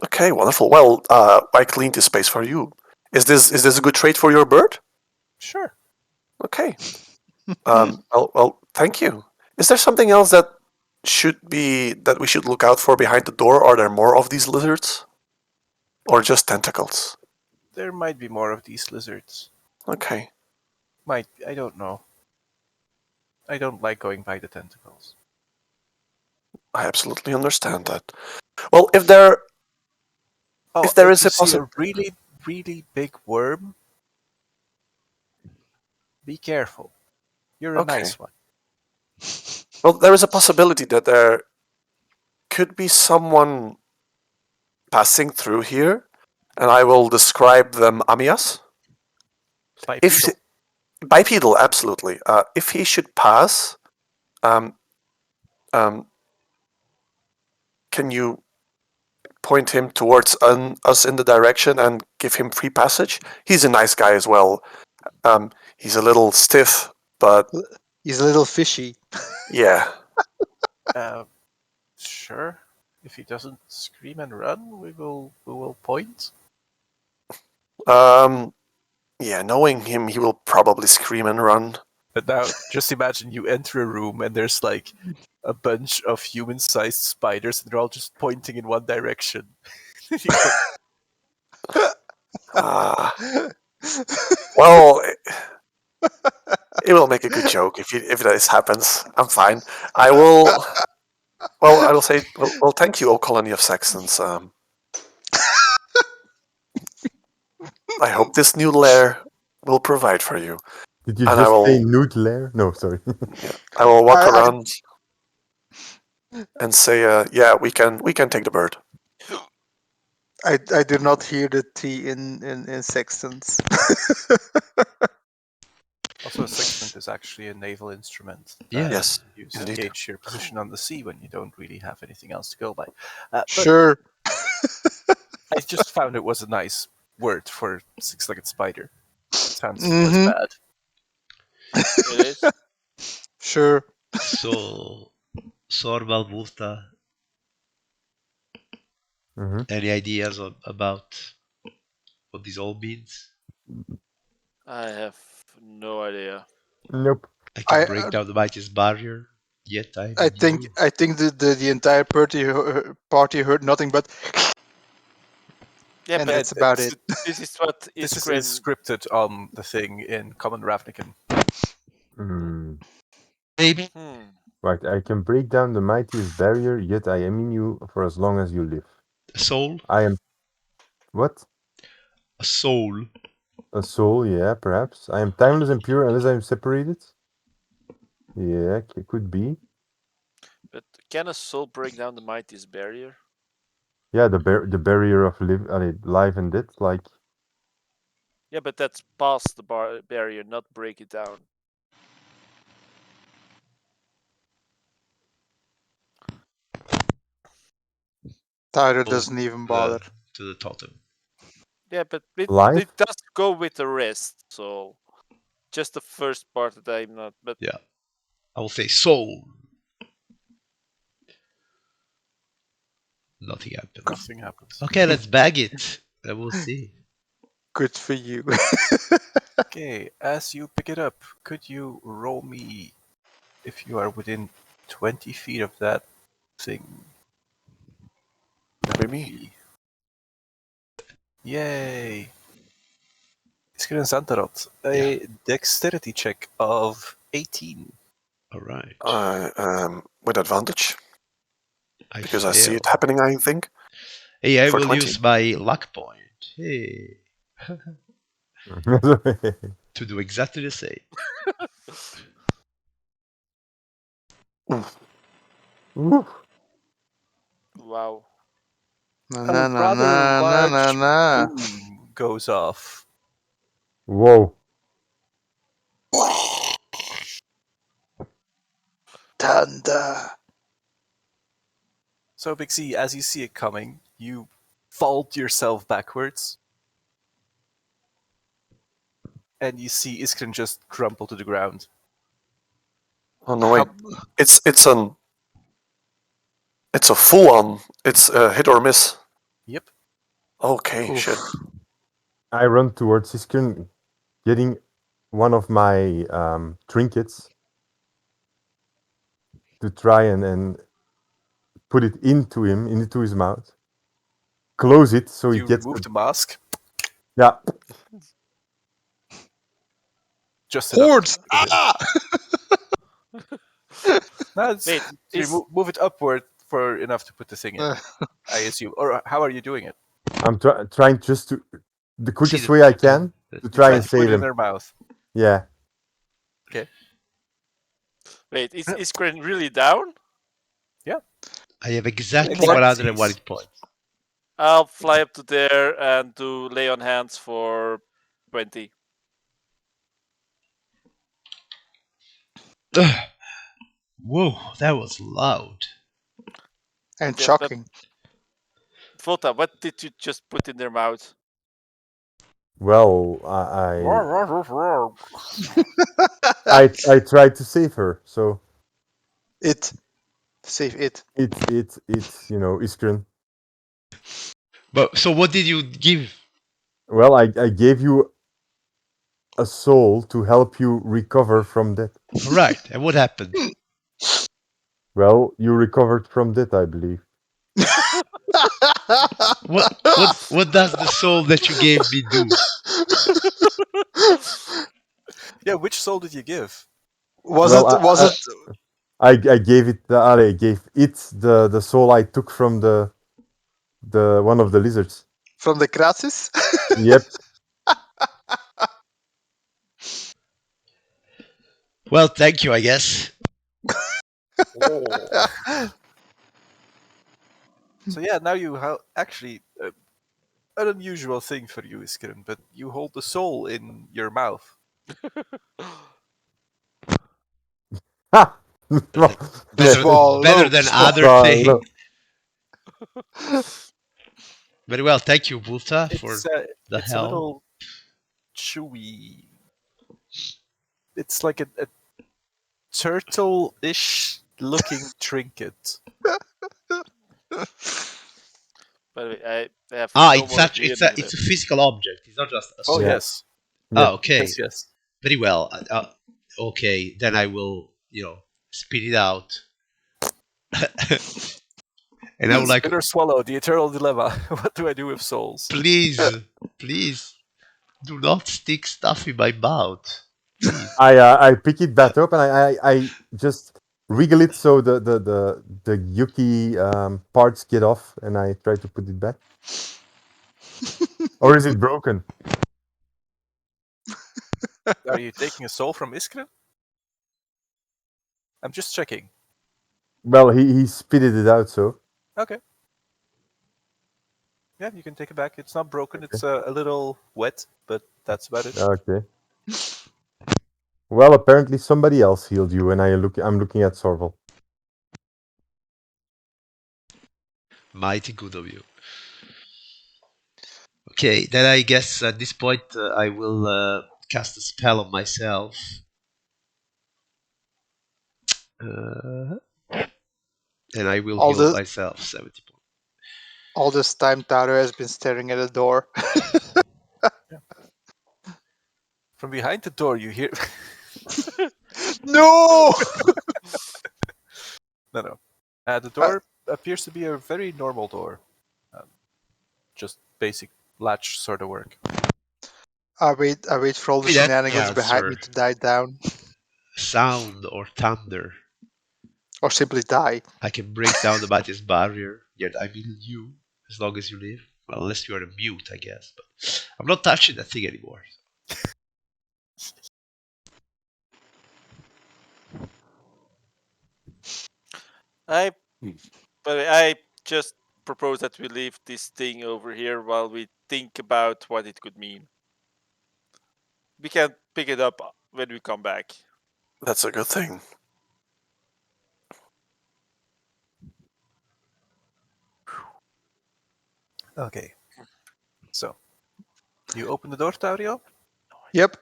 Okay, wonderful. Well, I cleaned the space for you. Is this a good trade for your bird? Sure. Okay. Well, thank you. Is there something else that we should look out for behind the door? Are there more of these lizards? Or just tentacles? There might be more of these lizards. Okay. I don't know. I don't like going by the tentacles. I absolutely understand that. Well, if there If is you a see possibility, a really, really big worm, be careful. You're a okay. nice one. Well, there is a possibility that there could be someone passing through here, and I will describe them Amias. If Bipedal. bipedal, absolutely. If he should pass, um, um, can you point him towards us in the direction and give him free passage? He's a nice guy as well. He's a little stiff, but He's a little fishy. yeah. Sure. If he doesn't scream and run, we will point. Yeah, knowing him, he will probably scream and run. But now, just imagine you enter a room and there's like a bunch of human-sized spiders, and they're all just pointing in one direction. You go, Uh, well, it will make a good joke if this happens. I'm fine. I will. Well, I will say. Well, thank you, O colony of Saxons. I hope this new lair will provide for you. Did you And I just say will. nude lair? No, sorry. Yeah, I will walk I- around and say, "Yeah, we can take the bird." I do not hear the T in sextants. Also, a sextant is actually a naval instrument Yeah. Yes, you use to indeed. gauge your position on the sea when you don't really have anything else to go by. But Sure. I just found it was a nice word for six-legged spider. Sounds less Mhm. bad. It is. Sure. So, Sorval Busta, Hmm. any ideas about what this all means? I have no idea. Nope. I I can break down the mightiest barrier, yet I'm I in think you. I think the entire party heard nothing but, Yeah, and but that's about It's, it. this is what this is Iskren. scripted on the thing in Common Ravnican. Maybe Right, I can break down the mightiest barrier, yet I am in you for as long as you live. a soul, I am what? a soul. A soul, yeah, perhaps. I am timeless and pure unless I am separated. Yeah, could be. But can a soul break down the mightiest barrier? Yeah, the barrier of life and death, like Yeah, but that's past the barrier, not break it down. Tyler doesn't even bother. To the totem. Yeah, but Live? it does go with the rest, so just the first part that I'm not. But Yeah. I will say soul. Nothing happens. Nothing happens. Okay, let's bag it. And we'll see. Good for you. Okay, as you pick it up, could you roll me if you are within 20 feet of that thing? That'd be me. Yay! Iskren Santarot, a dexterity check of 18. All right. With advantage, I because I see fail. it happening, I think. Hey, I for will 20. use my luck point. Hey. To do exactly the same. Ooh. wow. Na, A na, na, rather na, na, na, large na. boom goes off. Whoa. Thunder. So, Big C, as you see it coming, you vault yourself backwards, and you see Iskren just crumple to the ground. Oh no, wait. How- It's a full on. It's a hit or miss. Yep. Okay, Oof. shit. I run towards Iskren, getting one of my trinkets to try and put it into his mouth. Close it so he You gets remove the mask, yeah. just enough. Hordes! to hit. Ah! No, it's, Wait, you is move it upward for enough to put the thing in, I assume. Or how are you doing it? I'm trying just to the quickest the way I totem. can to You try try and to put save it in him. their mouth. Yeah. wait, is Iskren really down? I have exactly Exactly. 101 hit points. I'll fly up to there and do lay on hands for 20. Whoa, that was loud. And Yeah, but shocking. Vota, what did you just put in their mouth? Well, I tried to save her, so It. Save it. it's Iskren. But so what did you give? Well, I gave you a soul to help you recover from death. All right, and what happened? Well, you recovered from death, I believe. What does the soul that you gave me do? Yeah, which soul did you give? Was Well, it? Was it I gave it I gave it the soul I took from the one of the lizards. from the Krasis? Yep. Well, thank you, I guess. So yeah, now you actually an unusual thing for you, Iskren, but you hold the soul in your mouth. Ha! Well, Better, Swallow, better than other swallow. things. Very well, thank you, Bulta, for the It's a help. little chewy. It's like a turtle-ish looking trinket. By the way, I have Ah, no more idea. it's a physical object. It's not just a Oh soul. Yeah. yes, Oh, okay. yes, yes. Very well. Okay, then I will, spit it out. And I would like, Spit or swallow, the eternal dilemma. What do I do with souls? please, do not stick stuff in my mouth. Please. I pick it back up and I just wriggle it so the yucky parts get off and I try to put it back. Or is it broken? Are you taking a soul from Iskren? I'm just checking. Well, he spitted it out, so Okay. Yeah, you can take it back. It's not broken. It's a little wet, but that's about it. okay. Well, apparently somebody else healed you, and I'm looking at Sorvel. Mighty good of you. Okay, then I guess at this point I will cast a spell on myself. And I will All heal the myself 70 points. all this time, Taro has been staring at the door. From behind the door, you hear. No! No. The door appears to be a very normal door. Just basic latch sort of work. I wait for all the Hey, that's the shenanigans behind me answer. to die down, Sound or thunder. or simply die. I can break down the Matis barrier, yet I mean you, as long as you live. Well, unless you are a mute, I guess. But I'm not touching that thing anymore. I just propose that we leave this thing over here while we think about what it could mean. We can pick it up when we come back. That's a good thing. Okay. So, you open the door, Taurio? Yep.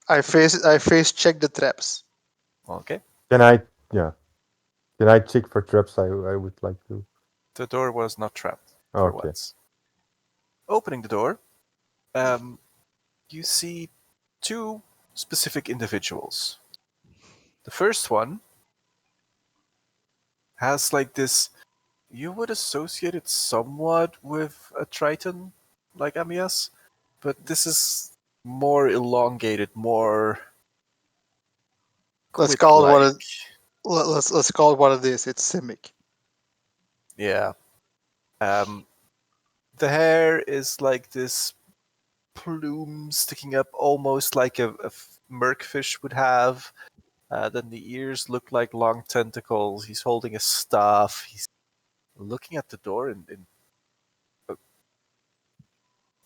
I face check the traps. Okay. Can I check for traps? I would like to. The door was not trapped for Okay. once. Opening the door, you see two specific individuals. The first one has like this. You would associate it somewhat with a Triton, like Amias, but this is more elongated, more Let's call it what quid-like. let's call it what it is. It's Simic. Yeah. The hair is like this plume sticking up almost like a merkfish would have. Then the ears look like long tentacles. He's holding a staff. He's looking at the door in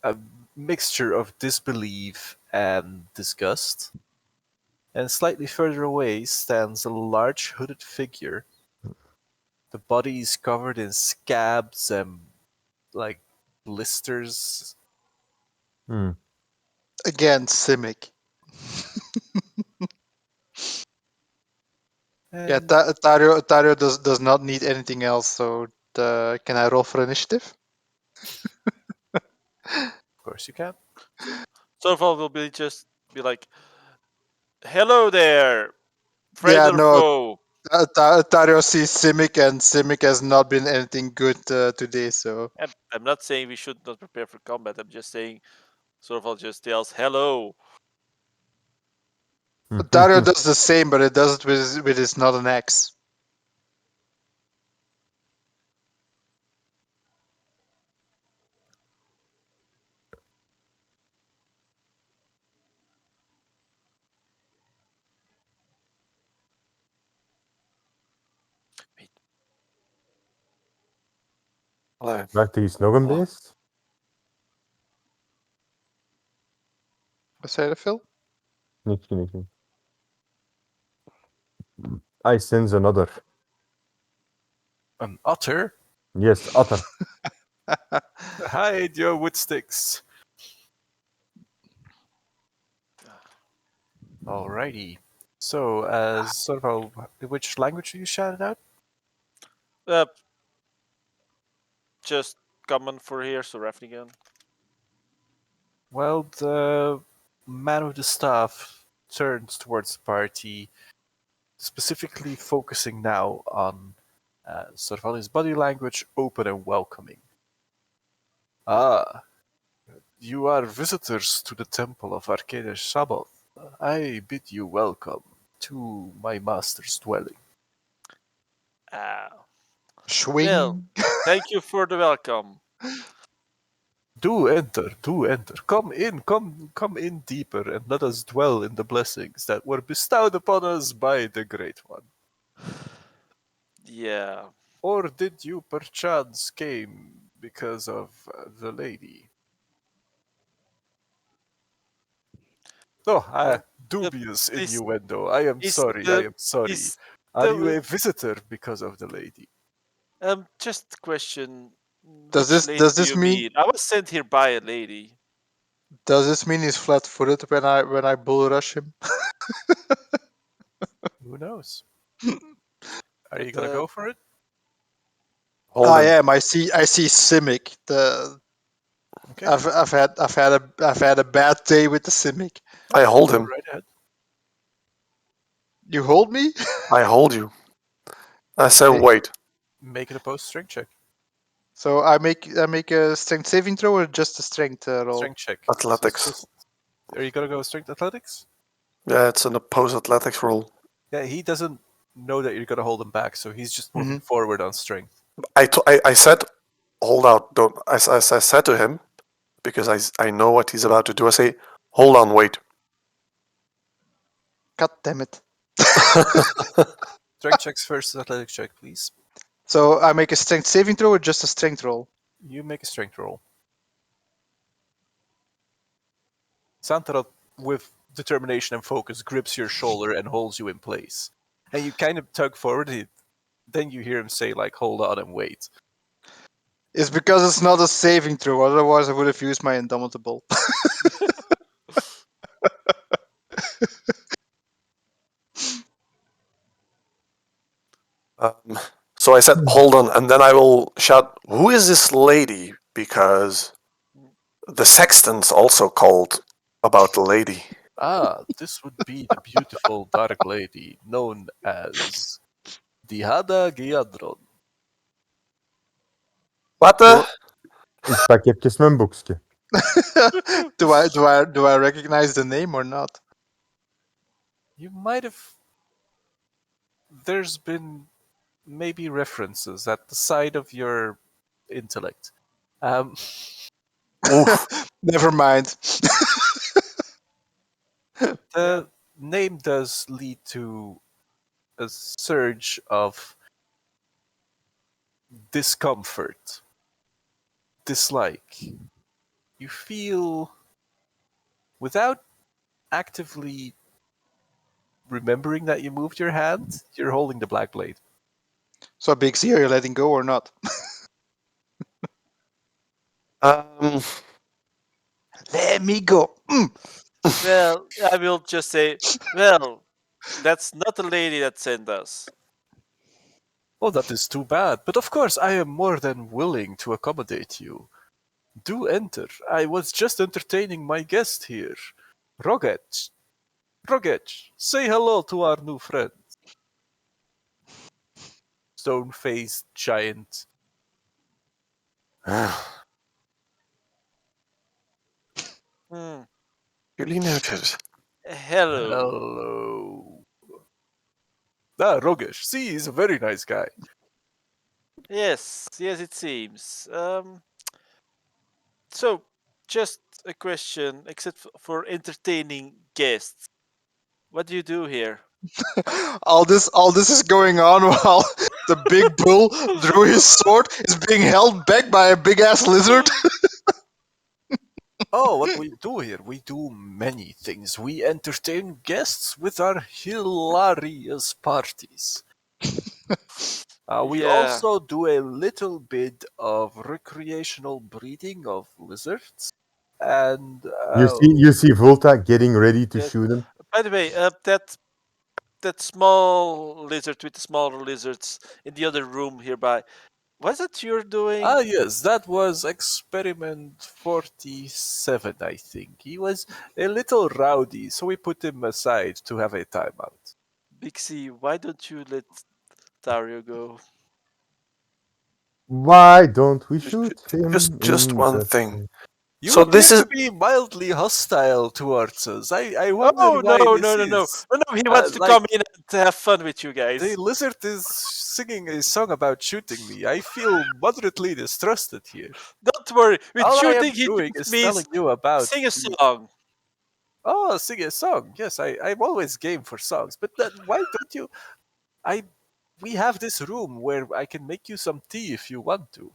a mixture of disbelief and disgust. And slightly further away stands a large hooded figure. The body is covered in scabs and like blisters. Hmm. Again, Simic. Yeah, And Tario does not need anything else. So can I roll for initiative? of course you can. So far, we'll just be like, "Hello there, friend Yeah, or no. foe." Tario sees Simic, and Simic has not been anything good today. So I'm not saying we should not prepare for combat. I'm just saying, Sorval just yells, "Hello!" Tario does the same, but it does it with his not an axe. Wait, Allee, Maakt er iets nog een Oh. beest? Wat zei je, Phil? Niks. I sense another. An otter? Yes, otter. Hide your wood sticks. Alrighty. So, as sort of which language do you shout it out? uh, just common for here, so Ravnica. Well, the man with the staff turns towards the party, specifically focusing now on sort of his body language, open and welcoming. Ah, you are visitors to the temple of Arcade Sabbath. I bid you welcome to my master's dwelling. Swing. Well, thank you for the welcome. Do enter. Come in deeper, and let us dwell in the blessings that were bestowed upon us by the Great One. Yeah. Or did you perchance came because of the lady? Oh, dubious this innuendo. I am is sorry. is Are the you a visitor because of the lady? just question. Does Which this lady does do this you mean mean? I was sent here by a lady. he's flat-footed when I bull rush him? Who knows? Are you But gonna go for it? Hold I him. am. I see Simic. Okay, I've had a bad day with the Simic. I hold go him. right ahead. You hold me? I hold you. I said, Okay. wait. Make it a post strength check. So I make a strength saving throw or just a strength roll? Strength check. Athletics. So it's are you gonna go strength athletics? Yeah, it's an opposed athletics roll. Yeah, he doesn't know that you're gonna hold him back, so he's just moving forward on strength. I said, hold out. Don't. I said to him, because I know what he's about to do. I say, hold on, wait. God damn it! Strength checks first, athletics check, please. So I make a strength saving throw or just a strength roll? You make a strength roll. Santara, with determination and focus, grips your shoulder and holds you in place. And you kind of tug forward. Then you hear him say, like, hold on and wait. It's because it's not a saving throw. Otherwise, I would have used my Indomitable. So I said, hold on, and then I will shout, who is this lady? Because the sexton's also called about the lady. Ah, this would be the beautiful dark lady known as Dihada Giadron. What the? Ik pak even mijn boekje. do I recognize the name or not? You might have. There's been maybe references at the side of your intellect. Oof. Never mind. The name does lead to a surge of discomfort, dislike. You feel, without actively remembering that you moved your hand, you're holding the black blade. So Big C, are you letting go or not? Let me go. Well, I will just say, well, that's not the lady that sent us. Oh, that is too bad. But of course, I am more than willing to accommodate you. Do enter. I was just entertaining my guest here. Roget. Roget, say hello to our new friend. Stone-faced giant. Hmm. Duly noted. Hello. Hello. Ah, Rogesh. See, he's a very nice guy. Yes, yes, it seems. So, just a question, except for entertaining guests. What do you do here? All this is going on while the big bull drew his sword is being held back by a big ass lizard. Oh, what we do here? We do many things. We entertain guests with our hilarious parties. We Yeah. also do a little bit of recreational breeding of lizards. And You see Volta getting ready to Yes. shoot him. By the way, that small lizard with the smaller lizards in the other room hereby. What's that you're doing? yes, that was experiment 47, I think. He was a little rowdy, so we put him aside to have a timeout. Big C, why don't you let Dario go? Why don't we shoot him? Just in one the thing. face? You So appear this is to be mildly hostile towards us. I wonder Oh why no, this no, no, no. is. No, no, he wants to Like, come in and have fun with you guys. the lizard is singing a song about shooting me. I feel moderately distrusted here. Don't worry. With All I am shooting, he doing just is means telling you about. sing a song. Oh, sing a song. Yes, I'm always game for songs. But why don't you? We have this room where I can make you some tea if you want to.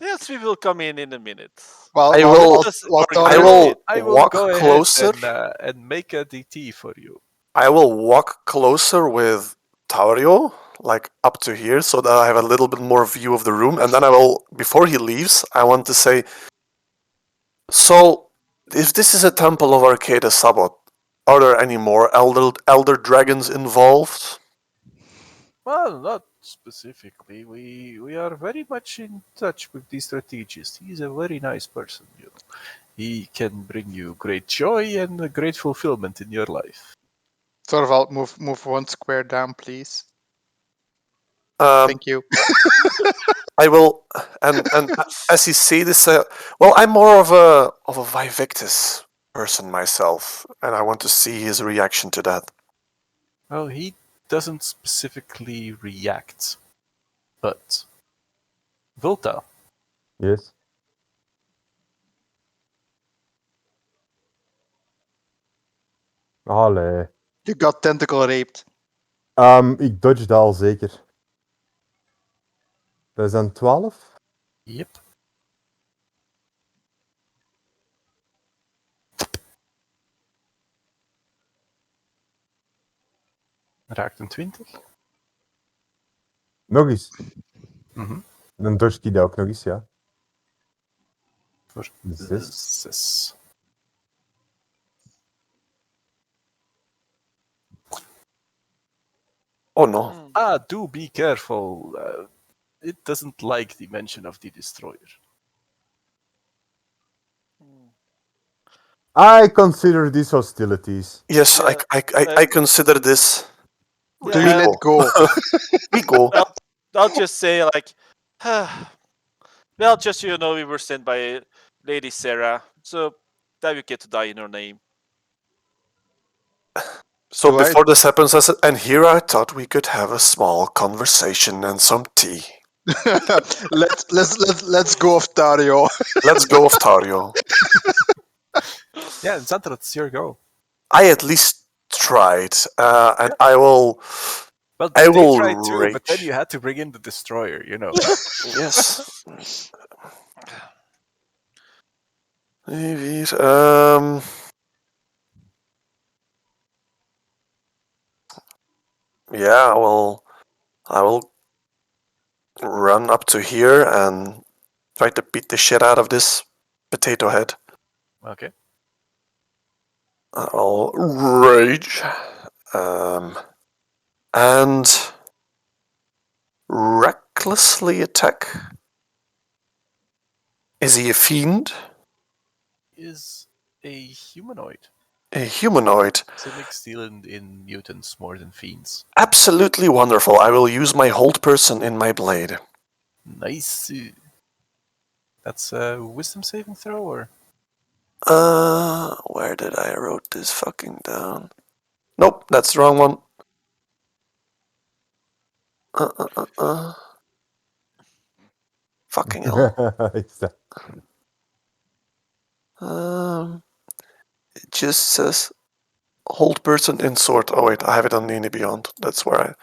Yes, we will come in a minute. Well, I well, will- well, Just well, organize I Dario- will it. I will walk go ahead closer. and make a DT for you. I will walk closer with Taurio, like up to here so that I have a little bit more view of the room. And then I will, before he leaves, I want to say, so if this is a temple of Arcada Sabot, are there any more elder dragons involved? Well, not specifically. We are very much in touch with the strategist. He's a very nice person, you know. He can bring you great joy and a great fulfillment in your life. Thorvald, move 1 square down, please. Um, Thank you. I will, and as you say this, well, I'm more of a Vivectus person myself, and I want to see his reaction to that. Well, he doesn't specifically react, but Volta, Yes. Allee. You got tentacle raped. Ik dodged al zeker. Dat is dan 12? yep. Raakt een 20. Nog eens. Mhm. Dan dodge ik dat ook nog eens, ja. Voor 6. 6. Oh no. Do be careful. It doesn't like the mention of the destroyer. I consider these hostilities. Yes, Yeah, I consider this. Yeah, Do you let go? We go. I'll just say like, well, just so you know, we were sent by Lady Sarah, so that you get to die in her name. So Do I- before this happens, I said, and here I thought we could have a small conversation and some tea. let's go off Dario. Let's go off Tario. Yeah, Xantra, it's your go. I at least tried, and I will. Well, I they will tried too, but then rage. you had to bring in the destroyer, you know. Yes. Maybe. Yeah. Well, I will run up to here and try to beat the shit out of this potato head. Okay. I'll rage, and recklessly attack. Is he a fiend? Is a humanoid. A humanoid? Cynics deal in mutants more than fiends. Absolutely wonderful. I will use my hold person in my blade. Nice. That's a wisdom saving throw, or? Where did I wrote this fucking down? Nope, that's the wrong one. Fucking hell. Is that- It just says hold person in sword. Oh wait, I have it on D&D Beyond. That's where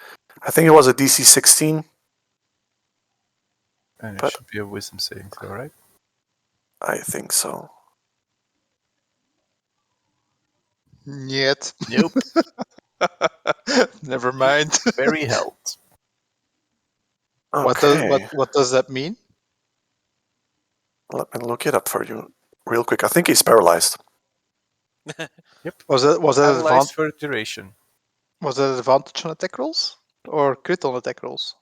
I think it was a DC 16. And it But- should be a wisdom saving throw, right? I think so. Yet. Nope. Never mind. Very held. Okay. What does that mean? Let me look it up for you real quick. I think he's paralyzed. Was that Paralyzed for duration. was that advantage on attack rolls or crit on attack rolls?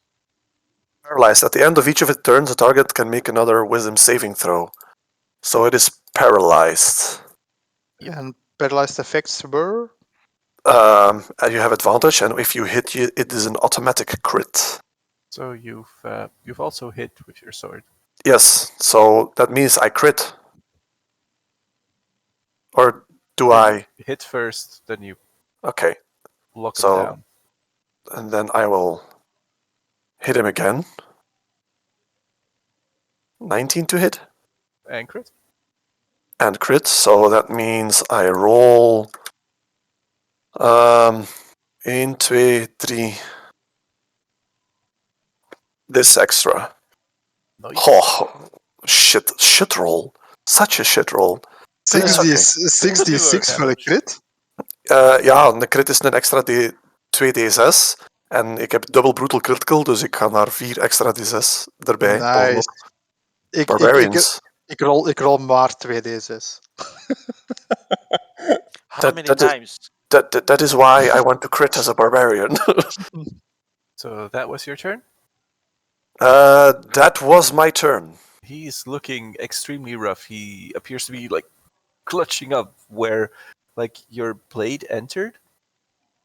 Paralyzed. At the end of each of its turns, the target can make another wisdom saving throw. So it is paralyzed. And paralyzed effects were And you have advantage, and if you hit, it is an automatic crit. So you've also hit with your sword. Yes, so that means I crit. Or do You I? hit first, then you Okay, lock So- him down. and then I will hit him again. 19 to hit. And crit. And crit, so that means I roll 1, 2, 3. This extra. Nice. Oh, shit roll. Such a shit roll. But it's okay. 6d6 voor een crit. Ja, de crit is een extra 2d6. En ik heb dubbel brutal critical, dus ik ga naar 4 extra D6 erbij. Nice. Bovenop. Ik Barbarians. rol maar 2d6. How many that is- times? That is why I want to crit as a barbarian. So that was your turn? That was my turn. He's looking extremely rough. He appears to be like clutching up where like your blade entered.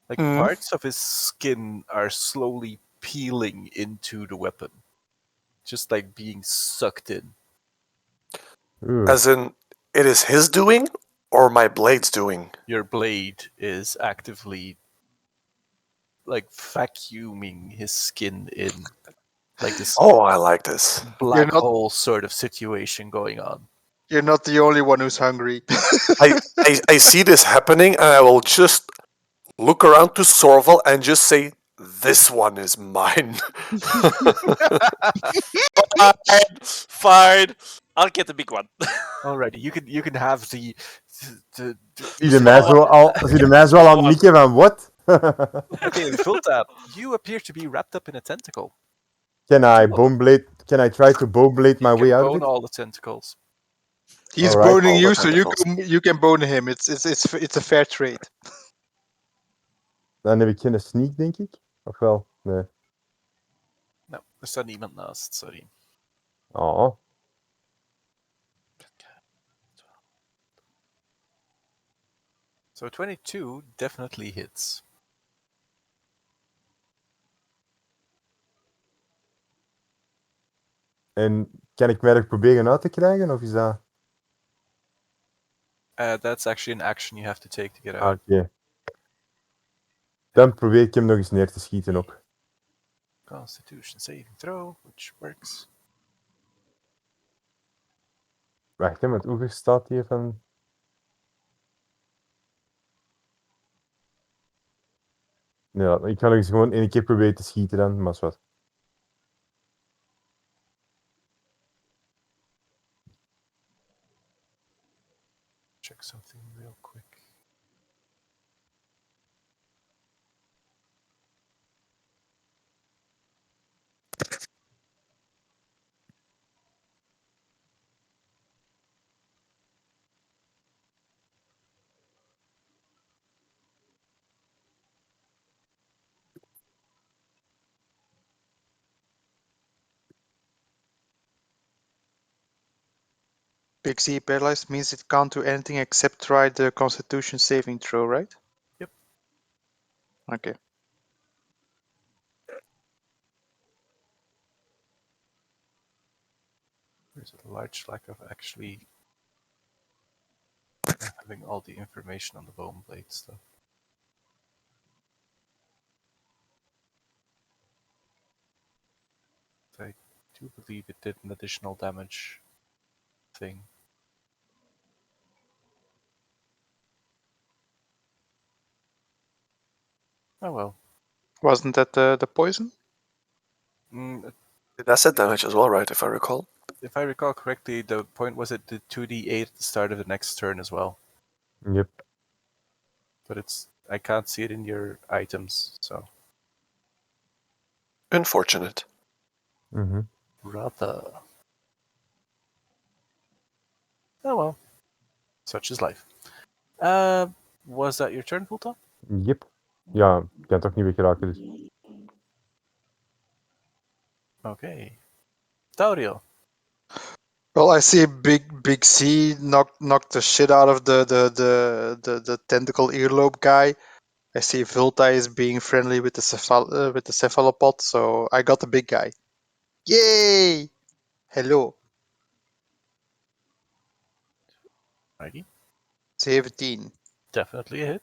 Like parts of his skin are slowly peeling into the weapon. Just like being sucked in. Ooh. As in, it is his doing or my blade's doing? Your blade is actively like vacuuming his skin in. Like this Oh, I like this. black not- hole sort of situation going on. You're not the only one who's hungry. I see this happening, and I will just look around to Sorval and just say, "This one is mine." Fine. I'll get the big one. Alrighty, you can have the Zie de mij zo al aan het mikken van wat? Okay, Vulta, you appear to be wrapped up in a tentacle. Can I try to bone blade my You way can out of bone it? all the tentacles. He's Alright. boning All you, the so you can bone him. It's a fair trade. Dan heb ik geen sneak, denk ik. Of wel? Nee. No, er staat niemand naast, sorry. Oh. So 22 definitely hits. En kan ik mij er proberen uit te krijgen, of is dat... That's actually an action you have to take to get Ah, out. oké. Dan probeer ik hem nog eens neer te schieten ook. Constitution saving throw, which works. Wacht, hè, want hoeveel staat hier van... Nee, ik ga nog eens gewoon één keer proberen te schieten dan, maar is wat. Check something real quick. Big C paralyzed means it can't do anything except try the Constitution saving throw, right? Yep. Okay. There's a large lack of actually having all the information on the bone blade stuff. I do believe it did an additional damage thing. Oh well. Wasn't that the poison? Did acid damage as well, right? If I recall. If I recall correctly, the point was it did 2d8 at the start of the next turn as well. Yep. But I can't see it in your items, so. Unfortunate. Mhm. Rather. Oh well. Such is life. Was that your turn, Fulton? Yep. Ja, ik kan het ook niet meer geraken, dus... Okay. Tauriel. Well, I see Big C knock the shit out of the tentacle earlobe guy. I see Vilta is being friendly with the cephalopod, so I got the big guy. Yay! Hello. Righty. 17. Definitely a hit.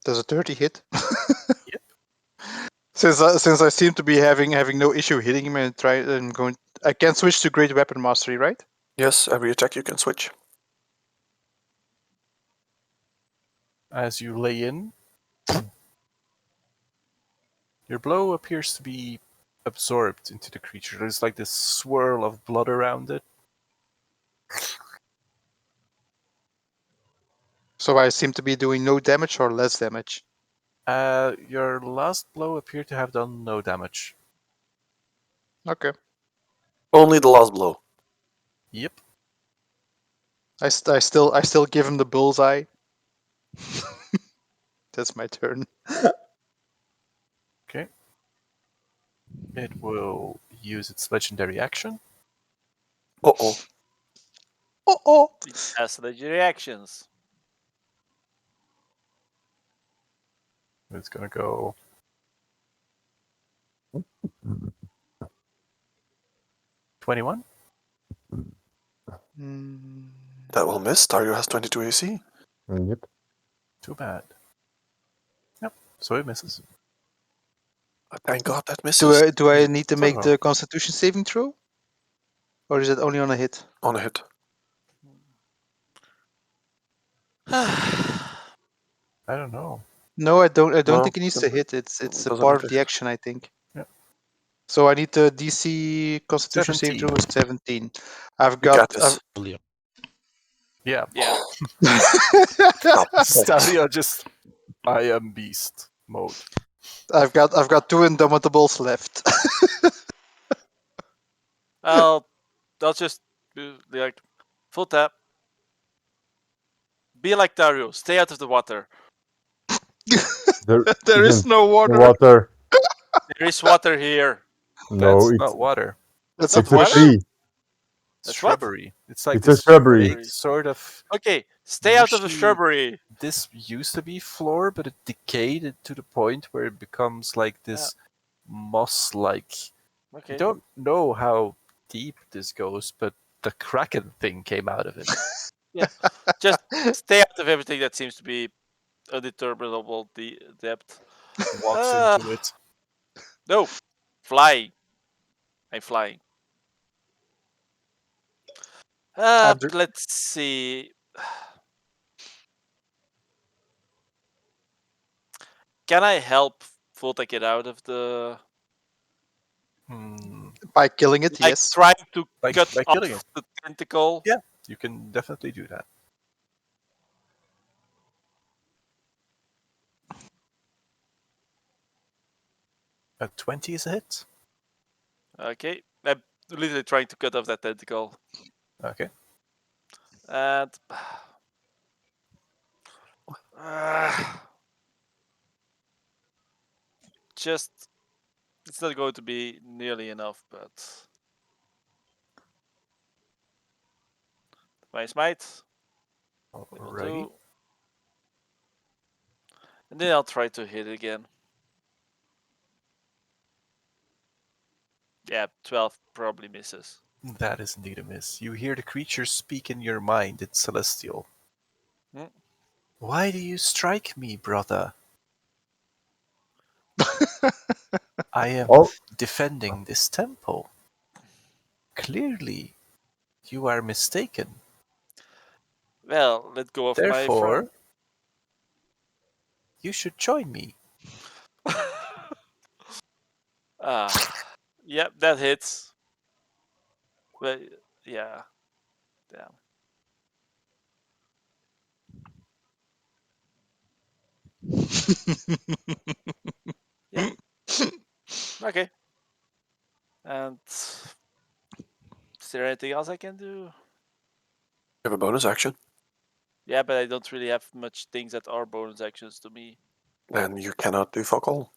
Does a 30 hit? Yep. Since I seem to be having no issue hitting him I can switch to Great Weapon Mastery, right? Yes, every attack you can switch. As you lay in, your blow appears to be absorbed into the creature. There's like this swirl of blood around it. So I seem to be doing no damage or less damage. Your last blow appeared to have done no damage. Okay. Only the last blow. Yep. I still give him the bullseye. That's my turn. Okay. It will use its legendary action. Uh-oh. Oh. It has legendary actions. It's gonna go 21. That will miss. Dario has 22 AC. Yep. Too bad. Yep. So it misses. Thank God that misses. Do I need to make So- the Constitution saving throw, or is it only on a hit? On a hit. I don't know. No, I don't. I don't No, think it needs to hit. It's a doesn't part need of to the hit. action, I think. Yeah. So I need the DC Constitution saving 17. throw is 17. I've You got got. this. Yeah. Yeah. Stario just I am beast mode. I've got 2 Indomitables left. I'll just be like full tap. Be like Dario. Stay out of the water. There There is isn't no water. water. There is water here. No, That's it's not water. That's That's not it's a a water. tree. It's That's what? shrubbery. It's like It's a this shrubbery. like, sort of. Okay, stay out of the Mushy- shrubbery. This used to be floor, but it decayed to the point where it becomes like this moss-like. Okay. I don't know how deep this goes, but the kraken thing came out of it. Just stay out of everything that seems to be undeterminable depth. Walks Ah. into it. No, flying. I'm flying. After- Let's see. Can I help Volta get out of the? By killing it, Like yes. trying to By cut killing off it. the tentacle. Yeah, you can definitely do that. A 20 is a hit. Okay, I'm literally trying to cut off that tentacle, Okay. and just it's not going to be nearly enough. But my smite. Will Alrighty. do. And then I'll try to hit again. Yeah, 12 probably misses. That is indeed a miss. You hear the creature speak in your mind. It's celestial. Hmm. Why do you strike me, brother? I am Oh. defending this temple. Clearly, you are mistaken. Well, let go of my Therefore, friend. you should join me. Yep, that hits. But yeah, damn. Okay. And is there anything else I can do? You have a bonus action, Yeah, but I don't really have much things that are bonus actions to me. and you cannot do fuck all.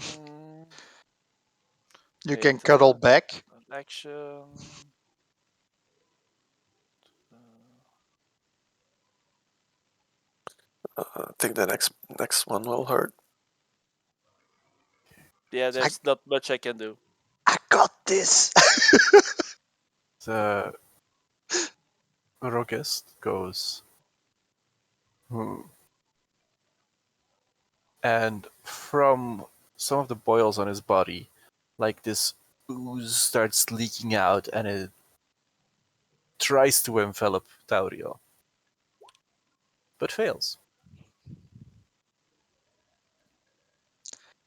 Mm, You wait, can cuddle back. action. I think the next one will hurt. Yeah, there's not much I can do. I got this. The Rogest goes. And from some of the boils on his body, like this ooze starts leaking out and it tries to envelop Taurio. But fails.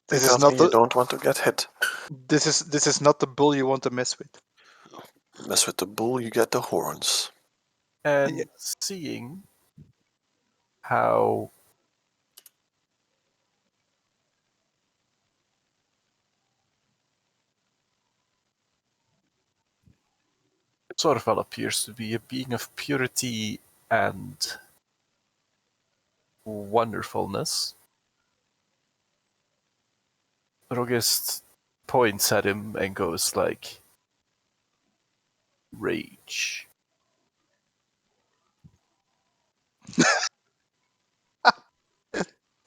This It is tells not me you the don't want to get hit. this is not the bull you want to mess with. Mess with the bull, you get the horns. And Yeah. seeing how Sorval appears to be a being of purity and wonderfulness. Rogist points at him and goes like, rage.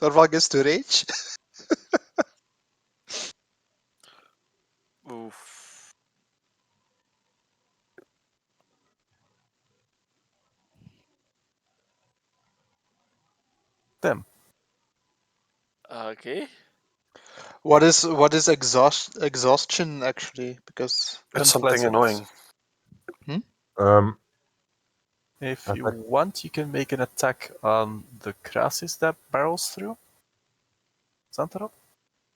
Thorval gets to rage. Oof. Them. Okay. What is exhaustion actually? Because It's something Unpleasant. annoying. If you Attack. want, you can make an attack on the Krasis that barrels through. Santarop?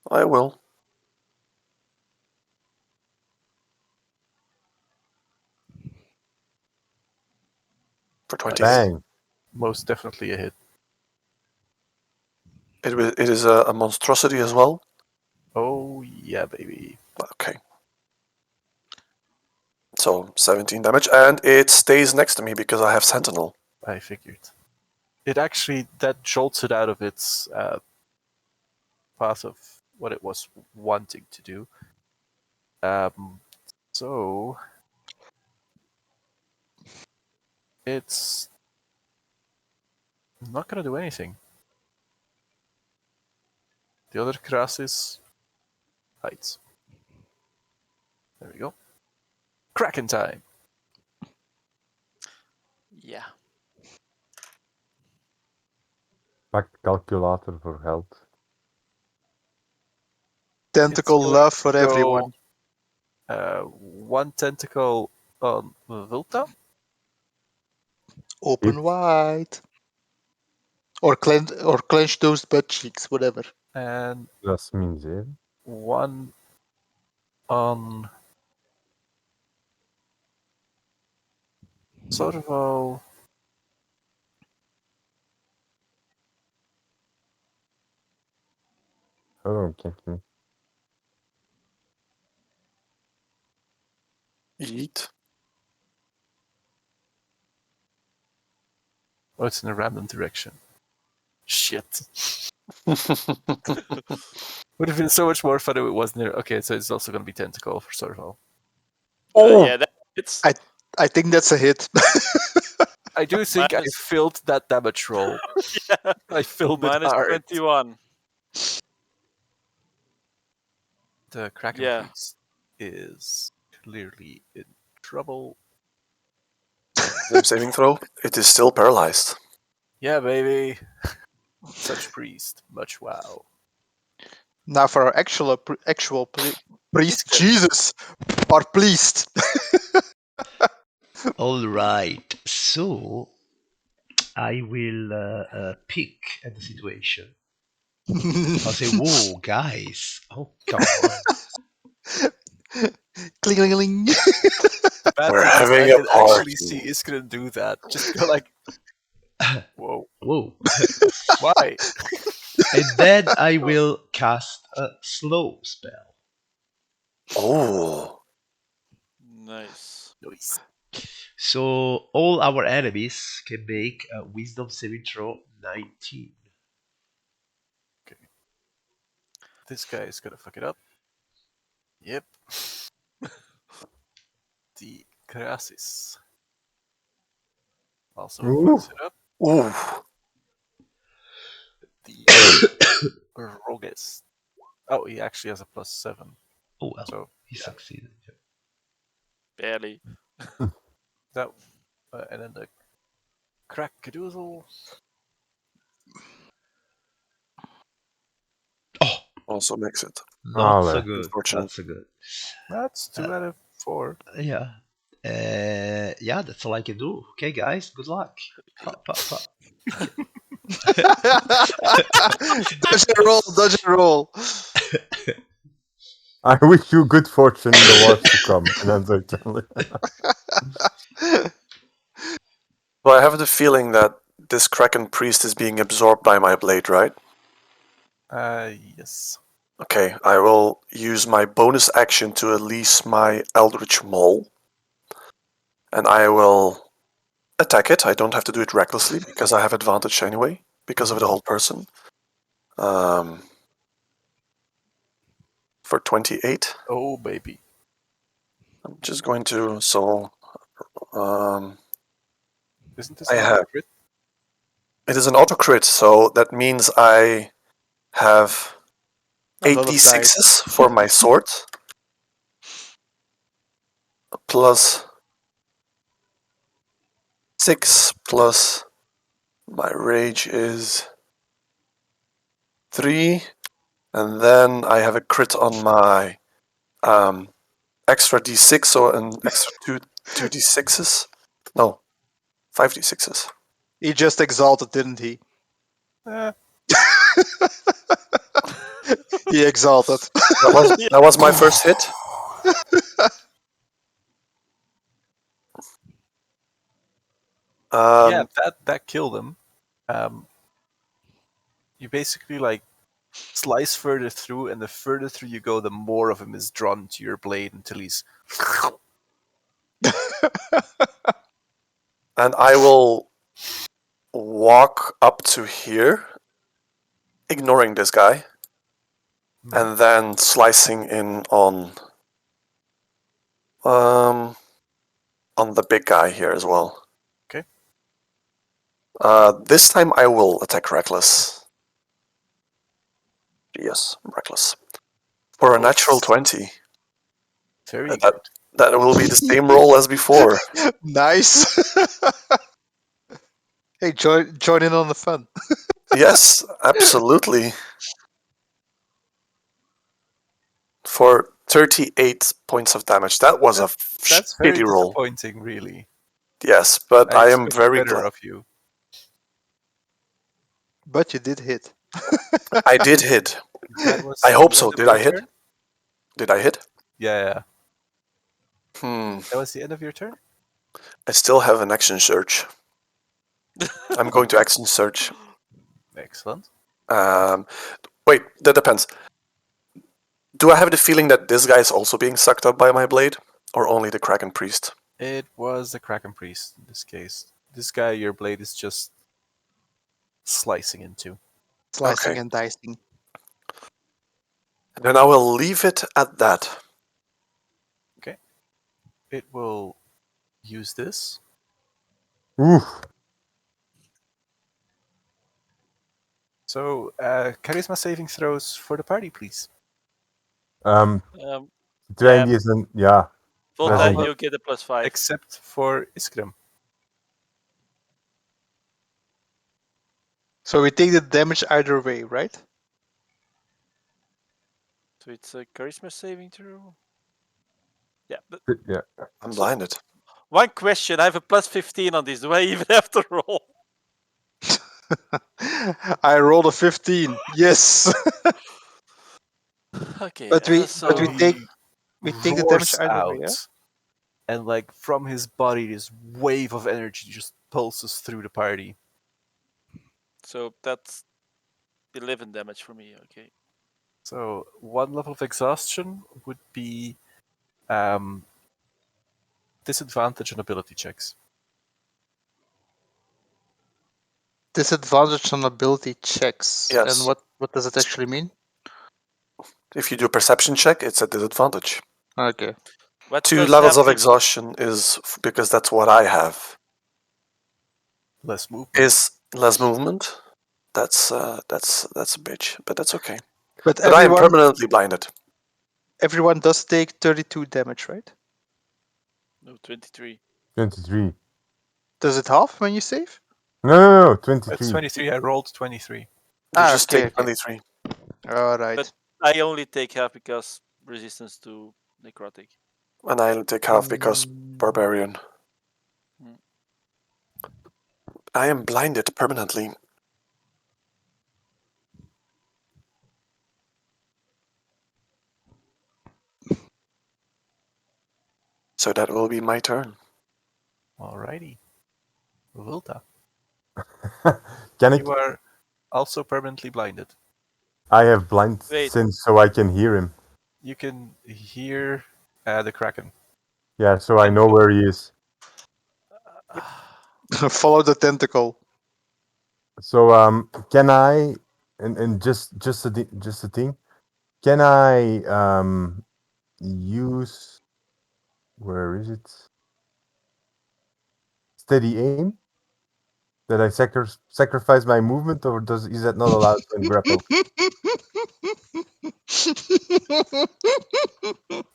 I will. For 23. Bang. Most definitely a hit. It is a monstrosity as well. Oh, yeah, baby. Okay. So 17 damage, and it stays next to me because I have Sentinel. I figured. It actually, that jolts it out of its path of what it was wanting to do. So it's not going to do anything. The other Krasis hides. There we go. Kraken time. Yeah. Back calculator for health. tentacle going love for to everyone. One tentacle on Vilta. Open wide. Or clench those butt cheeks, whatever. And That's means, eh? one on Sorvo. Oh, okay. Eat. Oh, it's in a random direction. Shit. Would have been so much more fun if it wasn't there. Okay, so it's also going to be tentacle for Sorvo. Yeah, it's I think that's a hit. I do think I Minus- filled that damage roll. yeah. I filled it Minus hard. 21. The Kraken Yeah. Priest is clearly in trouble. Same saving throw. It is still paralyzed. Yeah, baby. Such priest. Much wow. Now for our actual priest, good. Jesus, are pleased. All right. So I will pick at the situation. I'll say, "Whoa, guys! Oh, come on!" Cling, cling, cling. The bad We're thing is having I a can actually party. see Iskra do that. Just go like, whoa, Whoa! why? And then I will cast a slow spell. Oh. Nice. Nice. So all our enemies can make a Wisdom saving throw 19. This guy is gonna fuck it up. Yep. The Krasis also Ooh. fucks it up. Ooh. The Rogus. Oh, he actually has a +7. Oh well, So he yeah, succeeded. Barely. that and then the Crack-a-doozle. Oh, Also makes it. not so well. good. Unfortunate. Not so good. That's 2 out of 4. Yeah. Yeah, that's all I can do. Okay, guys, good luck. Pa, pa, pa. Dodge and roll. I wish you good fortune in the wars to come. And then they tell you. Well, I have the feeling that this Kraken Priest is being absorbed by my blade, right? Yes. Okay, I will use my bonus action to release my Eldritch Maul. And I will attack it. I don't have to do it recklessly because I have advantage anyway, because of the whole person. For 28. Oh, baby. I'm just going to, Isn't this I an have. auto crit? It is an auto crit, so that means I have A lot of 8d6s for my sword, plus 6 plus my rage is 3, and then I have a crit on my extra d6, so an extra 2d6s. No, 5d6s. He just exalted, didn't he? Eh, He exalted. That was my first hit. yeah, that killed him. You basically like slice further through, and the further through you go, the more of him is drawn to your blade until he's. And I will walk up to here, ignoring this guy, and then slicing in on the big guy here as well. Okay. This time I will attack reckless. Yes, reckless. For a natural 20. Very That, good. that will be the same roll as before. Nice. Hey, join in on the fun. Yes, absolutely. For 38 points of damage. That was a That's very shitty roll. disappointing, really. Yes, but I I am expected very better glad. of you. But you did hit. I did hit. That was I hope the so. end of Did your I hit? turn? Did I hit? Yeah. Hmm. That was the end of your turn? I still have an action search. I'm going to action search. Excellent. Wait, that depends. Do I have the feeling that this guy is also being sucked up by my blade? Or only the Kraken Priest? It was the Kraken Priest in this case. This guy, your blade is just slicing into. Slicing Okay. and dicing. Then I will leave it at that. Okay. It will use this. Oof. So, charisma saving throws for the party, please. Um, Um, Trendy is een, ja. Volta, Well, you get a +5. Except for Iskrim. So we take the damage either way, right? So it's a charisma saving throw. Yeah, but yeah. I'm blinded. one question: I have a +15 on this. Do I even have to roll? I rolled a 15. Yes. Okay, But we so take the damage roars either way, out, yeah? and like from his body, this wave of energy just pulses through the party. so that's 11 damage for me. Okay. So one level of exhaustion would be disadvantage on ability checks. Disadvantage on ability checks. Yes. And what does it actually mean? If you do a perception check, it's a disadvantage. Okay. What 2 does levels of happen? exhaustion is because that's what I have. Less movement. Is less movement. That's a bitch, but that's okay. But But I am permanently blinded. everyone does take 32 damage, right? No, 23. 23. Does it half when you save? No, 23. It's 23. I rolled 23. You just okay, take 23. Alright. But I only take half because resistance to necrotic. And I take half because barbarian. Mm. I am blinded permanently. So that will be my turn. Alrighty. Wilta. Can You it? are also permanently blinded. I have blind Wait. sense, so I can hear him. You can hear the Kraken. Yeah, so I And know where he is. Follow the tentacle. So can I? And just a thing. Can I use? Where is it? Steady aim. That I sacrifice my movement, or is that not allowed when grappled?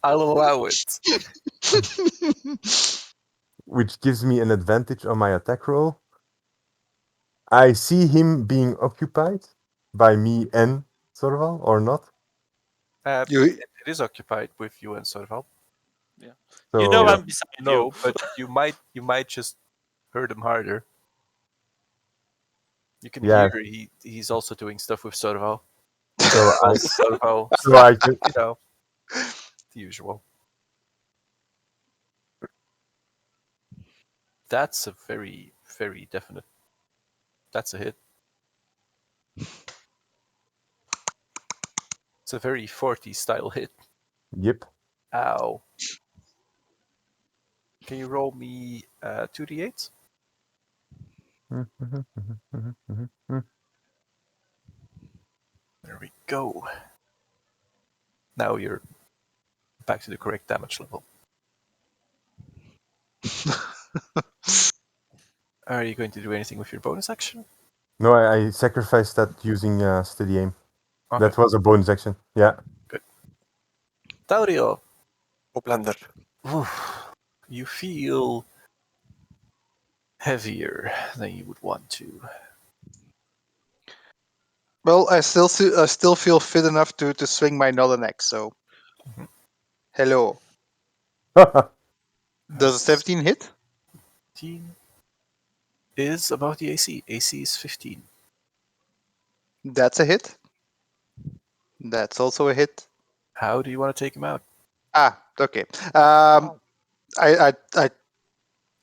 I'll allow it. Which gives me an advantage on my attack roll. I see him being occupied by me and Sorval, or not. You It is occupied with you and Sorval. yeah. So You know You I'm don't beside you. know, but you might just hurt him harder. You can yeah, hear he's also doing stuff with Sorval. so I Calls Sorval so I can the usual. That's a very, very definite. That's a hit. It's a very 40 style hit. yep. Ow. Can you roll me 2d8? There we go. Now you're back to the correct damage level. Are you going to do anything with your bonus action? No, I sacrificed that using steady aim. Okay. That was a bonus action. Yeah. Taurio, Blender. you feel heavier than you would want to. well, I still feel fit enough to swing my Nolanex. So, Mhm. hello. Does a 17 hit? 15 is above the AC. AC is 15. That's a hit. That's also a hit. How do you want to take him out? Okay. I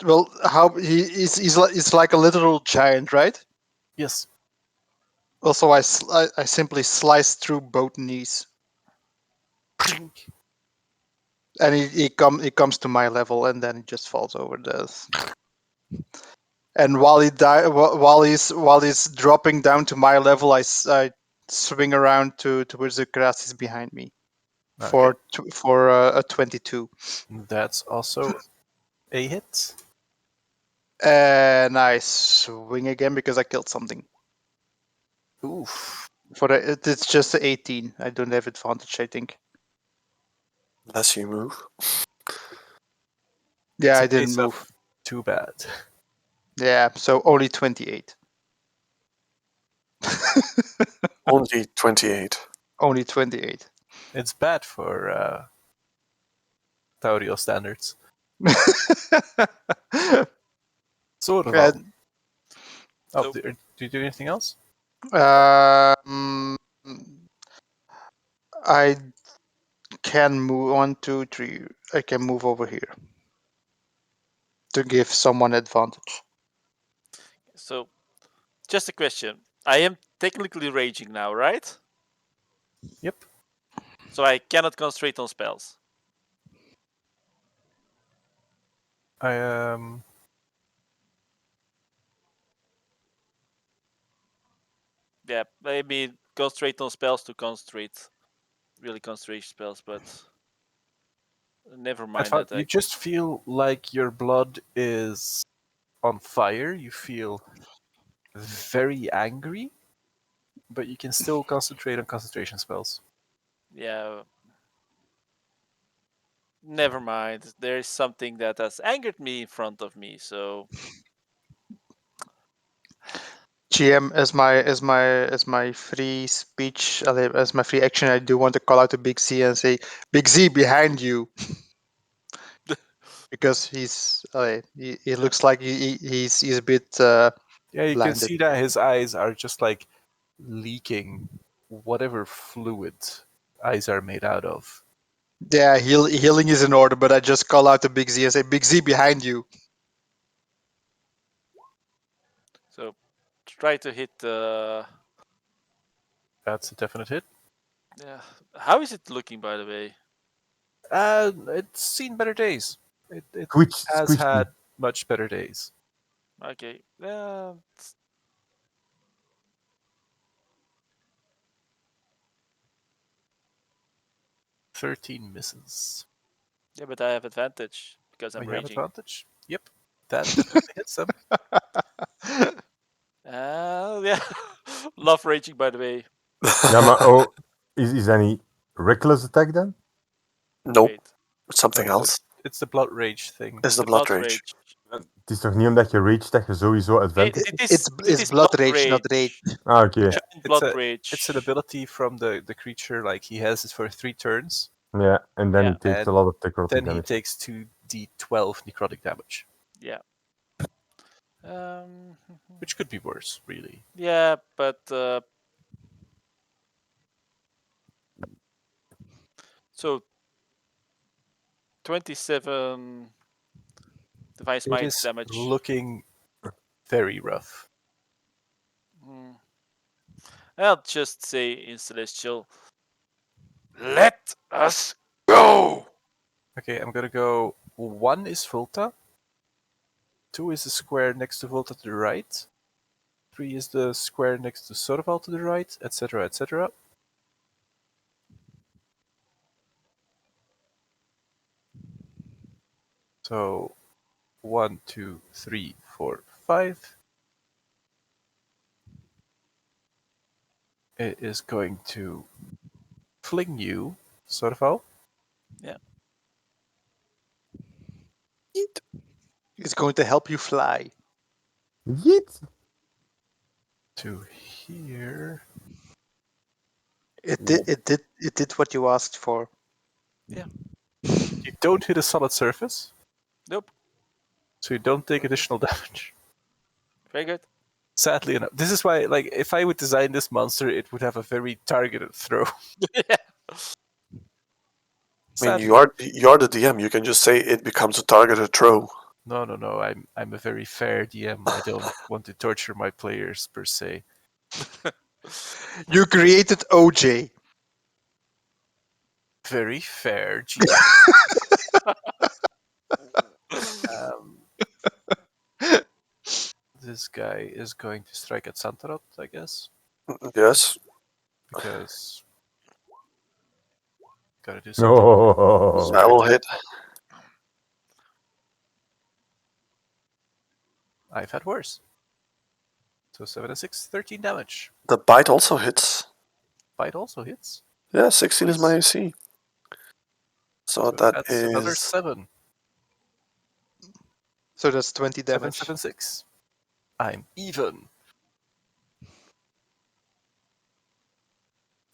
well, how he's like a literal giant, right? Yes. Also, I simply slice through both knees, and he comes to my level, and then he just falls over this. And while while he's dropping down to my level, I swing around towards the grasses behind me Okay. for a 22, That's also a hit. and I swing again because I killed something. Oof. It's just a 18. I don't have advantage, I think. Unless you move. Yeah, It's I a didn't case move. of too bad. Yeah, so only 28. Only 28. Only 28. It's bad for Taurio standards. Sorval. And, Oh, So- do you do anything else? I can move 1, 2, 3. I can move over here to give someone advantage. So, just a question. I am technically raging now, right? Yep. So I cannot concentrate on spells. I Yeah, maybe concentrate on spells to concentrate. Really concentration spells, but never mind that. you just feel like your blood is on fire. You feel very angry, but you can still concentrate on concentration spells. Yeah, never mind. There is something that has angered me in front of me, so GM, as my free speech, as my free action, I do want to call out to Big Z and say, "Big Z behind you," because he looks like he's a bit Yeah, you can blinded. see that his eyes are just like leaking whatever fluid eyes are made out of. Yeah, healing is in order, but I just call out to Big Z and say, "Big Z behind you." so try to hit. That's a definite hit. Yeah. How is it looking, by the way? It's seen better days. It has Squishy. had much better days. Okay. 13 misses. Yeah, but I have advantage because I'm We have raging. advantage. Yep, that definitely hits them. Yeah. Love raging, by the way. Yeah, but oh, is any reckless attack then? Nope, Wait. something No, else. it's the blood rage thing. Is the The blood blood rage. rage. Het is toch niet omdat je rage dat je sowieso advantage... It's blood rage, not rage. Ah, oké. Giant blood rage. It's an ability from the creature. Like he has it for 3 turns. Yeah, and then Yeah. he takes And a lot of necrotic Then he damage. takes 2d12 necrotic damage, Yeah. which could be worse, really. Yeah, but so 27 device It might is damage. looking very rough. I'll just say in Celestial, let us go! Okay, I'm gonna go. 1 is Volta. 2 is the square next to Volta to the right. 3 is the square next to Sorval to the right, etc., etc. So 1, 2, 3, 4, 5. It is going to fling you, Sorval. Yeah. It's going to help you fly. Yeet! To here. It did what you asked for. You don't hit a solid surface, Nope. so you don't take additional damage. Very good. Sadly enough, this is why, like, if I would design this monster, it would have a very targeted throw. Yeah. I mean, you are the DM. You can just say it becomes a targeted throw. No. I'm a very fair DM. I don't want to torture my players per se. You created OJ. Very fair GM. This guy is going to strike at Santarot, I guess, Yes. because gotta do something. No. That will hit. I've had worse. So 7 and 6, 13 damage. The bite also hits. Bite also hits. Yeah, 16 is my AC. So that that's is another 7. So that's 20 7, damage. 7, 6. I'm even.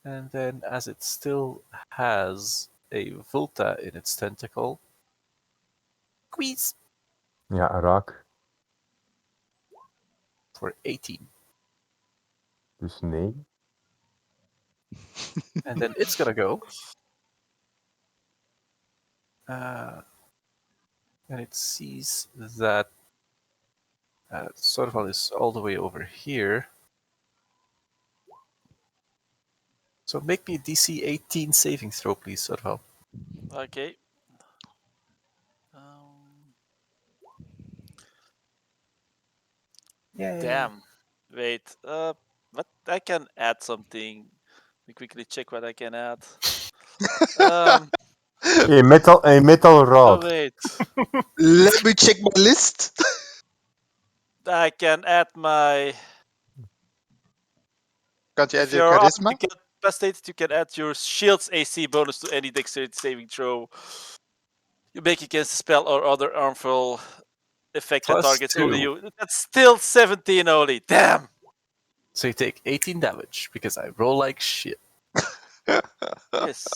And then, as it still has a Volta in its tentacle, squeeze Ja, raak. for 18. Dus nee. And then it's gonna go. And it sees that Sorval is all the way over here. So make me a DC 18 saving throw, please, Sorval. Okay. Yay. Damn. Wait. What? I can add something. Let me quickly check what I can add. A metal Oh rod. wait. Let me check my list. I can add my. Can't you add If your you're charisma? incapacitated, you can add your shield's AC bonus to any dexterity saving throw you make against a spell or other harmful effect that Plus targets only 2. you. That's still 17 only. Damn. So you take 18 damage because I roll like shit. Yes.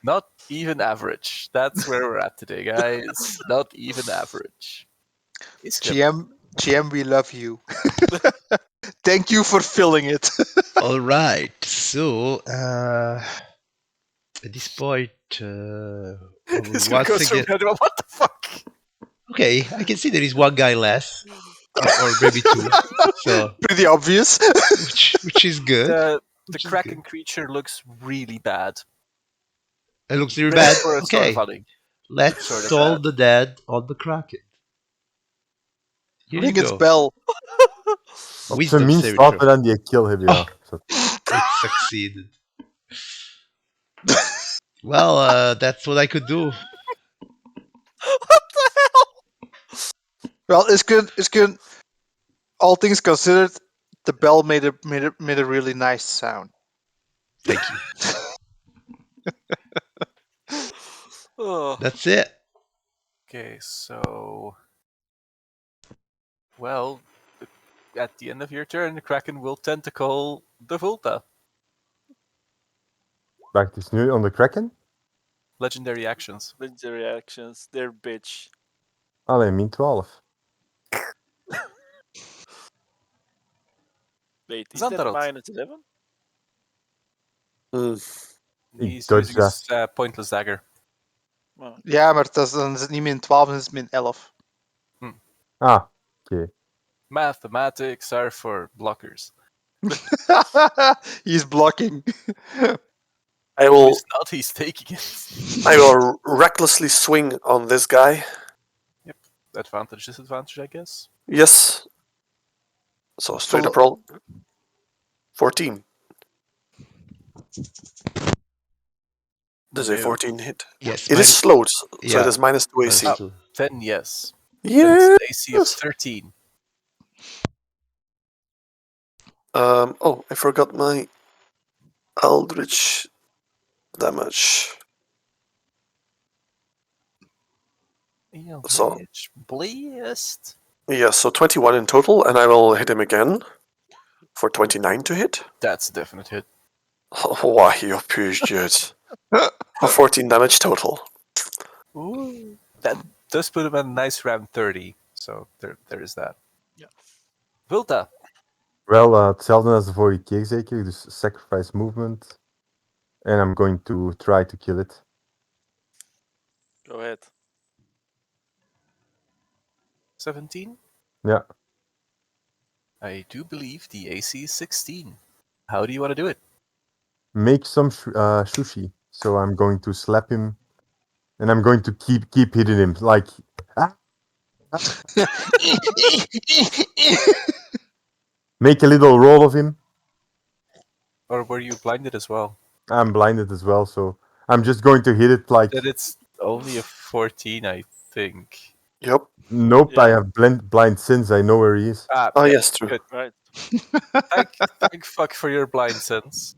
Not even average. That's where we're at today, guys. Not even average. It's GM, we love you. Thank you for filling it. All right. So at this point, I will It's gonna once go through again. my head. What the fuck? Okay, I can see there is one guy less. or maybe 2. So Pretty obvious. which is good. The Which is Kraken good. creature looks really bad. It looks really Ready bad. for a sword of Okay, hunting. let's Sort of soul bad. the dead on the Kraken. Here you Ring its go. bell. Op zijn Wisdom minst saving throw. altijd aan die kill hebben, ja. Zo. It succeeded. Well, that's what I could do. Well, it's good. It's good. All things considered, the bell made a really nice sound. Thank you. Oh, That's it. Okay, so. Well, at the end of your turn, the Kraken will tentacle the Volta. Wacht, is nu on the Kraken? Legendary actions. legendary actions. They're bitch. Allee, min 12. Wait, is that Zantarot. -11? He's dodge using his pointless dagger. Oh, Ja, maar dan is het niet min 12, dan is het min 11. Ah, oké. Mathematics are for blockers. He's blocking. I No, will he's not, he's taking it. I will recklessly swing on this guy. Advantage, disadvantage, I guess. Yes. So straight up roll. 14. Does a No. 14 hit? Yes. It is slowed, so yeah. it is minus 2 AC. Minus 2. 10, yes. Then it's Yeah. an AC of 13. Oh, I forgot my Eldritch damage. So- Eldritch Blast. Yeah, so 21 in total, and I will hit him again for 29 to hit. That's a definite hit. Why, you push for 14 damage total. Ooh. That does put him at a nice round 30. So there is that. Yeah. Vilta. Wel, hetzelfde als de vorige keer zeker. Dus sacrifice movement. And I'm going to try to kill it. Go ahead. 17. Yeah. I do believe the AC is 16. How do you want to do it? Make some sushi. So I'm going to slap him. And I'm going to keep hitting him. Like, make a little roll of him. Or were you blinded as well? I'm blinded as well, so I'm just going to hit it like... That it's only a 14, I think. Yep. Nope, Yeah. I have blind sense. I know where he is. Ah, Oh, yeah, yes, true. good. Right. Thank fuck for your blind sense.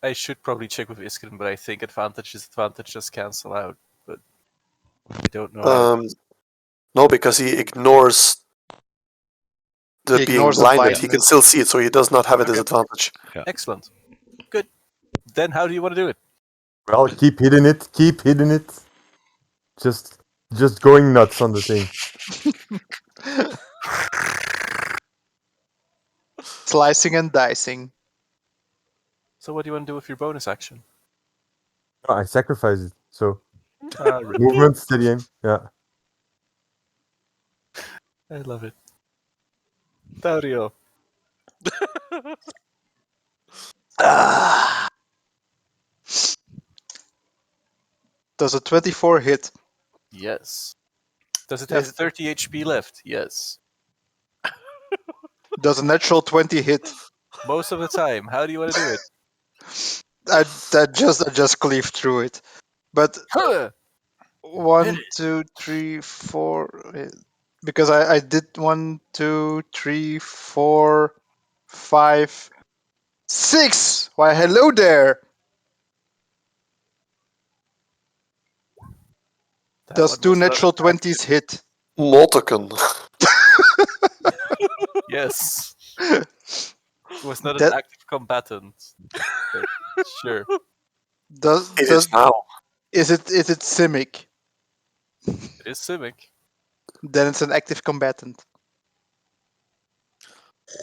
I should probably check with Iskren, but I think advantage disadvantage just cancel out. But I don't know. how. No, because he ignores the He being ignores the blinded. He can blindness. still see it, so he does not have a Okay. disadvantage. Excellent. Good. Then how do you want to do it? Well, keep hitting it. Keep hitting it. Just going nuts on the thing. Slicing and dicing. So what do you want to do with your bonus action? Oh, I sacrifice it. So Rip. movement, steady aim. Yeah. I love it. Dario. Ah. Does a 24 hit? Yes. Does it have 30 HP left? Yes. Does a natural 20 hit? Most of the time. How do you want to do it? I just cleave through it. But Huh! 1, 2, 3, 4. Because I did 1, 2, 3, 4, 5, 6. Why, hello there. That Does one 2 was not natural an active- 20s hit? Multican. Yes. It was not That- an active combatant. But sure. It is now. Is it Simic? It is Simic. Then it's an active combatant.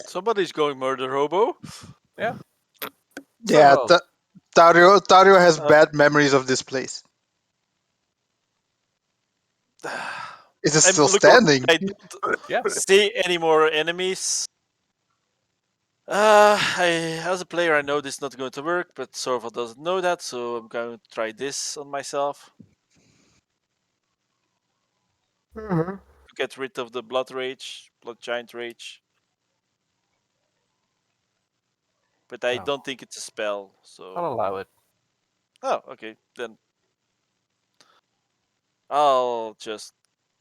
Somebody's going murder hobo. Yeah. Yeah, Somehow. Tario has bad memories of this place. Is it I'm still looking. standing? I don't Yeah. see any more enemies. As a player, I know this is not going to work, but Sorval doesn't know that, so I'm going to try this on myself to get rid of the blood giant rage. But I Oh. don't think it's a spell. I'll So, allow it. oh, okay, then I'll just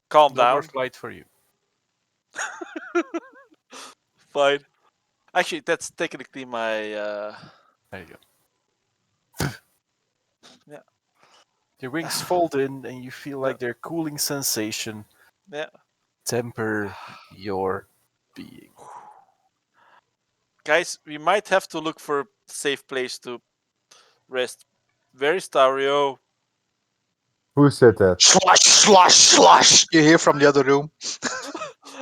calm No more down. flight for you. Fine. Actually, that's technically my. There you go. Yeah. Your wings fold in, and you feel like Yeah. their cooling sensation Yeah. temper your being. Guys, we might have to look for a safe place to rest. Where is Tario? Who said that? Slash, slash, slash. You hear from the other room.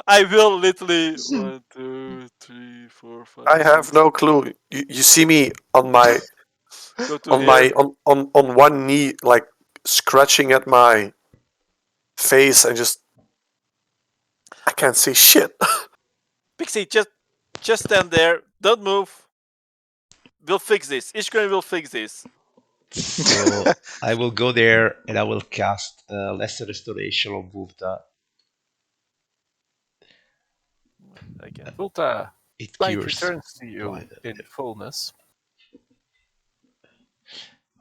I will literally 1, 2, 3, 4, 5, I have 6. no clue. You see me on my Go to here. on one knee, like scratching at my face, and I can't see shit. Pixie, just stand there. Don't move. We'll fix this. Ishgren will fix this. So I will go there and I will cast Lesser Restoration on Vulta. Again. Vulta, It light cures returns to you blinded. in fullness.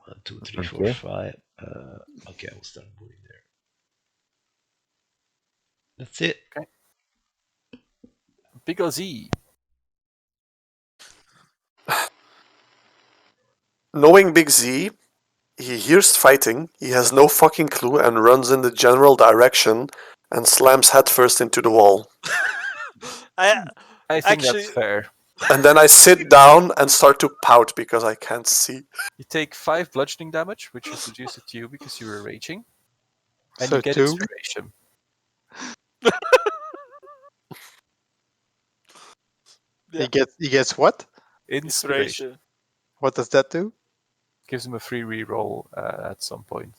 1, 2, 3, 4, Okay. 5. Okay, I will start moving there. That's it. Big Z. Knowing Big Z, he hears fighting, he has no fucking clue, and runs in the general direction and slams headfirst into the wall. I I think actually that's fair. And then I sit down and start to pout because I can't see. You take 5 bludgeoning damage, which is reduced to you because you were raging, and So you get 2. inspiration. yeah, He gets what? Inspiration inspiration. What does that do? gives him a free reroll at some point.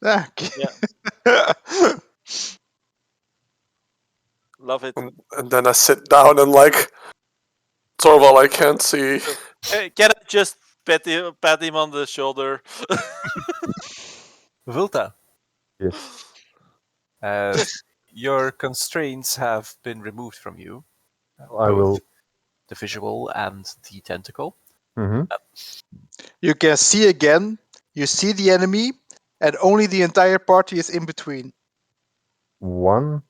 Ah, okay. Yeah, love it. And then I sit down and like, Torval, I can't see. Hey, can I just pat him on the shoulder? Vulta, Yes. your constraints have been removed from you, I both will. the visual and the tentacle. Hmm. You can see again. You see the enemy, and only the entire party is in between. 1,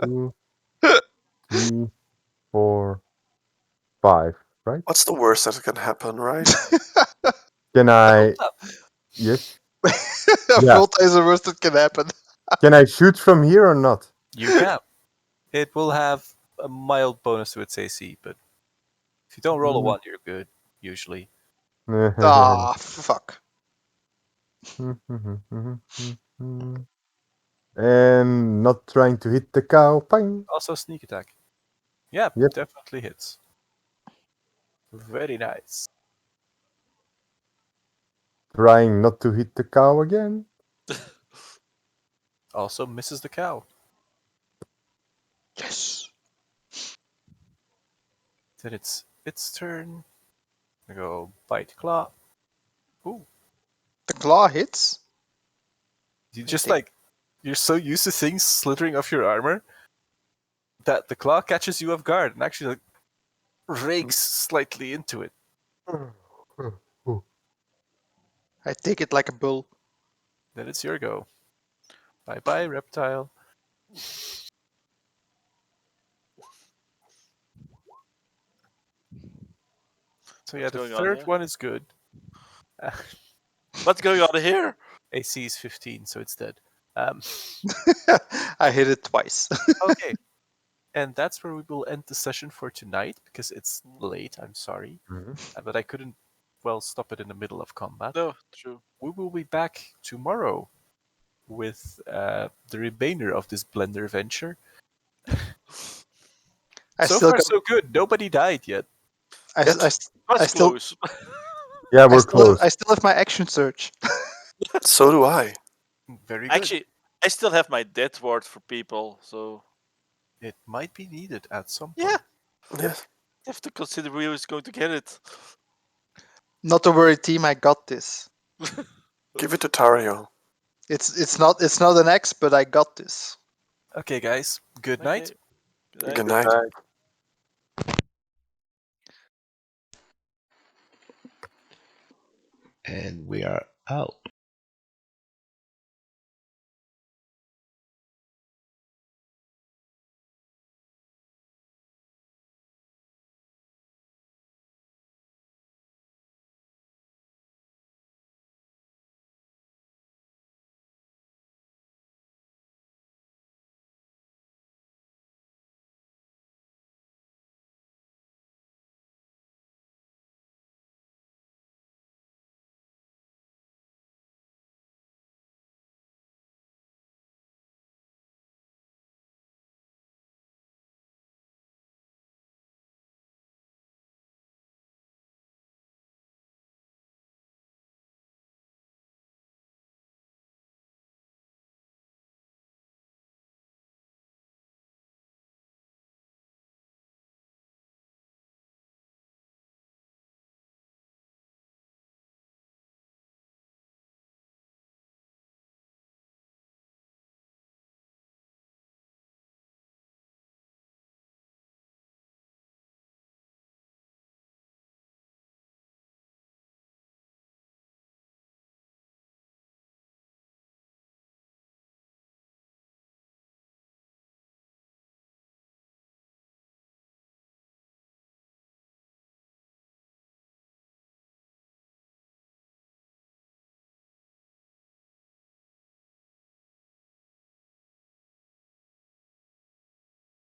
2, 3, 4, 5. Right? What's the worst that can happen, right? Can I? Vulta, Yes. Yeah. Volta is the worst that can happen. Can I shoot from here or not? you can. It will have a mild bonus to its AC, but if you don't roll a 1, you're good, usually. Ah, fuck. And not trying to hit the cow. Pang. Also sneak attack. Yeah, Yep. definitely hits. Very nice. Trying not to hit the cow again. Also misses the cow. Yes. Then it's its turn. I go bite claw. Ooh. The claw hits. You I just think- like you're so used to things slithering off your armor that the claw catches you off guard and actually like rakes slightly into it. I take it like a bull. Then it's your go. Bye bye, reptile. So yeah, What's the going on third here? one is good. What's going on here? AC is 15, so it's dead. I hit it twice. Okay. And that's where we will end the session for tonight because it's late. I'm sorry. But I couldn't, well, stop it in the middle of combat. No, true. We will be back tomorrow with the remainder of this Blender venture. I So still far, got. so good. Nobody died yet. I, Yet. I, I That's still. close. Yeah, we're close. I still have my action search. So do I. Very good. Actually, I still have my death ward for people, so It might be needed at some yeah, point. Yes. you have to consider who is going to get it. Not to worry, team. I got this. Give it to Tario. It's not an X, but I got this. Okay, guys. Good night. Okay. Good night. And we are out.